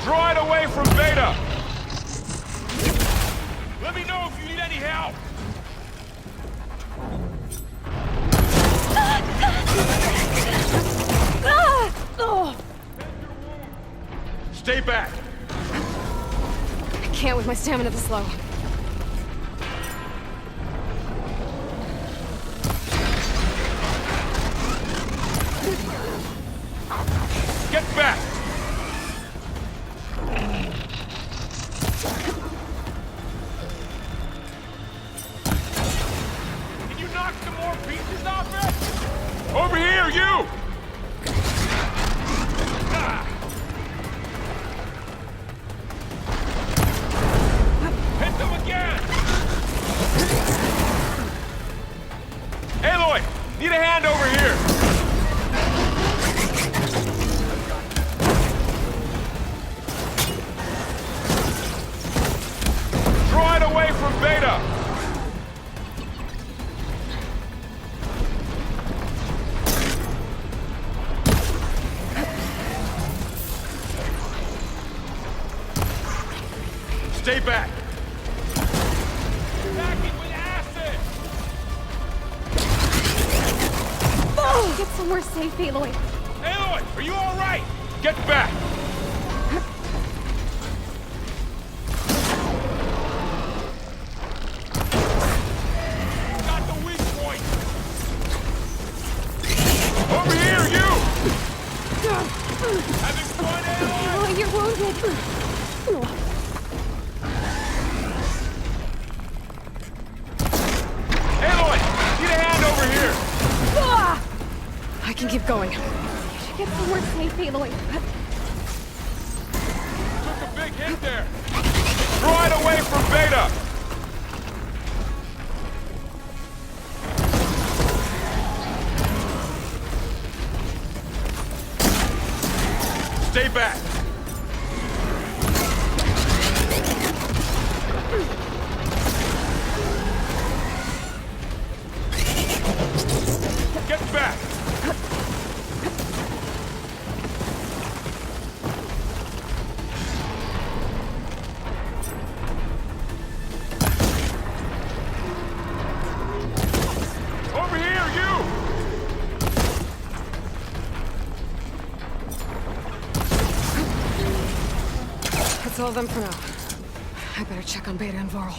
Draw it away from Beta! Let me know if you need any help! Stay back! I can't with my stamina this low. Get back! Can you knock some more pieces off it? Over here, you! Hit them again! Aloy! Need a hand over here! Draw it away from Beta! Stay back! Attacking with acid! Get somewhere safe, Aloy. Aloy, are you all right? Get back! Got the weak point! Over here, you! Having fun, Aloy? Aloy, you're wounded. Aloy, need a hand over here! I can keep going. You should get somewhere safe, Aloy. Took a big hit there! Draw it away from Beta! Stay back! Get back! Over here, you! That's all of them for now. I better check on Beta and Varl.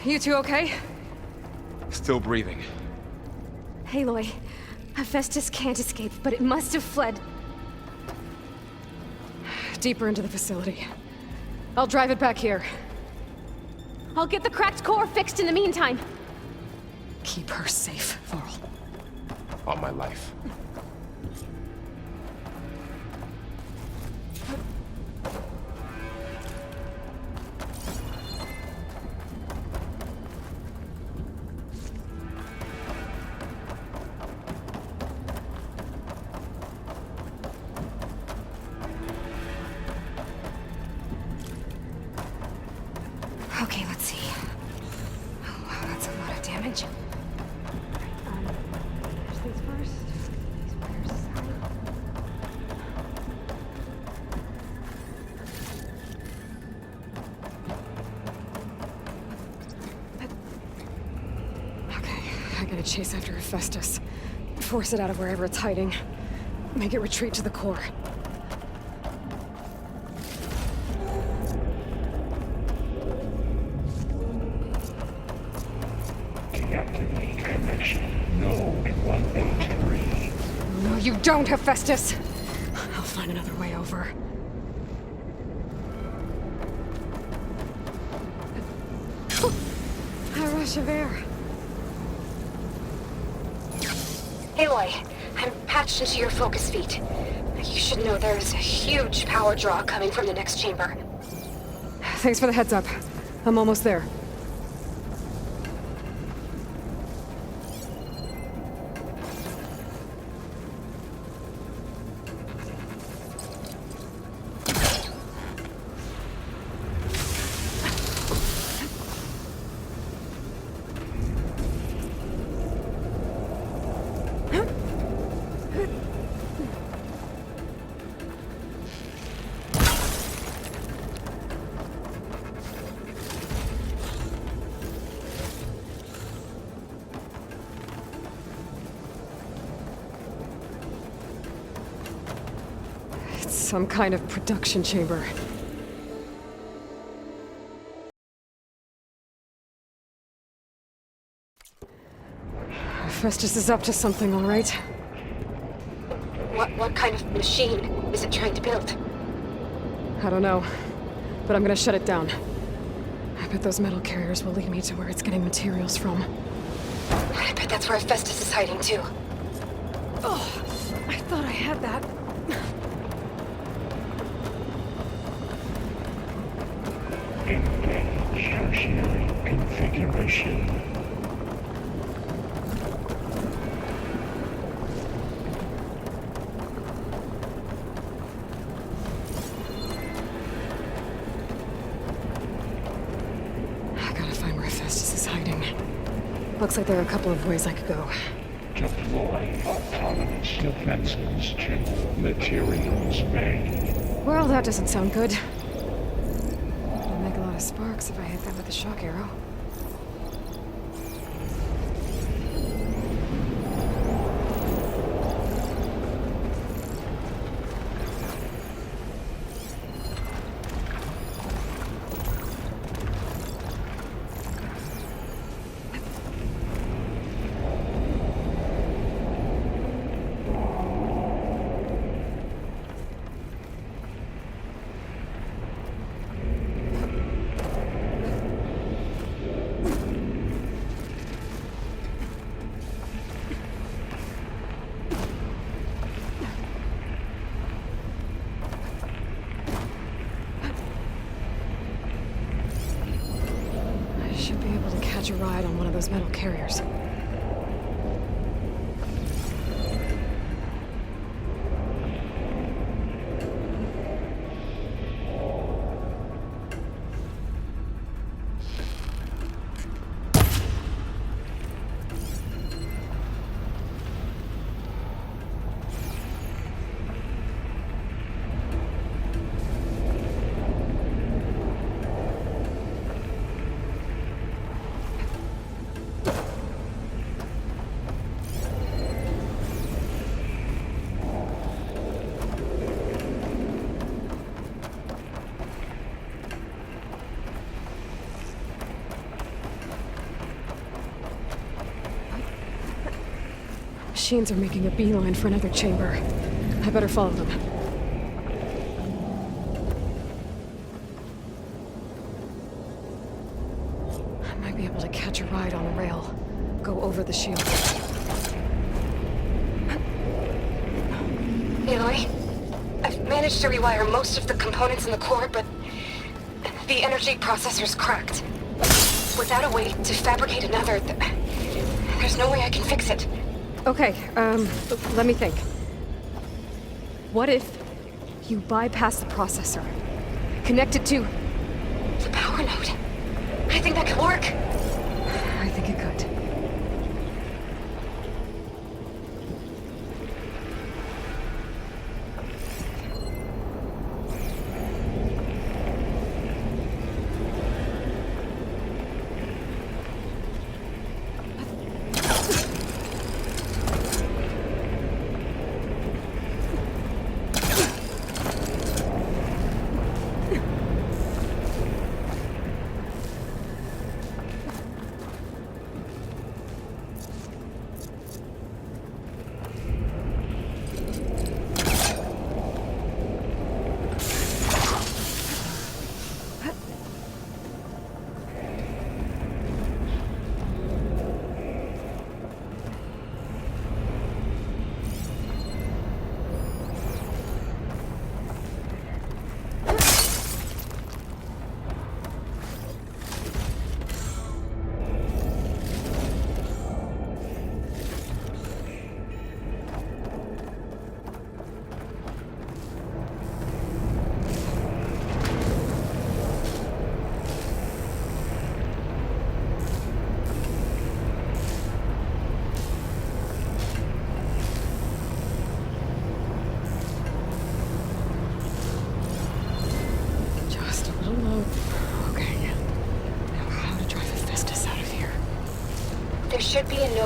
You two okay? Still breathing. Aloy, Hephaestus can't escape, but it must have fled. Deeper into the facility. I'll drive it back here. I'll get the cracked core fixed in the meantime. Keep her safe, Varl. On my life. Okay, let's see. Oh, wow, that's a lot of damage. First things first. These wires aside. Okay, I gotta chase after Hephaestus. Force it out of wherever it's hiding. Make it retreat to the core. you don't, Hephaestus! I'll find another way over. A rush of air. Aloy, I'm patched into your focus feed. You should know there's a huge power draw coming from the next chamber. Thanks for the heads up. I'm almost there. Some kind of production chamber. Festus is up to something, all right? What kind of machine is it trying to build? I don't know, but I'm gonna shut it down. I bet those metal carriers will lead me to where it's getting materials from. I bet that's where Festus is hiding too. Oh, I thought I had that. Engage tertiary configuration. I gotta find where Festus is hiding. Looks like there are a couple of ways I could go. Deploy autonomous defenses to materials bay. Well, that doesn't sound good. It'll make a lot of sparks if I hit them with a shock arrow. Should be able to catch a ride on one of those metal carriers. Machines are making a beeline for another chamber. I better follow them. I might be able to catch a ride on a rail. Go over the shield. Aloy, I've managed to rewire most of the components in the core, but the energy processor's cracked. Without a way to fabricate another, there's no way I can fix it. Okay, let me think. What if you bypass the processor? Connect it to... the power node. I think that could work. I think it could.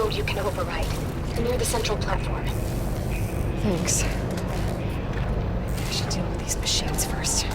node you can override. Near the central platform. Thanks. I should deal with these machines first.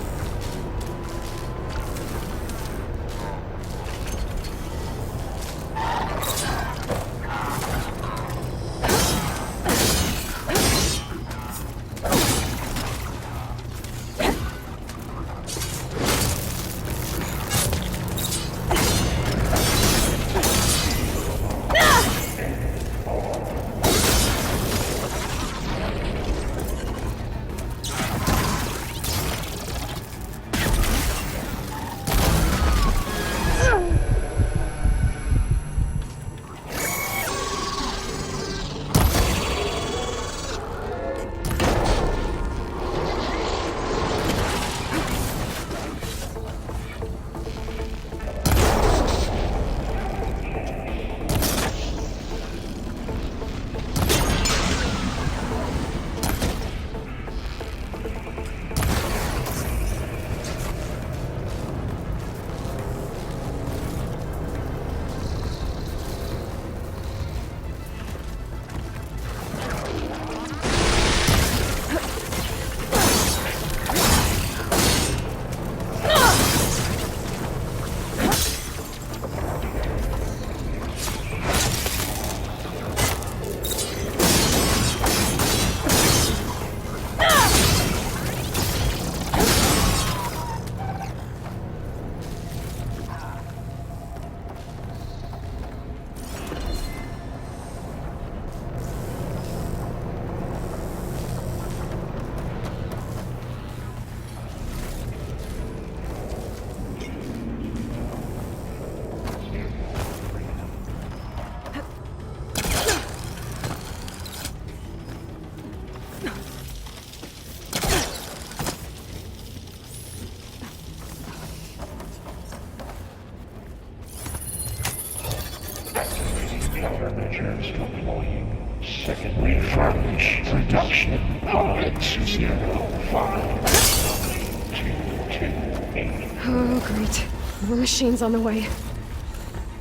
Countermeasures deploying. Secondary furnace production pods 05228. Oh, great. More machines on the way.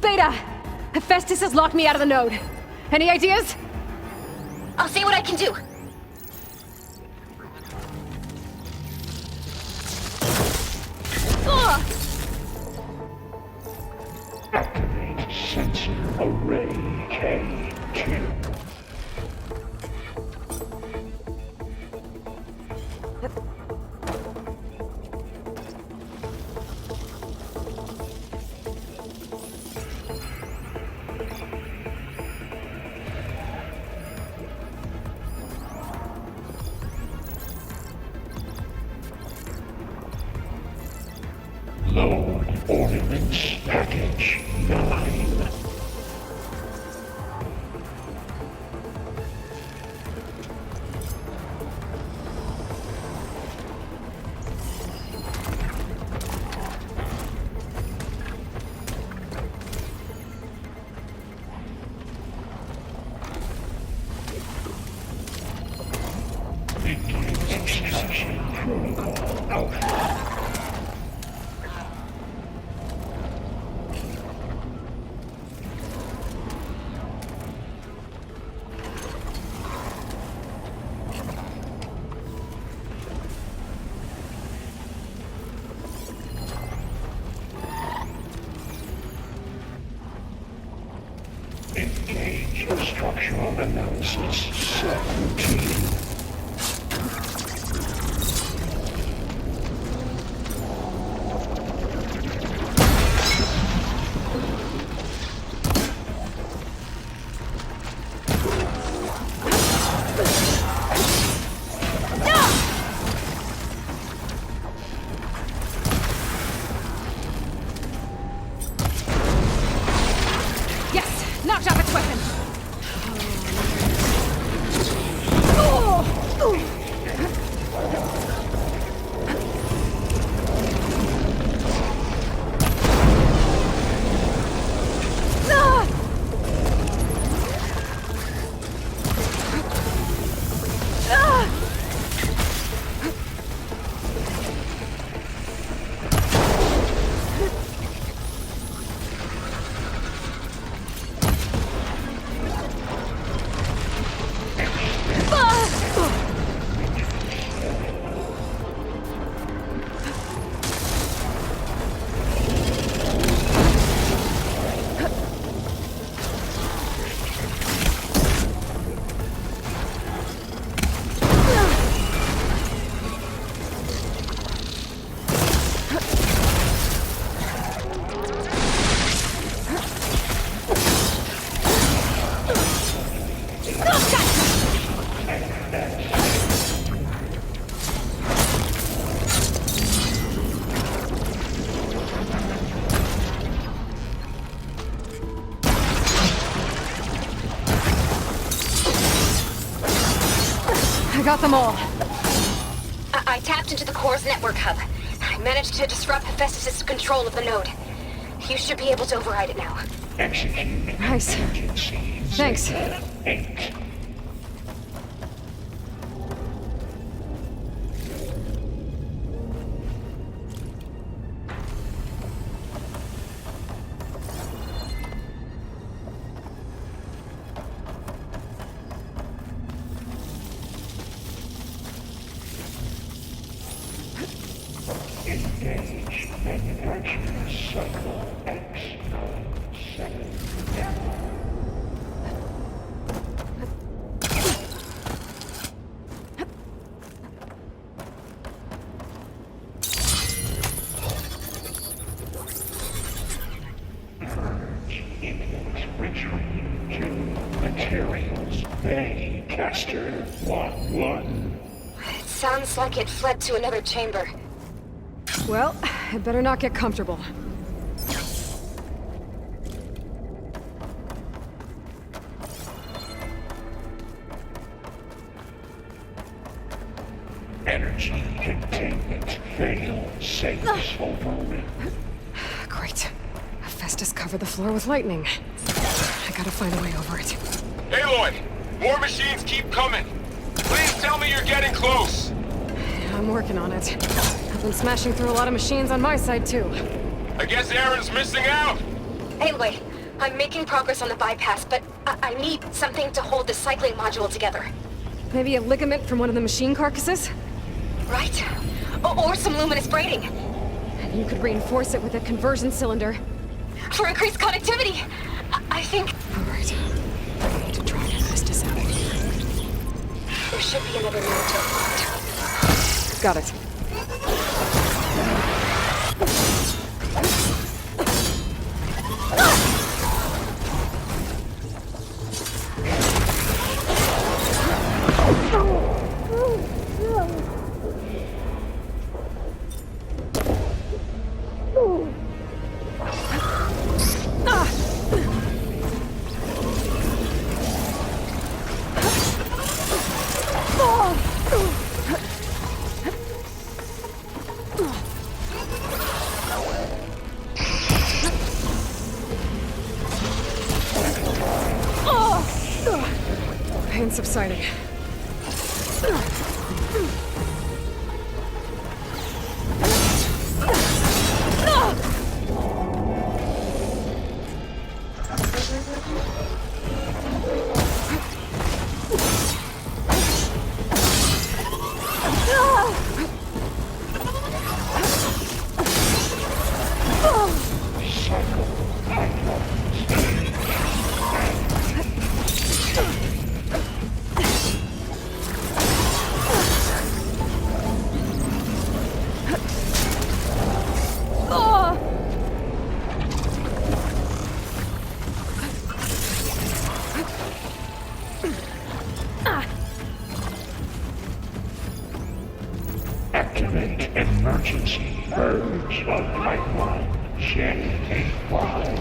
Beta! Hephaestus has locked me out of the node. Any ideas? I'll see what I can do. Activate sensor array K2. Load ordnance package 9. Begin extraction protocol alpha. Engage structural analysis 17. Yes! Knocked off its weapon! got them all. I tapped into the core's network hub. I managed to disrupt Hephaestus' control of the node. You should be able to override it now. Execute. Nice. Thanks. 8. Engage manufacturing cycle X97. Materials Bay Caster 1-1. It sounds like it fled to another chamber. Well, I better not get comfortable. Energy containment fail safes over. Great. Hephaestus covered the floor with lightning. I gotta find a way over it. Aloy! More machines keep coming! Please tell me you're getting close! I'm working on it. I've been smashing through a lot of machines on my side, too. I guess Aaron's missing out! Anyway, I'm making progress on the bypass, but I need something to hold the cycling module together. Maybe a ligament from one of the machine carcasses? Right. Or some luminous braiding. And you could reinforce it with a conversion cylinder. For increased connectivity! I think... Alright. I need to try Hephaestus out. There should be another node to unlocked. Got it. Pain subsiding. Activate emergency purge of pipeline J85.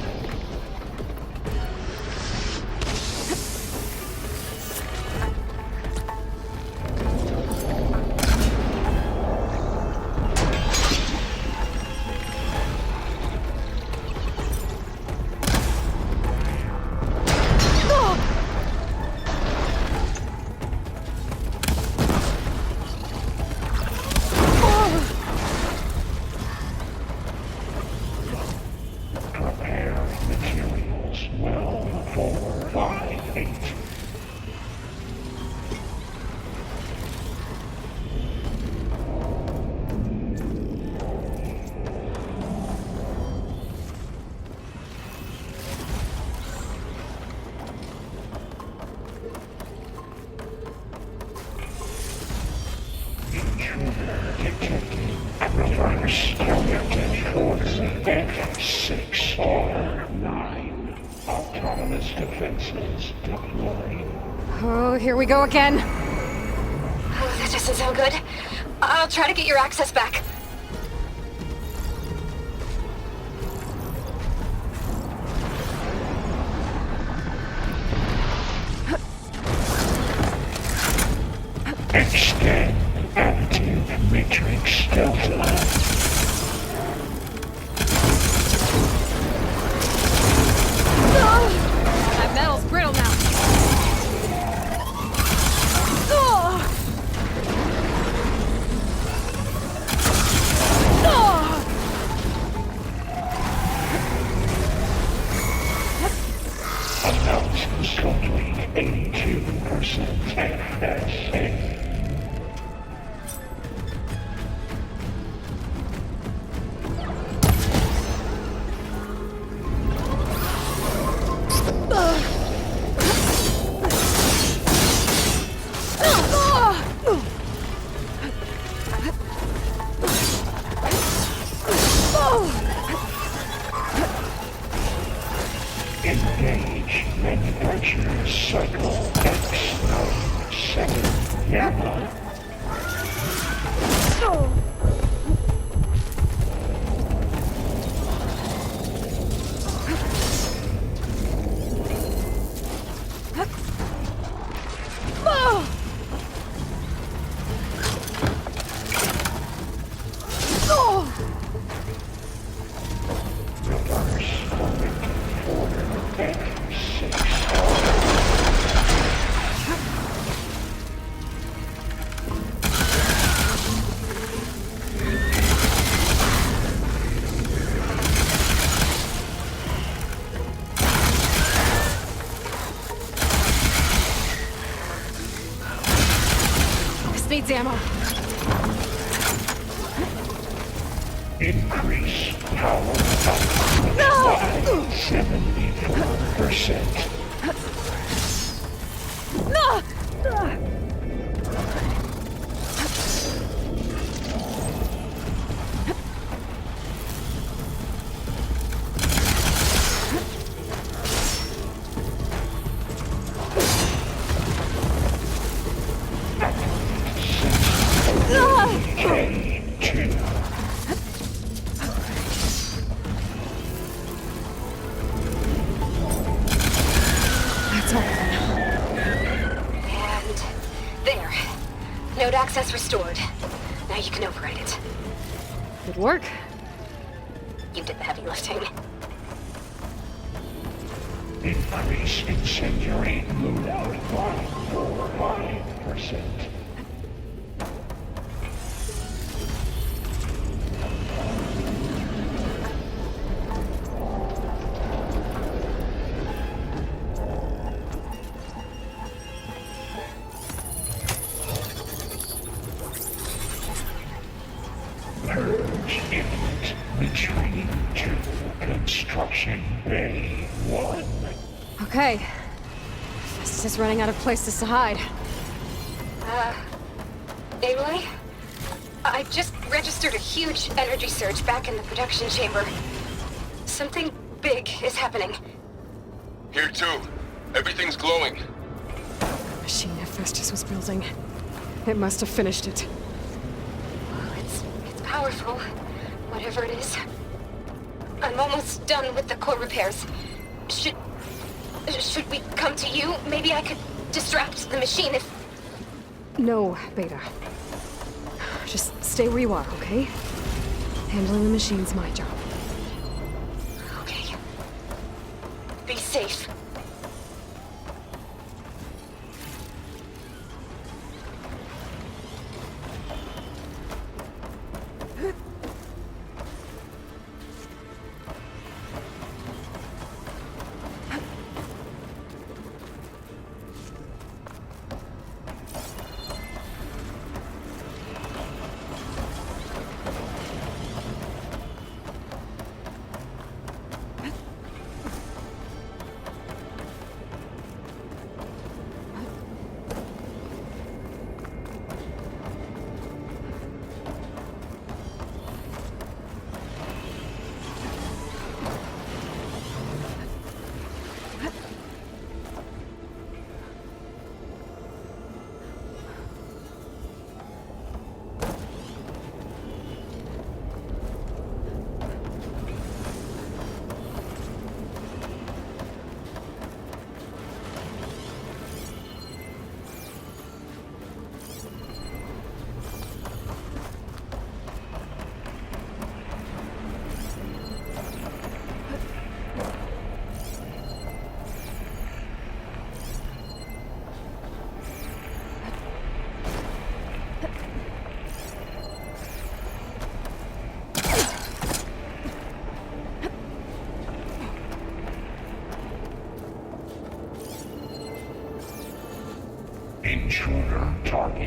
Reverse targeted towards F6R9. Autonomous defenses deployed. Oh, here we go again. Oh, that doesn't sound good. I'll try to get your access back. Extend active matrix stealth alert. That metal's brittle now. Analysis complete. 82% FSA. Engage manufacturer cycle X97 Gamma. Needs ammo. Increase power output by 74%. Node access restored. Now you can override it. Good work. You did the heavy lifting. Increase incendiary loadout by 4%. Purge imminent. Retreating to Construction Bay 1. Okay. Festus is running out of places to hide. Aloy? I just registered a huge energy surge back in the production chamber. Something big is happening. Here too. Everything's glowing. The machine Festus was building. It must have finished it. It's powerful, whatever it is. I'm almost done with the core repairs. Should we come to you? Maybe I could distract the machine if... No, Beta. Just stay where you are, okay? Handling the machine's my job. Okay. Be safe.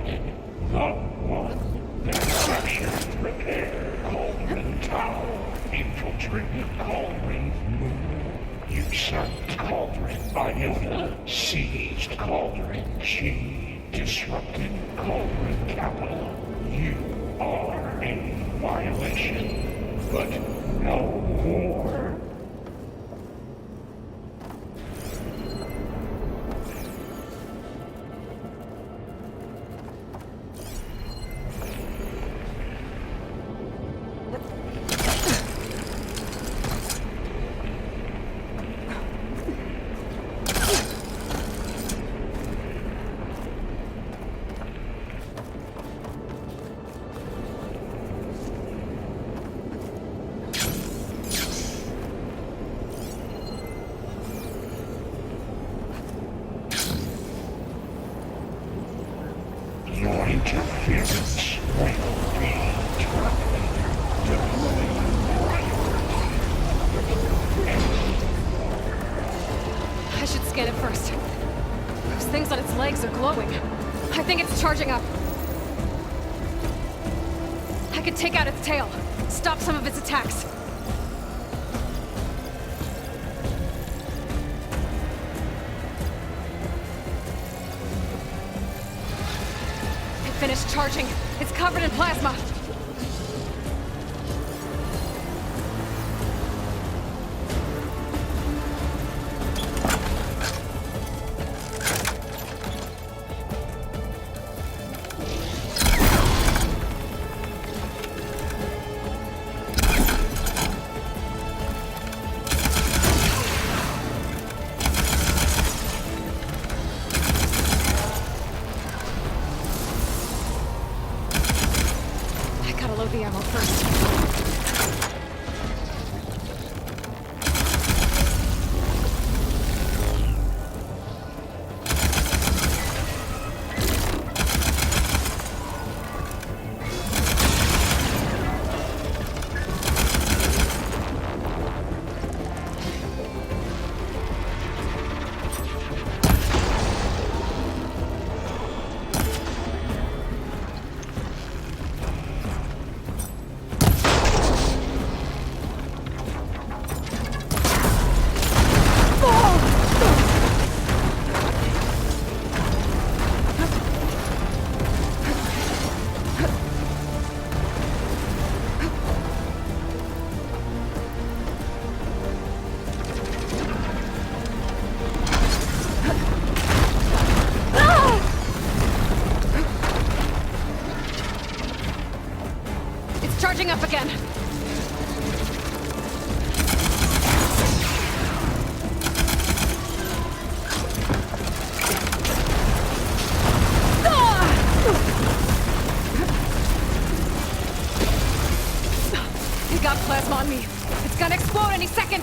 The one that captured repair Cauldron Tower, infiltrated Cauldron Moon, usurped Cauldron Iota, seized Cauldron G, disrupted Cauldron Capital. You are a violation, but no more. Your interference will be I should scan it first. Those things on its legs are glowing. I think it's charging up. I could take out its tail, stop some of its attacks. It finished charging. It's covered in plasma. Load the ammo first. Charging up again. It got plasma on me. It's gonna explode any second.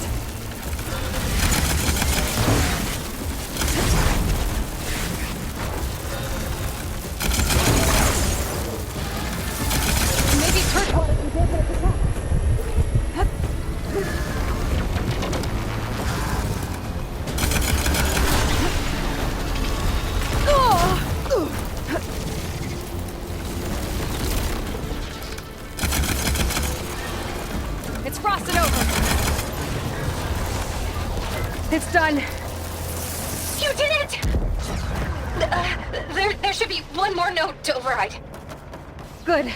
It's frosted over. It's done. You did it! There should be one more note to override. Good.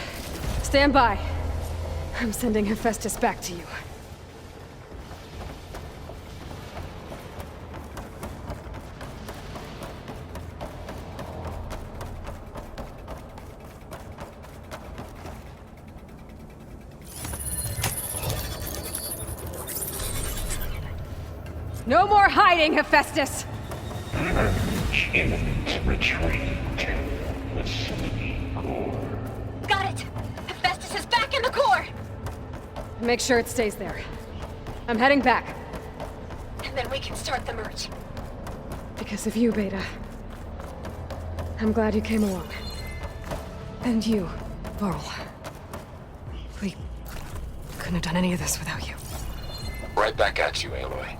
Stand by. I'm sending Hephaestus back to you. No more hiding, Hephaestus! Urge imminent retreat to the city core. Got it! Hephaestus is back in the core! Make sure it stays there. I'm heading back. And then we can start the merge. Because of you, Beta. I'm glad you came along. And you, Varl. We couldn't have done any of this without you. Right back at you, Aloy.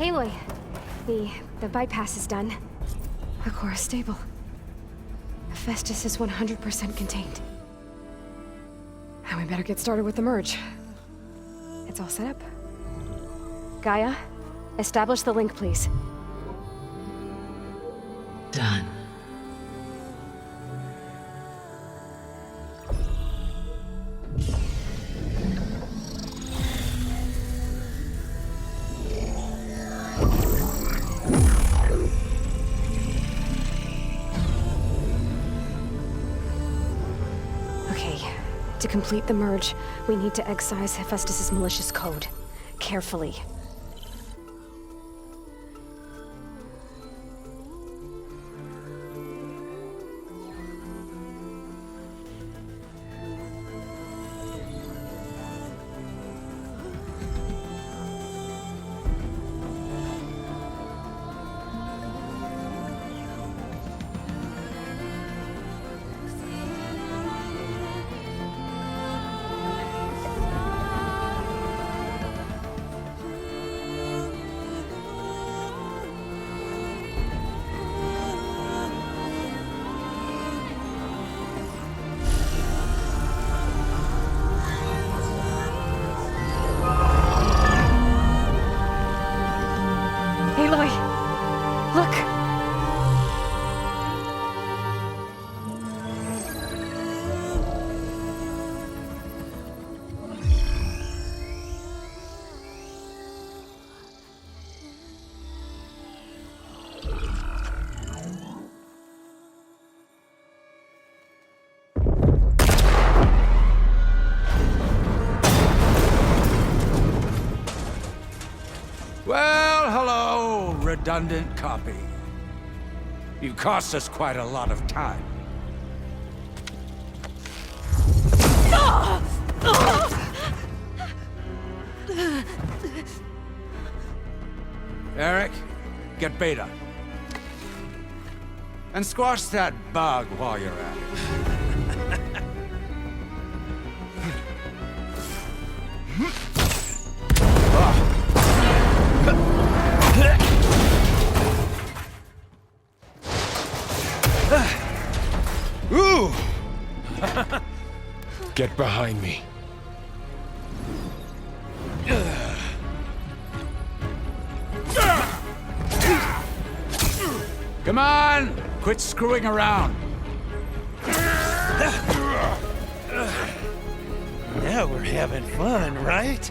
Aloy, the bypass is done. The core is stable. Hephaestus is 100% contained. And we better get started with the merge. It's all set up. Gaia, establish the link, please. Done. To complete the merge, we need to excise Hephaestus' malicious code. Carefully. Well, hello, redundant copy. You cost us quite a lot of time. Eric, get Beta. And squash that bug while you're at it. Ooh! Get behind me. Come on! Quit screwing around. Now we're having fun, right?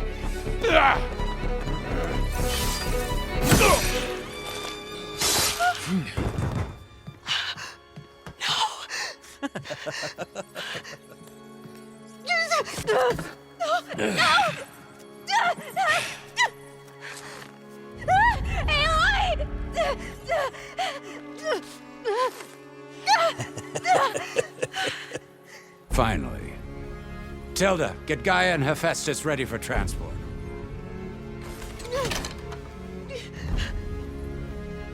Finally. Tilda, get Gaia and Hephaestus ready for transport.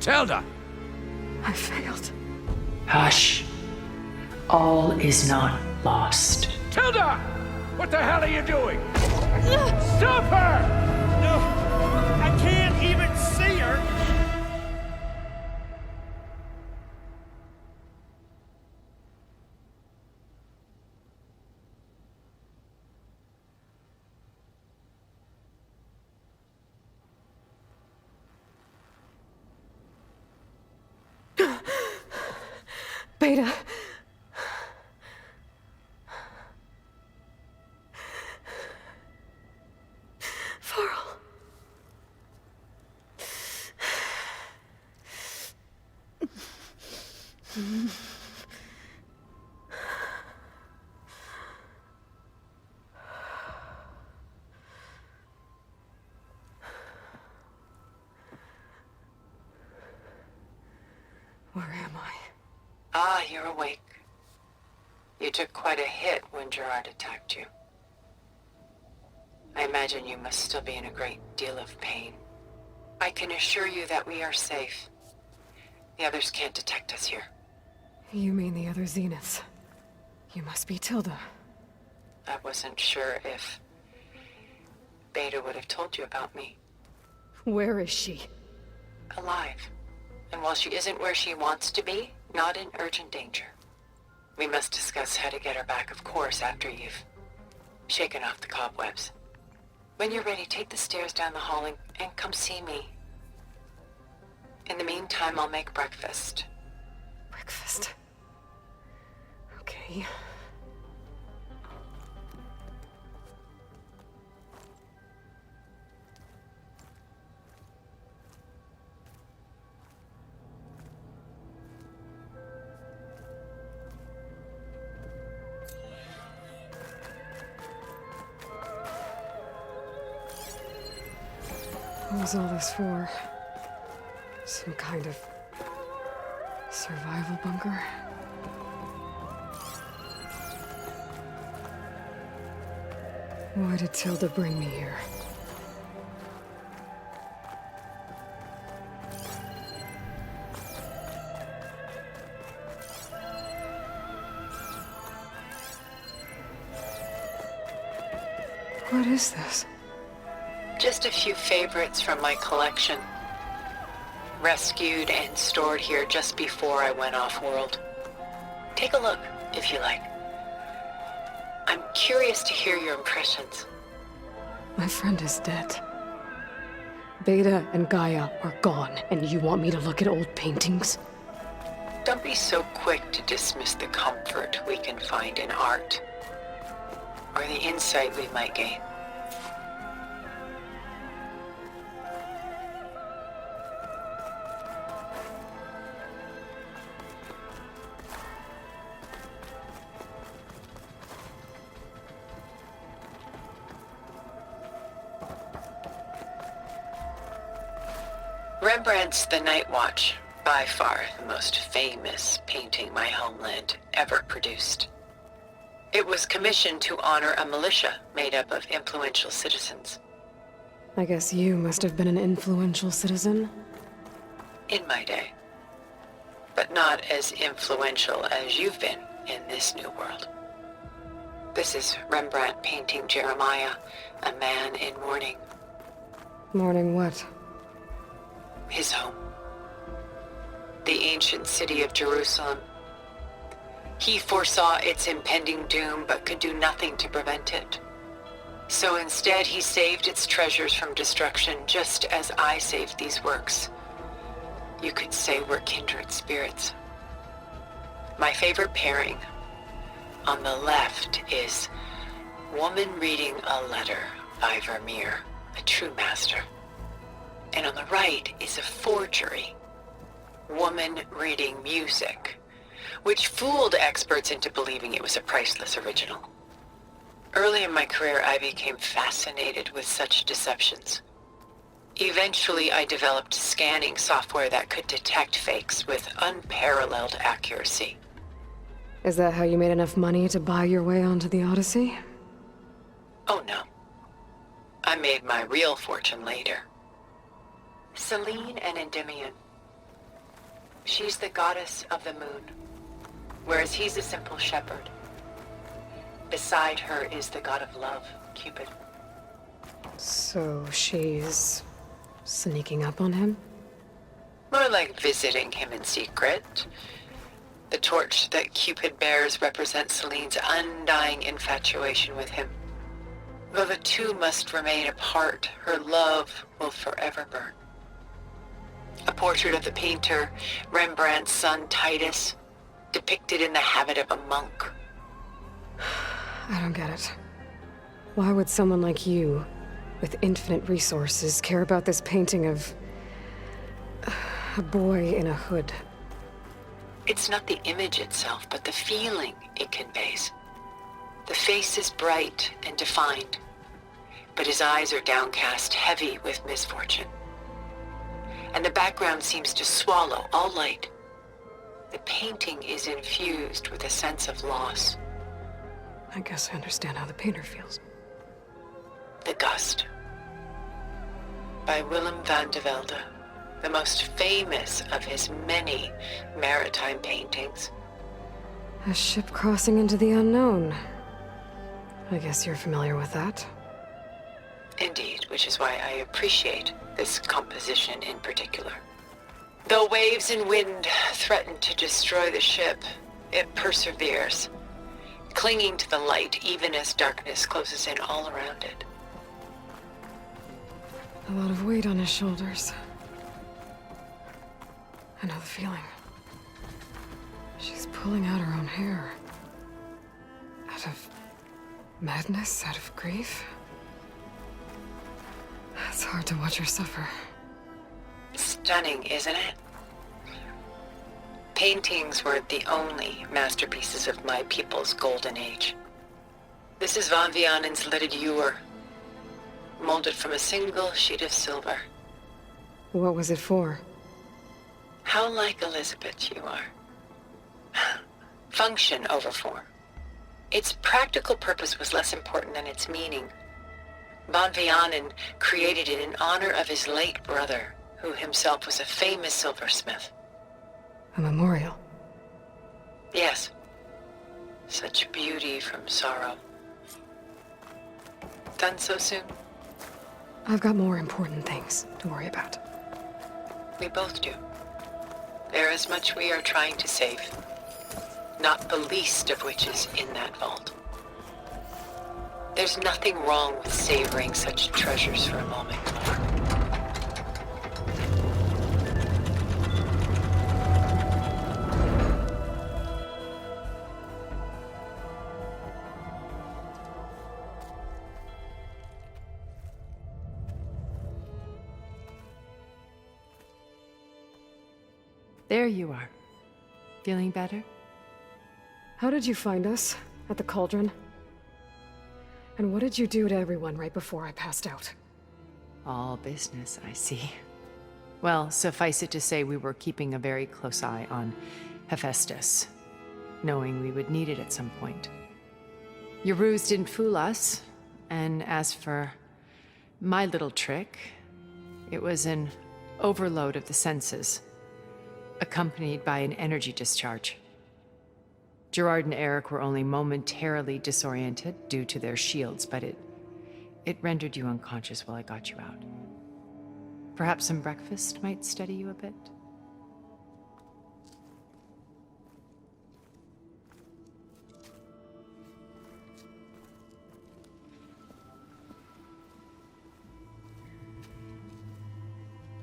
Tilda! I failed. Hush. All is not lost. Tilda! What the hell are you doing? Stop her! No, I can't even see her. Beta. Farrell. Where am I? Ah, you're awake. You took quite a hit when Gerard attacked you. I imagine you must still be in a great deal of pain. I can assure you that we are safe. The others can't detect us here. You mean the other Zeniths? You must be Tilda. I wasn't sure if Beta would have told you about me. Where is she? alive. And while she isn't where she wants to be, not in urgent danger. We must discuss how to get her back, of course, after you've shaken off the cobwebs. When you're ready, take the stairs down the hall and come see me. In the meantime, I'll make breakfast. Breakfast? Okay. What was all this for? Some kind of survival bunker? Why did Tilda bring me here? What is this? Just a few favorites from my collection. Rescued and stored here just before I went off-world. Take a look, if you like. I'm curious to hear your impressions. My friend is dead. Beta and Gaia are gone, and you want me to look at old paintings? Don't be so quick to dismiss the comfort we can find in art, or the insight we might gain. Rembrandt's The Night Watch, by far the most famous painting my homeland ever produced. It was commissioned to honor a militia made up of influential citizens. I guess you must have been an influential citizen? In my day. But not as influential as you've been in this new world. This is Rembrandt painting Jeremiah, a man in mourning. Mourning what? His home. The ancient city of Jerusalem. He foresaw its impending doom, but could do nothing to prevent it. So instead, he saved its treasures from destruction, just as I saved these works. You could say we're kindred spirits. My favorite pairing, on the left, is Woman Reading a Letter by Vermeer, a true master. And on the right is a forgery, Woman Reading Music, which fooled experts into believing it was a priceless original. Early in my career, I became fascinated with such deceptions. Eventually, I developed scanning software that could detect fakes with unparalleled accuracy. Is that how you made enough money to buy your way onto the Odyssey? Oh no. I made my real fortune later. Selene and Endymion. She's the goddess of the moon, whereas he's a simple shepherd. Beside her is the god of love, Cupid. So she's sneaking up on him? More like visiting him in secret. The torch that Cupid bears represents Selene's undying infatuation with him. Though the two must remain apart, her love will forever burn. A portrait of the painter, Rembrandt's son Titus, depicted in the habit of a monk. I don't get it. Why would someone like you, with infinite resources, care about this painting of a boy in a hood? It's not the image itself, but the feeling it conveys. The face is bright and defined, but his eyes are downcast, heavy with misfortune. And the background seems to swallow all light. The painting is infused with a sense of loss. I guess I understand how the painter feels. The Gust, by Willem van de Velde, the most famous of his many maritime paintings. A ship crossing into the unknown. I guess you're familiar with that. Indeed, which is why I appreciate this composition in particular. Though waves and wind threaten to destroy the ship, it perseveres, clinging to the light even as darkness closes in all around it. A lot of weight on his shoulders. I know the feeling. She's pulling out her own hair. Out of madness, out of grief. It's hard to watch her suffer. Stunning, isn't it? Paintings weren't the only masterpieces of my people's golden age. This is Von Vianen's lidded ewer, molded from a single sheet of silver. What was it for? How like Elizabeth you are. Function over form. Its practical purpose was less important than its meaning. Von Vianen created it in honor of his late brother, who himself was a famous silversmith. A memorial? Yes. Such beauty from sorrow. Done so soon? I've got more important things to worry about. We both do. There is much we are trying to save. Not the least of which is in that vault. There's nothing wrong with savoring such treasures for a moment. There you are. Feeling better? How did you find us? At the cauldron? And what did you do to everyone right before I passed out? All business, I see. Well, suffice it to say we were keeping a very close eye on Hephaestus, knowing we would need it at some point. Your ruse didn't fool us, and as for my little trick, it was an overload of the senses, accompanied by an energy discharge. Gerard and Eric were only momentarily disoriented due to their shields, but it rendered you unconscious while I got you out. Perhaps some breakfast might steady you a bit?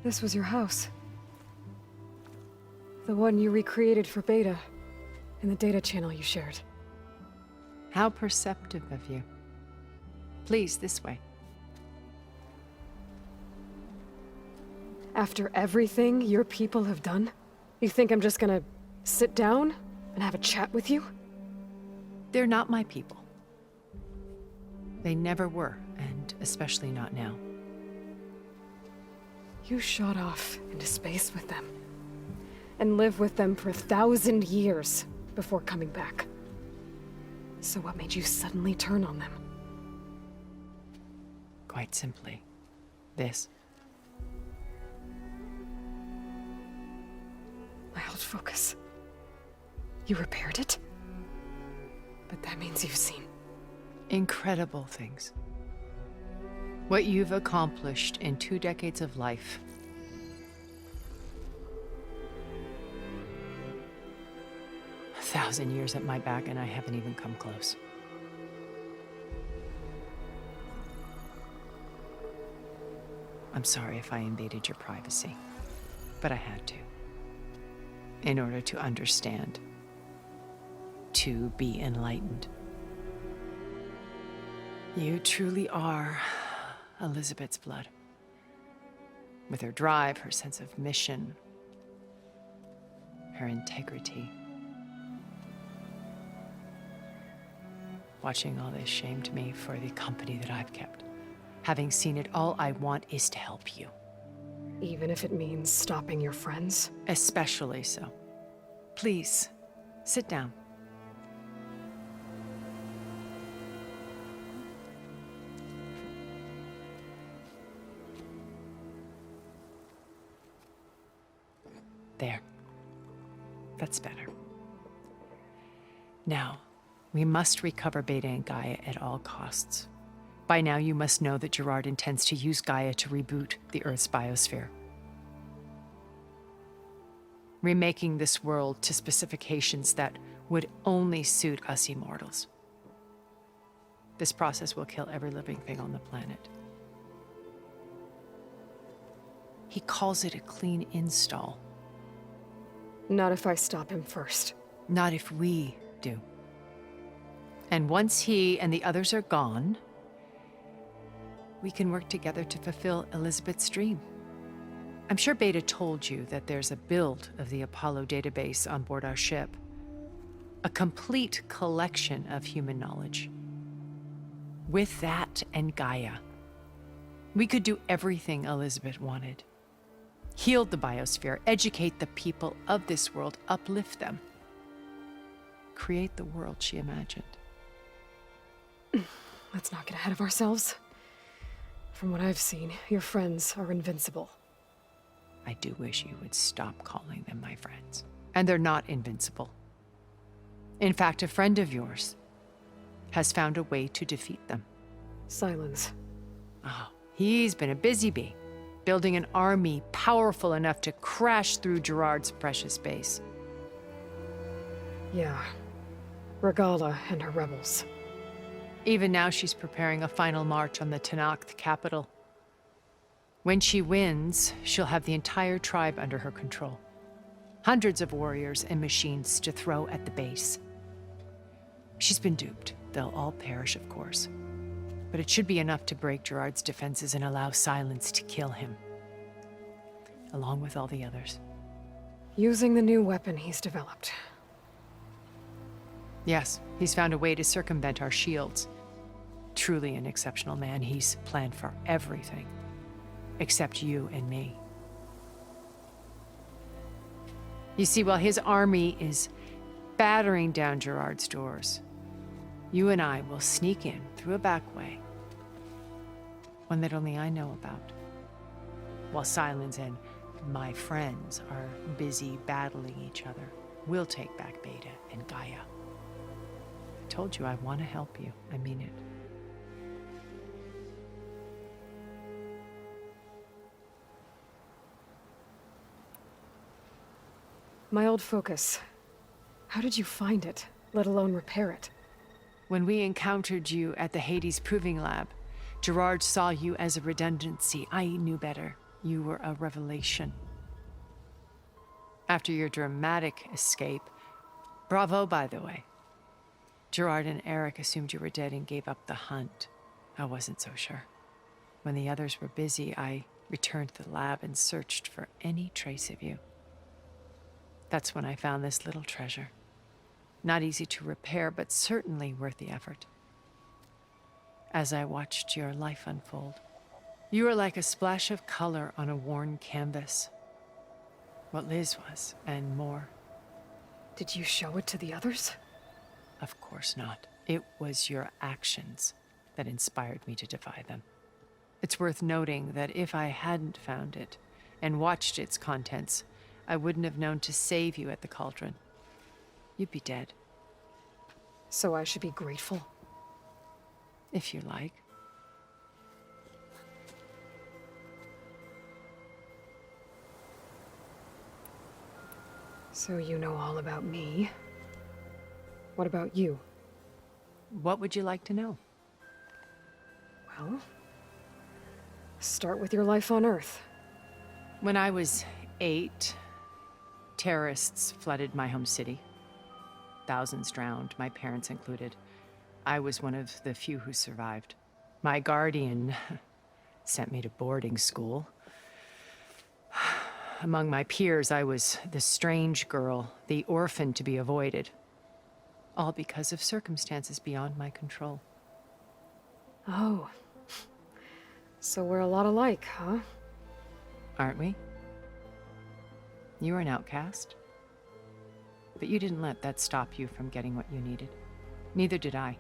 This was your house. The one you recreated for Beta, in the data channel you shared. How perceptive of you. Please, this way. After everything your people have done, you think I'm just gonna sit down and have a chat with you? They're not my people. They never were, and especially not now. You shot off into space with them, and lived with them for 1,000 years before coming back. So what made you suddenly turn on them? Quite simply, this. My old focus. You repaired it? But that means you've seen incredible things. What you've accomplished in 2 decades of life. A 1,000 years at my back, and I haven't even come close. I'm sorry if I invaded your privacy, but I had to. In order to understand. To be enlightened. You truly are Elizabeth's blood. With her drive, her sense of mission, her integrity. Watching all this shamed me for the company that I've kept. Having seen it, all I want is to help you. even if it means stopping your friends? Especially so. Please, sit down. There. That's better. Now, we must recover Beta and Gaia at all costs. By now, you must know that Gerard intends to use Gaia to reboot the Earth's biosphere. remaking this world to specifications that would only suit us immortals. This process will kill every living thing on the planet. He calls it a clean install. Not if I stop him first. Not if we do. And once he and the others are gone, we can work together to fulfill Elizabeth's dream. I'm sure Beta told you that there's a build of the Apollo database on board our ship. A complete collection of human knowledge. With that and Gaia, we could do everything Elizabeth wanted. Heal the biosphere, educate the people of this world, uplift them. Create the world she imagined. Let's not get ahead of ourselves. From what I've seen, your friends are invincible. I do wish you would stop calling them my friends. And they're not invincible. In fact, a friend of yours has found a way to defeat them. Silence. Oh, he's been a busy bee, building an army powerful enough to crash through Gerard's precious base. Yeah. Regala and her rebels. Even now, she's preparing a final march on the Tenakth capital. When she wins, she'll have the entire tribe under her control. Hundreds of warriors and machines to throw at the base. She's been duped. They'll all perish, of course. But it should be enough to break Gerard's defenses and allow Silence to kill him. Along with all the others. Using the new weapon he's developed. Yes, he's found a way to circumvent our shields. Truly an exceptional man. He's planned for everything. Except you and me. You see, while his army is battering down Gerard's doors, you and I will sneak in through a back way. One that only I know about. While Silence and my friends are busy battling each other, we'll take back Beta and Gaia. I told you I want to help you. I mean it. My old focus. How did you find it, let alone repair it? When we encountered you at the Hades Proving Lab, Gerard saw you as a redundancy. I knew better. You were a revelation. After your dramatic escape, bravo, by the way. Gerard and Eric assumed you were dead and gave up the hunt. I wasn't so sure. When the others were busy, I returned to the lab and searched for any trace of you. That's when I found this little treasure. Not easy to repair, but certainly worth the effort. As I watched your life unfold, you were like a splash of color on a worn canvas. What Liz was, and more. Did you show it to the others? Of course not. It was your actions that inspired me to defy them. It's worth noting that if I hadn't found it and watched its contents, I wouldn't have known to save you at the cauldron. You'd be dead. So I should be grateful? If you like. So you know all about me. What about you? What would you like to know? Well, start with your life on Earth. When I was 8, terrorists flooded my home city. Thousands drowned, my parents included. I was one of the few who survived. My guardian sent me to boarding school. Among my peers, I was the strange girl, the orphan to be avoided. All because of circumstances beyond my control. Oh. So we're a lot alike, huh? Aren't we? You were an outcast. But you didn't let that stop you from getting what you needed. Neither did I.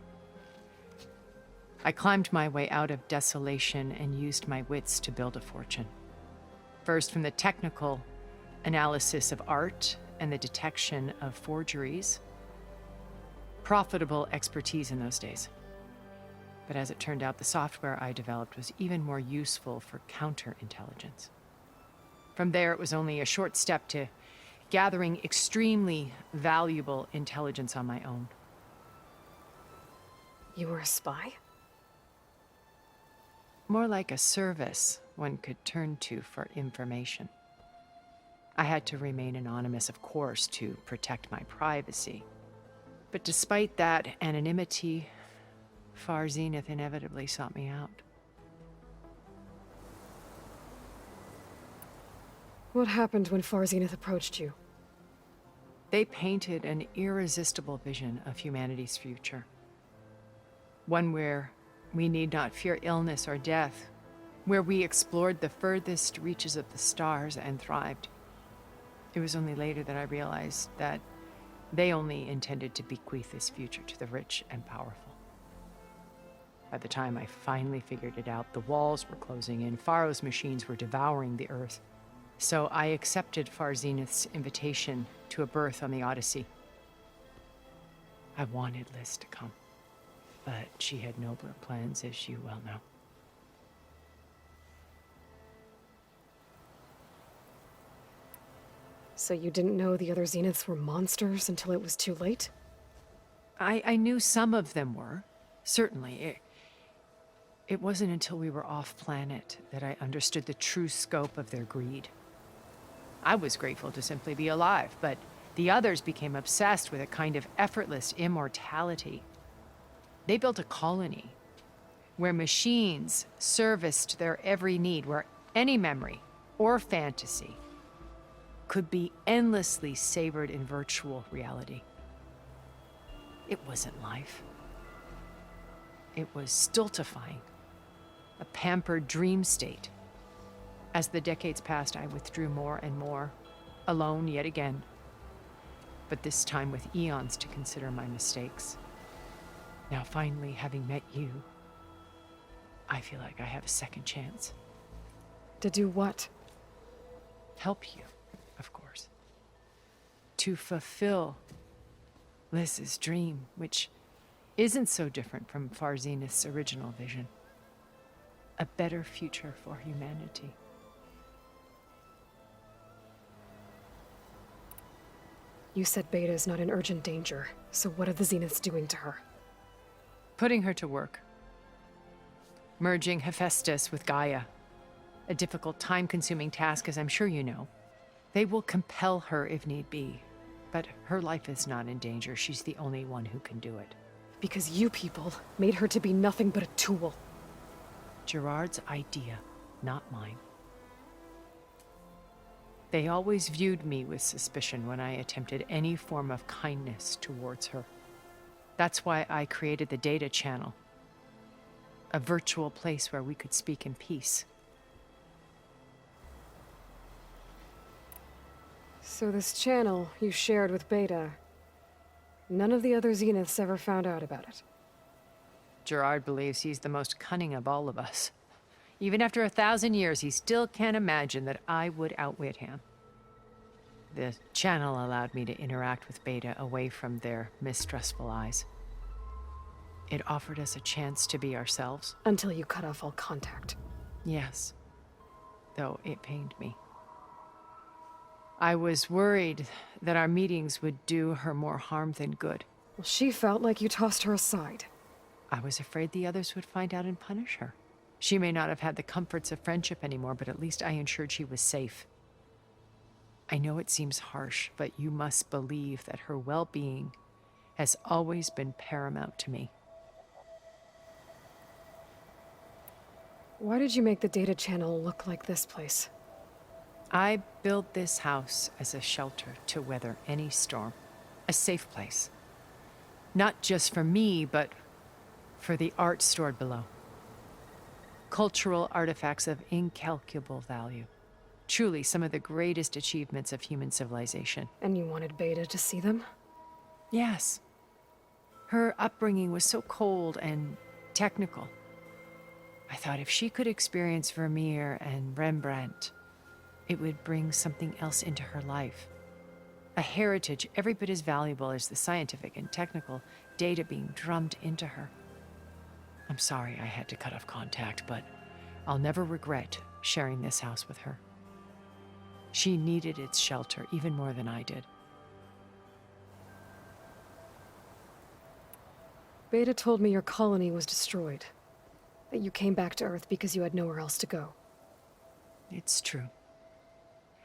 I climbed my way out of desolation and used my wits to build a fortune. First, from the technical analysis of art and the detection of forgeries. Profitable expertise in those days. But as it turned out, the software I developed was even more useful for counterintelligence. From there, it was only a short step to gathering extremely valuable intelligence on my own. You were a spy? More like a service one could turn to for information. I had to remain anonymous, of course, to protect my privacy. But despite that anonymity, Far Zenith inevitably sought me out. What happened when Far Zenith approached you? They painted an irresistible vision of humanity's future. One where we need not fear illness or death, where we explored the furthest reaches of the stars and thrived. It was only later that I realized that they only intended to bequeath this future to the rich and powerful. By the time I finally figured it out, the walls were closing in, Pharaoh's machines were devouring the Earth. So I accepted Far Zenith's invitation to a berth on the Odyssey. I wanted Liz to come, but she had nobler plans, as you well know. So you didn't know the other Zeniths were monsters until it was too late? I knew some of them were, certainly. It wasn't until we were off-planet that I understood the true scope of their greed. I was grateful to simply be alive, but the others became obsessed with a kind of effortless immortality. They built a colony where machines serviced their every need, where any memory or fantasy could be endlessly savored in virtual reality. It wasn't life. It was stultifying, a pampered dream state. As the decades passed, I withdrew more and more, alone yet again, but this time with eons to consider my mistakes. Now, finally, having met you, I feel like I have a second chance. To do what? Help you, of course. To fulfill Liz's dream, which isn't so different from Far Zenith's original vision. A better future for humanity. You said Beta is not in urgent danger, so what are the Zeniths doing to her? Putting her to work. Merging Hephaestus with Gaia. A difficult, time-consuming task, as I'm sure you know. They will compel her if need be, but her life is not in danger. She's the only one who can do it. Because you people made her to be nothing but a tool. Gerard's idea, not mine. They always viewed me with suspicion when I attempted any form of kindness towards her. That's why I created the data channel. A virtual place where we could speak in peace. So this channel you shared with Beta, none of the other Zeniths ever found out about it? Gerard believes he's the most cunning of all of us. Even after 1,000 years, he still can't imagine that I would outwit him. The channel allowed me to interact with Beta away from their mistrustful eyes. It offered us a chance to be ourselves. Until you cut off all contact. Yes, though it pained me. I was worried that our meetings would do her more harm than good. Well, she felt like you tossed her aside. I was afraid the others would find out and punish her. She may not have had the comforts of friendship anymore, but at least I ensured she was safe. I know it seems harsh, but you must believe that her well-being has always been paramount to me. Why did you make the data channel look like this place? I built this house as a shelter to weather any storm. A safe place. Not just for me, but for the art stored below. Cultural artifacts of incalculable value. Truly some of the greatest achievements of human civilization. And you wanted Beta to see them? Yes. Her upbringing was so cold and technical. I thought if she could experience Vermeer and Rembrandt, it would bring something else into her life. A heritage every bit as valuable as the scientific and technical data being drummed into her. I'm sorry I had to cut off contact, but I'll never regret sharing this house with her. She needed its shelter even more than I did. Beta told me your colony was destroyed. That you came back to Earth because you had nowhere else to go. It's true.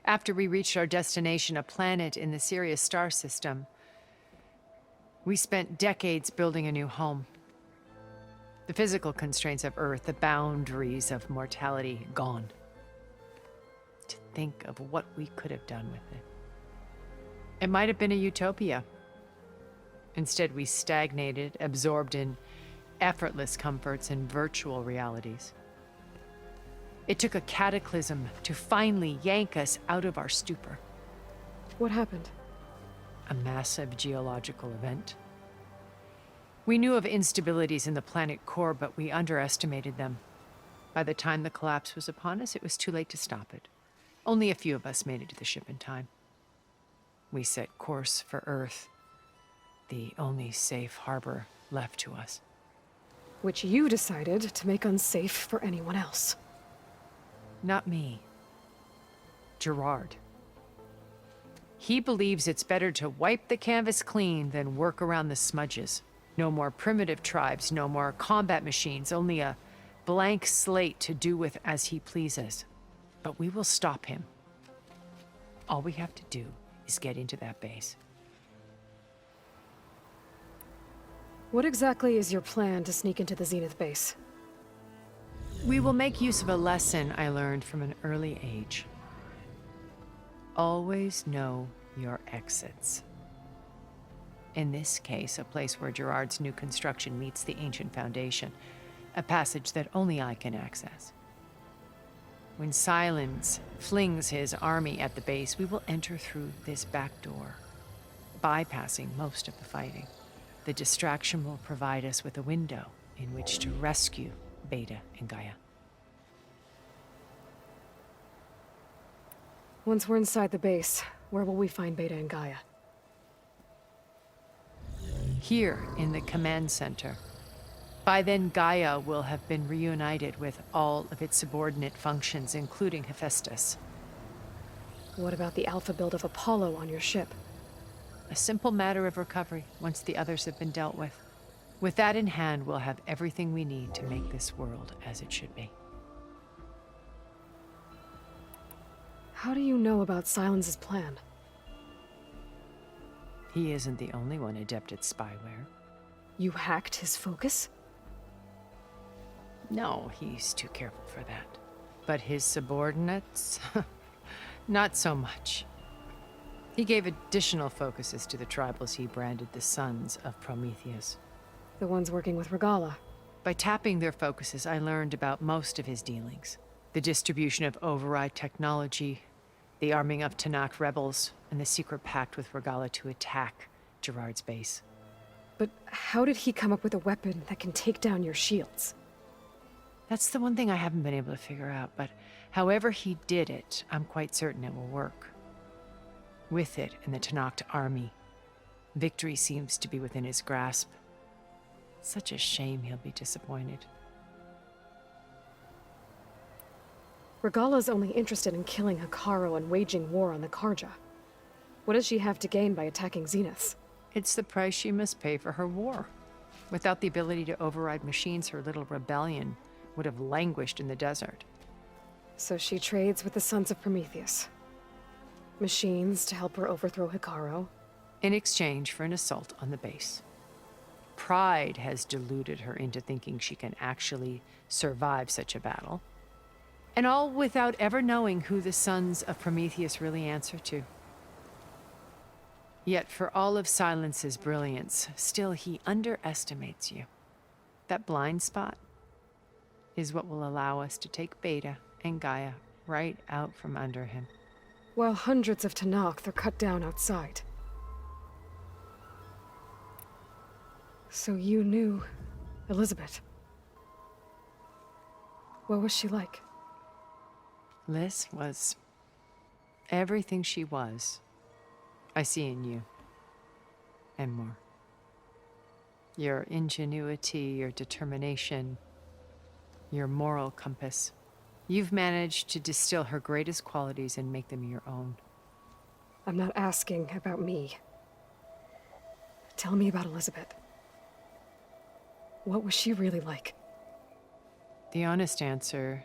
After we reached our destination, a planet in the Sirius star system, we spent decades building a new home. The physical constraints of Earth, the boundaries of mortality, gone. To think of what we could have done with it. It might have been a utopia. Instead, we stagnated, absorbed in effortless comforts and virtual realities. It took a cataclysm to finally yank us out of our stupor. What happened? A massive geological event. We knew of instabilities in the planet core, but we underestimated them. By the time the collapse was upon us, it was too late to stop it. Only a few of us made it to the ship in time. We set course for Earth, the only safe harbor left to us. Which you decided to make unsafe for anyone else. Not me. Gerard. He believes it's better to wipe the canvas clean than work around the smudges. No more primitive tribes, no more combat machines, only a blank slate to do with as he pleases. But we will stop him. All we have to do is get into that base. What exactly is your plan to sneak into the Zenith base? We will make use of a lesson I learned from an early age. Always know your exits. In this case, a place where Gerard's new construction meets the ancient foundation, a passage that only I can access. When Silence flings his army at the base, we will enter through this back door, bypassing most of the fighting. The distraction will provide us with a window in which to rescue Beta and Gaia. Once we're inside the base, where will we find Beta and Gaia? Here in the command center. By then, Gaia will have been reunited with all of its subordinate functions, including Hephaestus. What about the alpha build of Apollo on your ship? A simple matter of recovery once the others have been dealt with. With that in hand, we'll have everything we need to make this world as it should be. How do you know about Silence's plan? He isn't the only one adept at spyware. You hacked his focus? No, he's too careful for that. But his subordinates? Not so much. He gave additional focuses to the tribals he branded the Sons of Prometheus. The ones working with Regala. By tapping their focuses, I learned about most of his dealings. The distribution of override technology, the arming of Tanakh rebels, and the secret pact with Regala to attack Gerard's base. But how did he come up with a weapon that can take down your shields? That's the one thing I haven't been able to figure out, but however he did it, I'm quite certain it will work. With it and the Tanakh army, victory seems to be within his grasp. Such a shame he'll be disappointed. Regala's only interested in killing Hekarro and waging war on the Karja. What does she have to gain by attacking Zeniths? It's the price she must pay for her war. Without the ability to override machines, her little rebellion would have languished in the desert. So she trades with the Sons of Prometheus. Machines to help her overthrow Hekarro. In exchange for an assault on the base. Pride has deluded her into thinking she can actually survive such a battle. And all without ever knowing who the Sons of Prometheus really answer to. Yet for all of Silence's brilliance, still he underestimates you. That blind spot is what will allow us to take Beta and Gaia right out from under him. While hundreds of Tanakh are cut down outside. So you knew Elizabeth. What was she like? Liz was everything she was. I see in you. And more. Your ingenuity, your determination, your moral compass. You've managed to distill her greatest qualities and make them your own. I'm not asking about me. Tell me about Elizabeth. What was she really like? The honest answer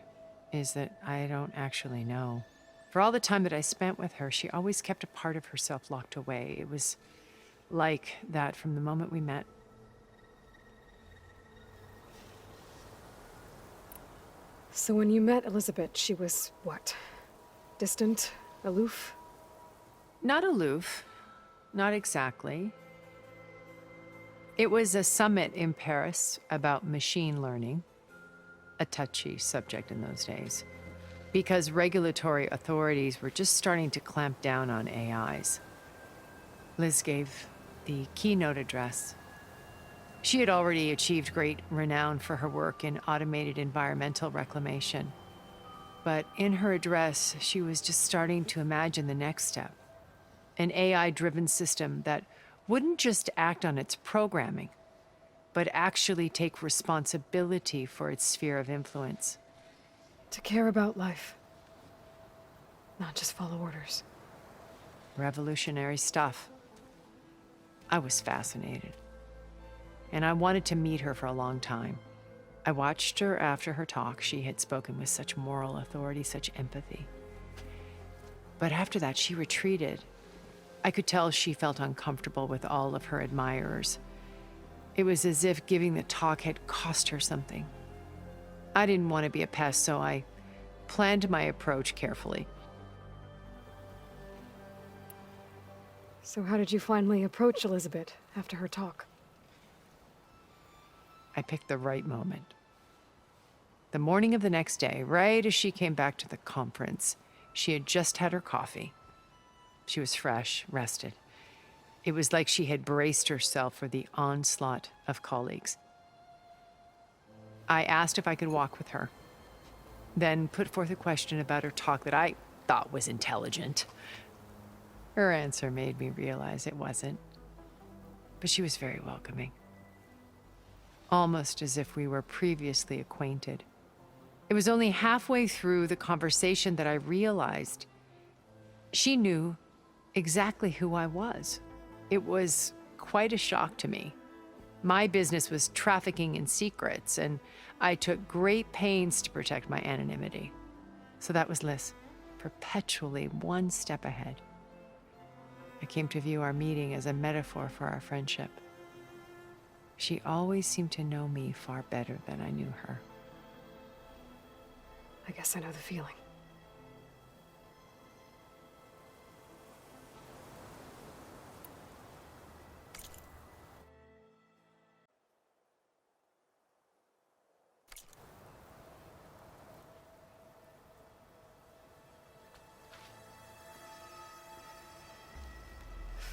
is that I don't actually know. For all the time that I spent with her, she always kept a part of herself locked away. It was like that from the moment we met. So when you met Elizabeth, she was what? Distant? Aloof? Not aloof. Not exactly. It was a summit in Paris about machine learning, a touchy subject in those days, because regulatory authorities were just starting to clamp down on AIs. Liz gave the keynote address. She had already achieved great renown for her work in automated environmental reclamation. But in her address, she was just starting to imagine the next step. An AI-driven system that wouldn't just act on its programming, but actually take responsibility for its sphere of influence. To care about life. Not just follow orders. Revolutionary stuff. I was fascinated. And I wanted to meet her for a long time. I watched her after her talk. She had spoken with such moral authority, such empathy. But after that, she retreated. I could tell she felt uncomfortable with all of her admirers. It was as if giving the talk had cost her something. I didn't want to be a pest, so I planned my approach carefully. So how did you finally approach Elizabeth after her talk? I picked the right moment. The morning of the next day, right as she came back to the conference, she had just had her coffee. She was fresh, rested. It was like she had braced herself for the onslaught of colleagues. I asked if I could walk with her, then put forth a question about her talk that I thought was intelligent. Her answer made me realize it wasn't, but she was very welcoming. Almost as if we were previously acquainted. It was only halfway through the conversation that I realized she knew exactly who I was. It was quite a shock to me. My business was trafficking in secrets, and I took great pains to protect my anonymity. So that was Liz, perpetually one step ahead. I came to view our meeting as a metaphor for our friendship. She always seemed to know me far better than I knew her. I guess I know the feeling.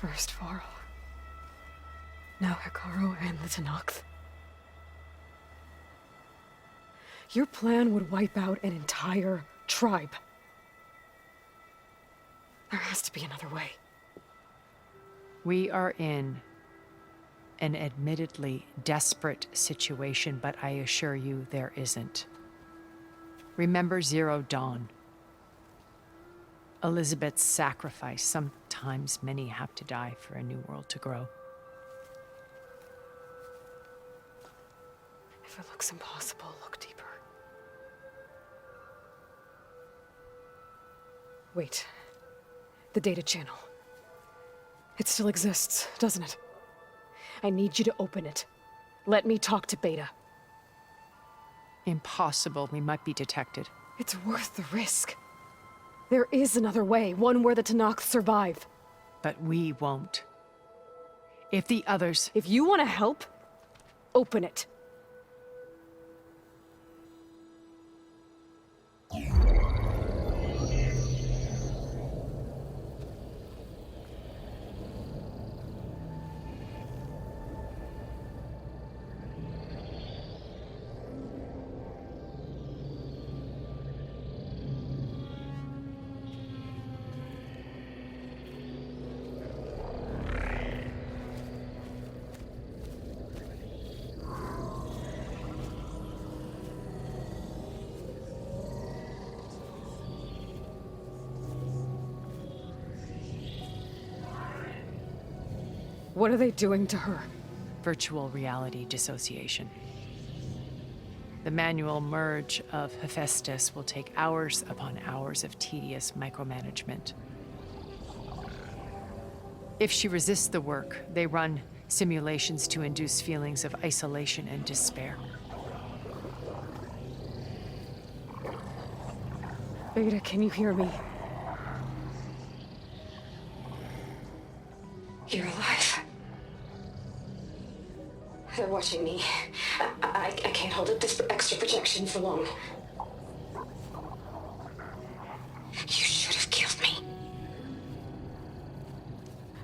First Varl. Now Hikaru and the Tenakth. Your plan would wipe out an entire tribe. There has to be another way. We are in an admittedly desperate situation, but I assure you there isn't. Remember Zero Dawn. Elizabeth's sacrifice. Sometimes many have to die for a new world to grow. If it looks impossible, look deeper. Wait. The data channel. It still exists, doesn't it? I need you to open it. Let me talk to Beta. Impossible. We might be detected. It's worth the risk. There is another way, one where the Tenakth survive. But we won't. If the others... If you want to help, open it. What are they doing to her? Virtual reality dissociation. The manual merge of Hephaestus will take hours upon hours of tedious micromanagement. If she resists the work, they run simulations to induce feelings of isolation and despair. Beta, can you hear me? You're alive. They're watching me. I can't hold up this extra projection for long. You should have killed me.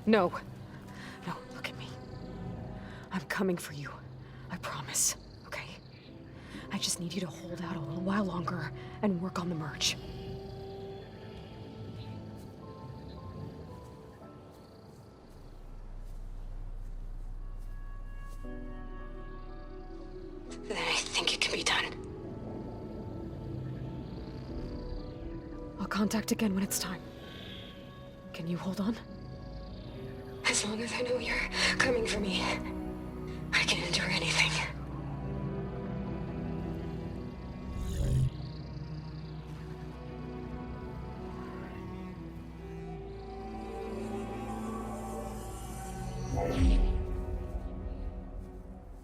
No. No, look at me. I'm coming for you. I promise, okay? I just need you to hold out a little while longer and work on the merge. Then I think it can be done. I'll contact again when it's time. Can you hold on? As long as I know you're coming for me, I can endure anything.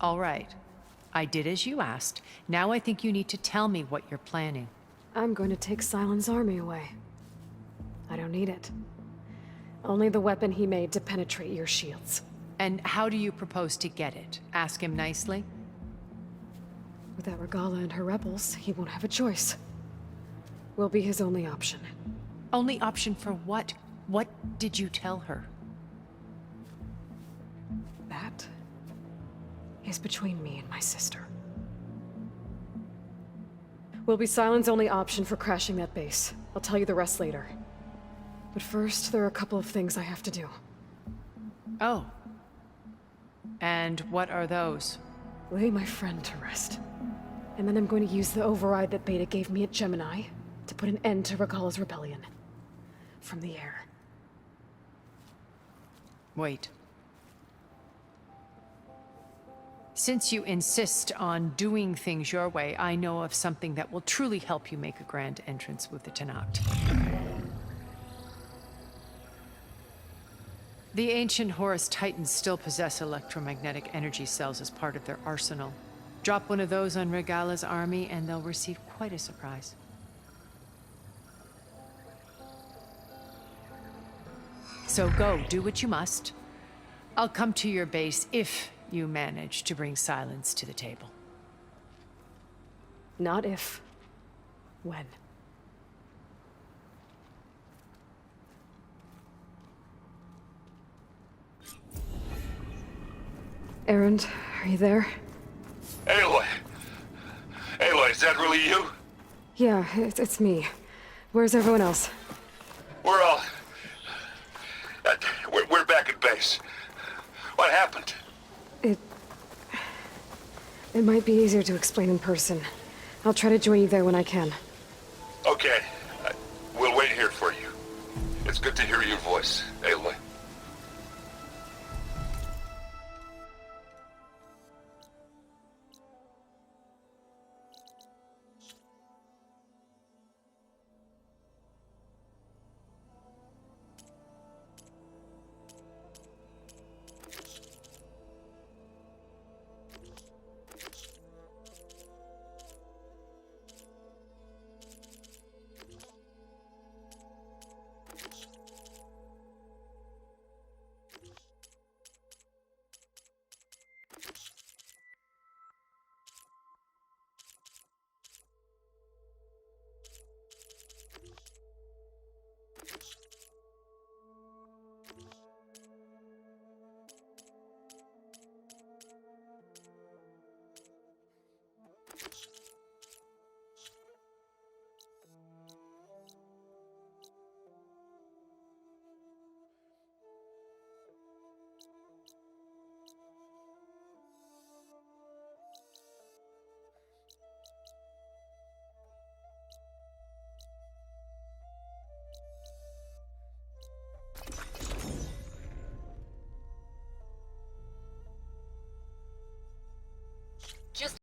All right. I did as you asked. Now I think you need to tell me what you're planning. I'm going to take Silent's army away. I don't need it. Only the weapon he made to penetrate your shields. And how do you propose to get it? Ask him nicely? Without Regala and her rebels, he won't have a choice. We'll be his only option. Only option for what? What did you tell her? That is between me and my sister. Will be Silent's only option for crashing that base. I'll tell you the rest later. But first, there are a couple of things I have to do. Oh. And what are those? Lay my friend to rest. And then I'm going to use the override that Beta gave me at Gemini to put an end to Regala's rebellion. From the air. Wait. Since you insist on doing things your way, I know of something that will truly help you make a grand entrance with the Tenakth. The ancient Horus Titans still possess electromagnetic energy cells as part of their arsenal. Drop one of those on Regala's army and they'll receive quite a surprise. So go, do what you must. I'll come to your base if you manage to bring Silence to the table. Not if. When. Erend, are you there? Aloy! Aloy, is that really you? Yeah, it's me. Where's everyone else? We're all... we're back at base. What happened? It might be easier to explain in person. I'll try to join you there when I can. Okay. We'll wait here for you. It's good to hear your voice, Aloy.